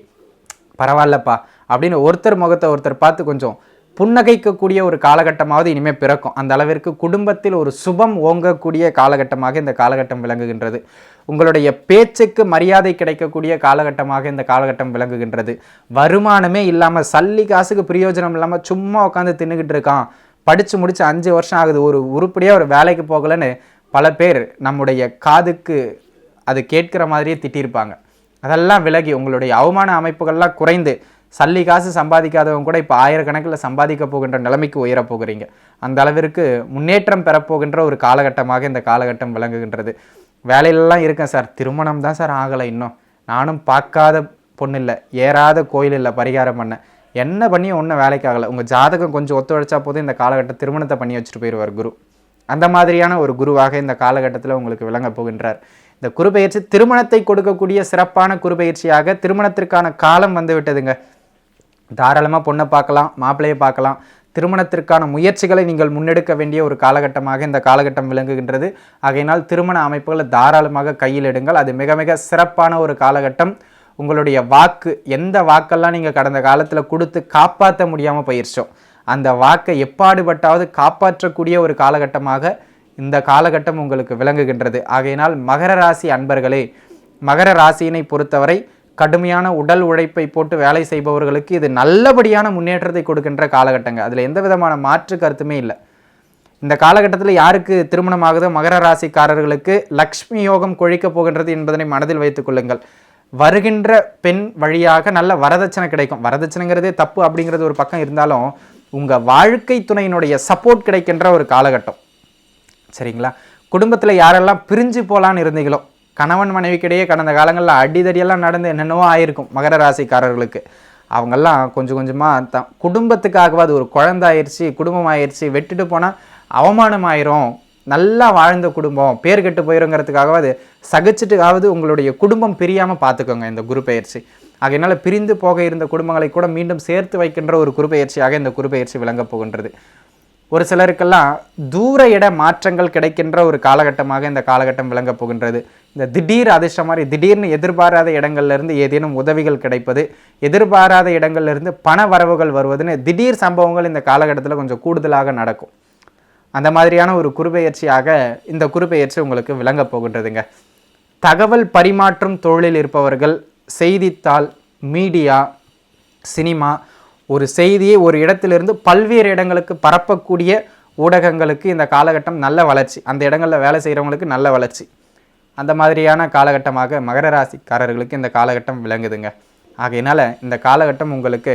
பரவாயில்லப்பா அப்படின்னு ஒருத்தர் முகத்தை ஒருத்தர் பார்த்து கொஞ்சம் புன்னகைக்கக்கூடிய ஒரு காலகட்டமாவது இனிமேல் பிறக்கும். அந்த அளவிற்கு குடும்பத்தில் ஒரு சுபம் ஓங்கக்கூடிய காலகட்டமாக இந்த காலகட்டம் விளங்குகின்றது. உங்களுடைய பேச்சுக்கு மரியாதை கிடைக்கக்கூடிய காலகட்டமாக இந்த காலகட்டம் விளங்குகின்றது. வருமானமே இல்லாமல், சல்லி காசுக்கு பிரயோஜனம் இல்லாமல் சும்மா உட்காந்து தின்னுக்கிட்டு இருக்கான், படித்து முடிச்சு 5 வருஷம் ஆகுது, ஒரு உருப்படியாக ஒரு வேலைக்கு போகலன்னு பல பேர் நம்முடைய காதுக்கு அது கேட்கிற மாதிரியே திட்டியிருப்பாங்க. அதெல்லாம் விலகி உங்களுடைய அவமான அமைப்புகள்லாம் குறைந்து சல்லி காசு சம்பாதிக்காதவங்க கூட இப்போ 1000 கணக்கில் சம்பாதிக்க போகின்ற நிலைமைக்கு உயரப் போகிறீங்க. அந்த அளவிற்கு முன்னேற்றம் பெறப்போகின்ற ஒரு காலகட்டமாக இந்த காலகட்டம் விளங்குகின்றது. வேலையிலலாம் இருக்கேன் சார், திருமணம் தான் சார் ஆகலை, இன்னும் நானும் பார்க்காத பொண்ணு இல்லை, ஏறாத கோயில் இல்லை பரிகாரம் பண்ண, என்ன பண்ணி ஒன்றும் வேலைக்கு ஆகலை, உங்கள் ஜாதகம் கொஞ்சம் ஒத்துழைச்சா போதும் இந்த காலகட்டம் திருமணத்தை பண்ணி வச்சுட்டு போயிடுவார் குரு. அந்த மாதிரியான ஒரு குருவாக இந்த காலகட்டத்தில் உங்களுக்கு விளங்க போகின்றார். இந்த குரு பயிற்சி திருமணத்தை கொடுக்கக்கூடிய சிறப்பான குரு பயிற்சியாக திருமணத்திற்கான காலம் வந்து விட்டதுங்க. தாராளமாக பொண்ணை பார்க்கலாம், மாப்பிள்ளையை பார்க்கலாம். திருமணத்திற்கான முயற்சிகளை நீங்கள் முன்னெடுக்க வேண்டிய ஒரு காலகட்டமாக இந்த காலகட்டம் விளங்குகின்றது. ஆகையினால் திருமண அமைப்புகளை தாராளமாக கையில் எடுங்கள். அது மிக மிக சிறப்பான ஒரு காலகட்டம். உங்களுடைய வாக்கு, எந்த வாக்கெல்லாம் நீங்கள் கடந்த காலத்தில் கொடுத்து காப்பாற்ற முடியாமல் போயிடுச்சோம், அந்த வாக்கை எப்பாடுபட்டாவது காப்பாற்றக்கூடிய ஒரு காலகட்டமாக இந்த காலகட்டம் உங்களுக்கு விளங்குகின்றது. ஆகையினால் மகர ராசி அன்பர்களே, மகர ராசியினை பொறுத்தவரை கடுமையான உடல் உழைப்பை போட்டு வேலை செய்பவர்களுக்கு இது நல்லபடியான முன்னேற்றத்தை கொடுக்கின்ற காலகட்டங்க. அதில் எந்த விதமான மாற்று கருத்துமே இல்லை. இந்த காலகட்டத்தில் யாருக்கு திருமணம் ஆகுதோ மகர ராசிக்காரர்களுக்கு லக்ஷ்மி யோகம் கொழிக்கப் போகின்றது என்பதனை மனதில் வைத்துக் கொள்ளுங்கள். வருகின்ற பெண் வழியாக நல்ல வரதட்சணை கிடைக்கும். வரதட்சணைங்கிறதே தப்பு அப்படிங்கிறது ஒரு பக்கம் இருந்தாலும் உங்கள் வாழ்க்கை துணையினுடைய சப்போர்ட் கிடைக்கின்ற ஒரு காலகட்டம். சரிங்களா? குடும்பத்தில் யாரெல்லாம் பிரிஞ்சு போகலான்னு இருந்தீங்களோ, கணவன் மனைவிக்கிடையே கடந்த காலங்களில் அடிதடியெல்லாம் நடந்து என்னென்னவோ ஆயிருக்கும் மகர ராசிக்காரர்களுக்கு, அவங்கெல்லாம் கொஞ்சம் கொஞ்சமாக குடும்பத்துக்காகவாது, ஒரு குழந்தை ஆயிடுச்சு, குடும்பம் ஆயிடுச்சு, வெட்டிட்டு போனால் அவமானம் ஆயிரும், நல்லா வாழ்ந்த குடும்பம் பேர் கெட்டு போயிருங்கிறதுக்காகவாது சகிச்சுட்டுக்காவது உங்களுடைய குடும்பம் பிரியாமல் பார்த்துக்கோங்க இந்த குரு பெயர்ச்சி. ஆகையினால பிரிந்து போக இருந்த குடும்பங்களை கூட மீண்டும் சேர்த்து வைக்கின்ற ஒரு குரு பெயர்ச்சியாக இந்த குரு பெயர்ச்சி விளங்கப் போகின்றது. ஒரு சிலருக்கெல்லாம் தூர இட மாற்றங்கள் கிடைக்கின்ற ஒரு காலகட்டமாக இந்த காலகட்டம் விளங்கப் போகின்றது. இந்த திடீர் அதிர்ஷ்டம் மாதிரி திடீர்னு எதிர்பாராத இடங்கள்லேருந்து ஏதேனும் உதவிகள் கிடைப்பது, எதிர்பாராத இடங்கள்லேருந்து பண வரவுகள் வருவதுன்னு திடீர் சம்பவங்கள் இந்த காலகட்டத்தில் கொஞ்சம் கூடுதலாக நடக்கும். அந்த மாதிரியான ஒரு குருபெயர்ச்சியாக இந்த குருபெயர்ச்சி உங்களுக்கு விளங்கப் போகின்றதுங்க. தகவல் பரிமாற்றும் தொழிலில் இருப்பவர்கள், செய்தித்தாள், மீடியா, சினிமா, ஒரு செய்தியை ஒரு இடத்திலிருந்து பல்வேறு இடங்களுக்கு பரப்பக்கூடிய ஊடகங்களுக்கு இந்த காலகட்டம் நல்ல வளர்ச்சி, அந்த இடங்களில் வேலை செய்கிறவங்களுக்கு நல்ல வளர்ச்சி, அந்த மாதிரியான காலகட்டமாக மகர ராசிக்காரர்களுக்கு இந்த காலகட்டம் விளங்குதுங்க. ஆகையினால் இந்த காலகட்டம் உங்களுக்கு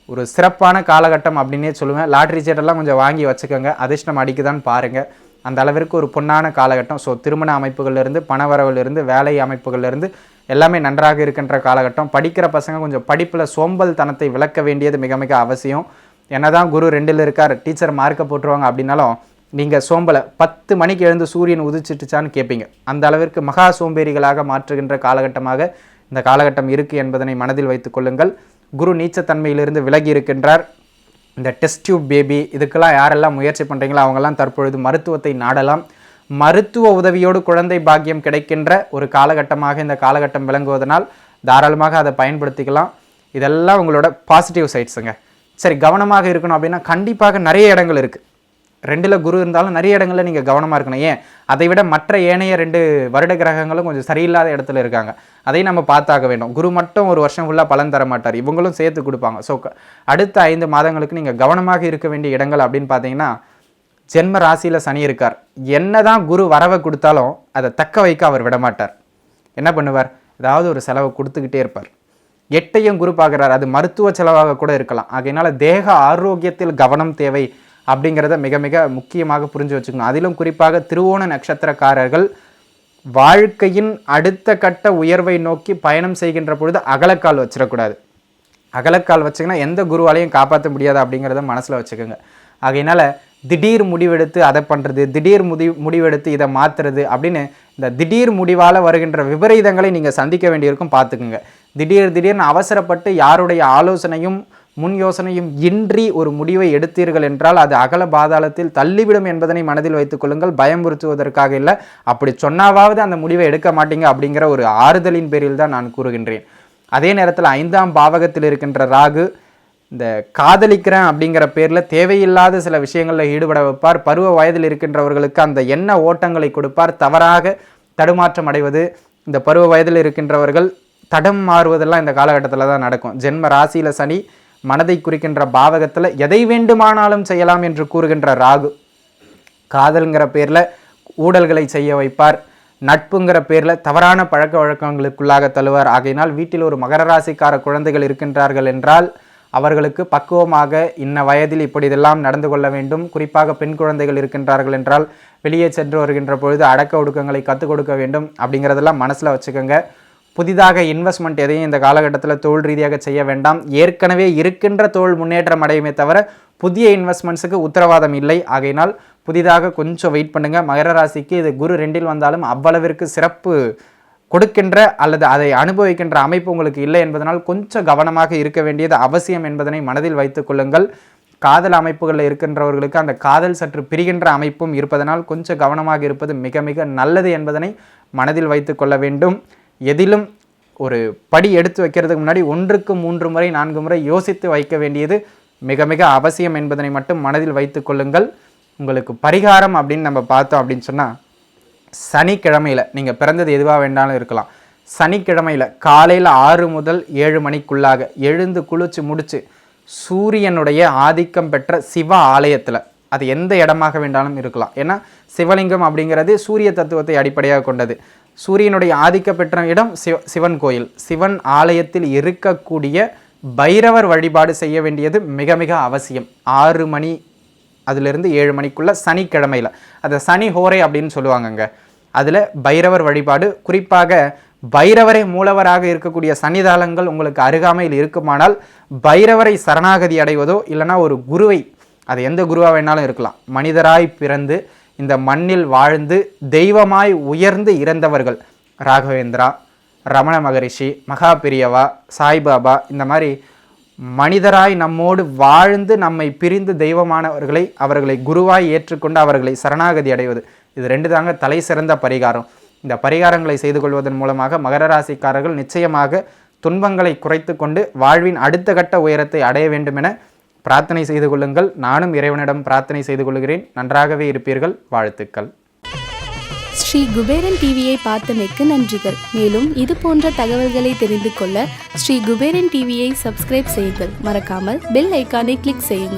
ஒரு சிறப்பான காலகட்டம் அப்படின்னே சொல்லுவேன். லாட்ரி சீட்டெல்லாம் கொஞ்சம் வாங்கி வச்சுக்கோங்க, அதிர்ஷ்டம் அடிக்குதான்னு பாருங்கள். அந்த அளவிற்கு ஒரு பொன்னான காலகட்டம். ஸோ திருமண அமைப்புகளிலிருந்து, பணவரவிலிருந்து, வேலை அமைப்புகளிலிருந்து எல்லாமே நன்றாக இருக்கின்ற காலகட்டம். படிக்கிற பசங்க கொஞ்சம் படிப்பில் சோம்பல் தனத்தை விளக்க வேண்டியது மிக மிக அவசியம். என்னதான் குரு 2ல் இருக்கார், டீச்சர் மார்க்கை போட்டுருவாங்க அப்படின்னாலும் நீங்கள் சோம்பலை 10 மணிக்கு எழுந்து சூரியன் உதிச்சிட்டுச்சான்னு கேட்பீங்க. அந்த அளவிற்கு மகா சோம்பேறிகளாக மாற்றுகின்ற காலகட்டமாக இந்த காலகட்டம் இருக்குது என்பதனை மனதில் வைத்துக் கொள்ளுங்கள். குரு நீச்சத்தன்மையிலிருந்து விலகி இருக்கின்றார். இந்த டெஸ்ட் டியூப் பேபி இதுக்கெல்லாம் யாரெல்லாம் முயற்சி பண்ணுறீங்களோ அவங்கெல்லாம் தற்பொழுது மருத்துவத்தை நாடலாம். மருத்துவ உதவியோடு குழந்தை பாக்கியம் கிடைக்கின்ற ஒரு காலகட்டமாக இந்த காலகட்டம் விளங்குவதனால் தாராளமாக அதை பயன்படுத்திக்கலாம். இதெல்லாம் உங்களோட பாசிட்டிவ் சைட்ஸுங்க. சரி, கவனமாக இருக்கணும் அப்படின்னா கண்டிப்பாக நிறைய இடங்கள் இருக்குது. 2ல் குரு இருந்தாலும் நிறைய இடங்களில் நீங்கள் கவனமாக இருக்கணும். ஏன், அதை விட மற்ற ஏனைய 2 வருட கிரகங்களும் கொஞ்சம் சரியில்லாத இடத்துல இருக்காங்க. அதையும் நம்ம பார்த்தாக வேண்டும். குரு மட்டும் ஒரு வருஷம் ஃபுல்லாக பலன் தர மாட்டார், இவங்களும் சேர்த்து கொடுப்பாங்க. ஸோ அடுத்த 5 மாதங்களுக்கு நீங்கள் கவனமாக இருக்க வேண்டிய இடங்கள் அப்படின்னு பார்த்தீங்கன்னா, ஜென்ம ராசியில் சனி இருக்கார். என்ன தான் குரு வரவை கொடுத்தாலும் அதை தக்க வைக்க அவர் விடமாட்டார். என்ன பண்ணுவார், ஏதாவது ஒரு செலவை கொடுத்துக்கிட்டே இருப்பார். 8ஐயும் குரு பார்க்குறார், அது மருத்துவ செலவாக கூட இருக்கலாம். ஆகையினால தேக ஆரோக்கியத்தில் கவனம் தேவை அப்படிங்கிறத மிக மிக முக்கியமாக புரிஞ்சு வச்சுக்கணும். அதிலும் குறிப்பாக திருவோண நட்சத்திரக்காரர்கள் வாழ்க்கையின் அடுத்த கட்ட உயர்வை நோக்கி பயணம் செய்கின்ற பொழுது அகலக்கால் வச்சிடக்கூடாது. அகலக்கால் வச்சிங்கன்னா எந்த குருவாலையும் காப்பாற்ற முடியாது அப்படிங்கிறத மனசில் வச்சுக்கோங்க. ஆகையினால திடீர் முடிவெடுத்து அதை பண்ணுறது, திடீர் முடிவெடுத்து இதை மாற்றுறது அப்படின்னு இந்த திடீர் முடிவால் வருகின்ற விபரீதங்களை நீங்கள் சந்திக்க வேண்டியிருக்கும். பார்த்துக்குங்க. திடீர்னு அவசரப்பட்டு யாருடைய ஆலோசனையும் முன் யோசனையும் இன்றி ஒரு முடிவை எடுத்தீர்கள் என்றால் அது அகல பாதாளத்தில் தள்ளிவிடும் என்பதனை மனதில் வைத்துக் கொள்ளுங்கள். பயமுறுத்துவதற்காக இல்லை, அப்படி சொன்னாவது அந்த முடிவை எடுக்க மாட்டீங்க அப்படிங்கிற ஒரு ஆறுதலின் பேரில் தான் நான் கூறுகின்றேன். அதே நேரத்தில் 5ஆம் பாவகத்தில் இருக்கின்ற ராகு இந்த காதலிக்கிறேன் அப்படிங்கிற பேரில் தேவையில்லாத சில விஷயங்களில் ஈடுபட வைப்பார். பருவ வயதில் இருக்கின்றவர்களுக்கு அந்த எண்ண ஓட்டங்களை கொடுப்பார். தவறாக தடுமாற்றம் அடைவது, இந்த பருவ வயதில் இருக்கின்றவர்கள் தடம் மாறுவதெல்லாம் இந்த காலகட்டத்தில் தான் நடக்கும். ஜென்ம ராசியில் சனி, மனதை குறிக்கின்ற பாவகத்தில் எதை வேண்டுமானாலும் செய்யலாம் என்று கூறுகின்ற ராகு காதல்ங்கிற பேரில் ஊழல்களை செய்ய வைப்பார். நட்புங்கிற பேரில் தவறான பழக்க வழக்கங்களுக்குள்ளாக தள்ளுவார். ஆகையினால் வீட்டில் ஒரு மகர ராசிக்கார குழந்தைகள் இருக்கின்றார்கள் என்றால் அவர்களுக்கு பக்குவமாக இன்ன வயதில் இப்படி இதெல்லாம் நடந்து கொள்ள வேண்டும். குறிப்பாக பெண் குழந்தைகள் இருக்கின்றார்கள் என்றால் வெளியே சென்று வருகின்ற பொழுது அடக்க ஒடுக்கங்களை கற்றுக் கொடுக்க வேண்டும் அப்படிங்கிறதெல்லாம் மனசில் வச்சுக்கோங்க. புதிதாக இன்வெஸ்ட்மெண்ட் எதையும் இந்த காலகட்டத்தில் தொழில் ரீதியாக செய்ய வேண்டாம். ஏற்கனவே இருக்கின்ற தொழில் முன்னேற்றம் அடையுமே தவிர புதிய இன்வெஸ்ட்மெண்ட்ஸுக்கு உத்தரவாதம் இல்லை. ஆகையினால் புதிதாக கொஞ்சம் வெயிட் பண்ணுங்கள். மகர ராசிக்கு இது குரு 2இல் வந்தாலும் அவ்வளவிற்கு சிறப்பு கொடுக்கின்ற அல்லது அதை அனுபவிக்கின்ற அமைப்பு உங்களுக்கு இல்லை என்பதனால் கொஞ்சம் கவனமாக இருக்க வேண்டியது அவசியம் என்பதனை மனதில் வைத்துக் கொள்ளுங்கள். காதல் அமைப்புகளில் இருக்கின்றவர்களுக்கு அந்த காதல் சற்று பிரிகின்ற அமைப்பும் இருப்பதனால் கொஞ்சம் கவனமாக இருப்பது மிக மிக நல்லது என்பதனை மனதில் வைத்து கொள்ள வேண்டும். எதிலும் ஒரு படி எடுத்து வைக்கிறதுக்கு முன்னாடி 1க்கு 3 முறை 4 முறை யோசித்து வைக்க வேண்டியது மிக மிக அவசியம் என்பதனை மட்டும் மனதில் வைத்து கொள்ளுங்கள். உங்களுக்கு பரிகாரம் அப்படின்னு நம்ம பார்த்தோம் அப்படின்னு சொன்னால், சனிக்கிழமையில் நீங்கள் பிறந்தது எதுவாக வேண்டாலும் இருக்கலாம். சனிக்கிழமையில் காலையில் 6 முதல் 7 மணிக்குள்ளாக எழுந்து குளிச்சு முடிச்சு சூரியனுடைய ஆதிக்கம் பெற்ற சிவ ஆலயத்தில், அது எந்த இடமாக வேண்டாலும் இருக்கலாம். ஏன்னா சிவலிங்கம் அப்படிங்கிறது சூரிய தத்துவத்தை அடிப்படையாக கொண்டது. சூரியனுடைய ஆதிக்க பெற்ற இடம் சிவன் கோயில். சிவன் ஆலயத்தில் இருக்கக்கூடிய பைரவர் வழிபாடு செய்ய வேண்டியது மிக மிக அவசியம். 6 மணி அதிலிருந்து 7 மணிக்குள்ள சனிக்கிழமையில், அதை சனி ஹோரை அப்படின்னு சொல்லுவாங்கங்க. அதில் பைரவர் வழிபாடு, குறிப்பாக பைரவரை மூலவராக இருக்கக்கூடிய சன்னிதானங்கள் உங்களுக்கு அருகாமையில் இருக்குமானால் பைரவரை சரணாகதி அடைவதோ இல்லைனா ஒரு குருவை, அது எந்த குருவாக வேணாலும் இருக்கலாம், மனிதராய் பிறந்து இந்த மண்ணில் வாழ்ந்து தெய்வமாய் உயர்ந்து இறந்தவர்கள், ராகவேந்திரா, ரமண மகரிஷி, மகா பெரியவா, சாய்பாபா, இந்த மாதிரி மனிதராய் நம்மோடு வாழ்ந்து நம்மை பிரிந்து தெய்வமானவர்களை அவர்களை குருவாய் ஏற்றுக்கொண்டு அவர்களை சரணாகதி அடைவது, இது 2 தாங்க தலை சிறந்த பரிகாரம். இந்த பரிகாரங்களை செய்து கொள்வதன் மூலமாக மகர ராசிக்காரர்கள் நிச்சயமாக துன்பங்களை குறைத்து கொண்டு வாழ்வின் அடுத்த கட்ட உயரத்தை அடைய வேண்டும் என பிரார்த்தனை செய்து கொள்ளுங்கள். நானும் இறைவனிடம் பிரார்த்தனை செய்து கொள்கிறேன். நன்றாகவே இருப்பீர்கள். வாழ்த்துக்கள். ஸ்ரீ குபேரன் டிவியை பார்த்தமைக்கு நன்றிகள். மேலும் இது போன்ற தகவல்களை தெரிந்து கொள்ள ஸ்ரீ குபேரன் டிவியை சப்ஸ்கிரைப் செய்யுங்கள். மறக்காமல் பெல் ஐக்கானை கிளிக் செய்யுங்கள்.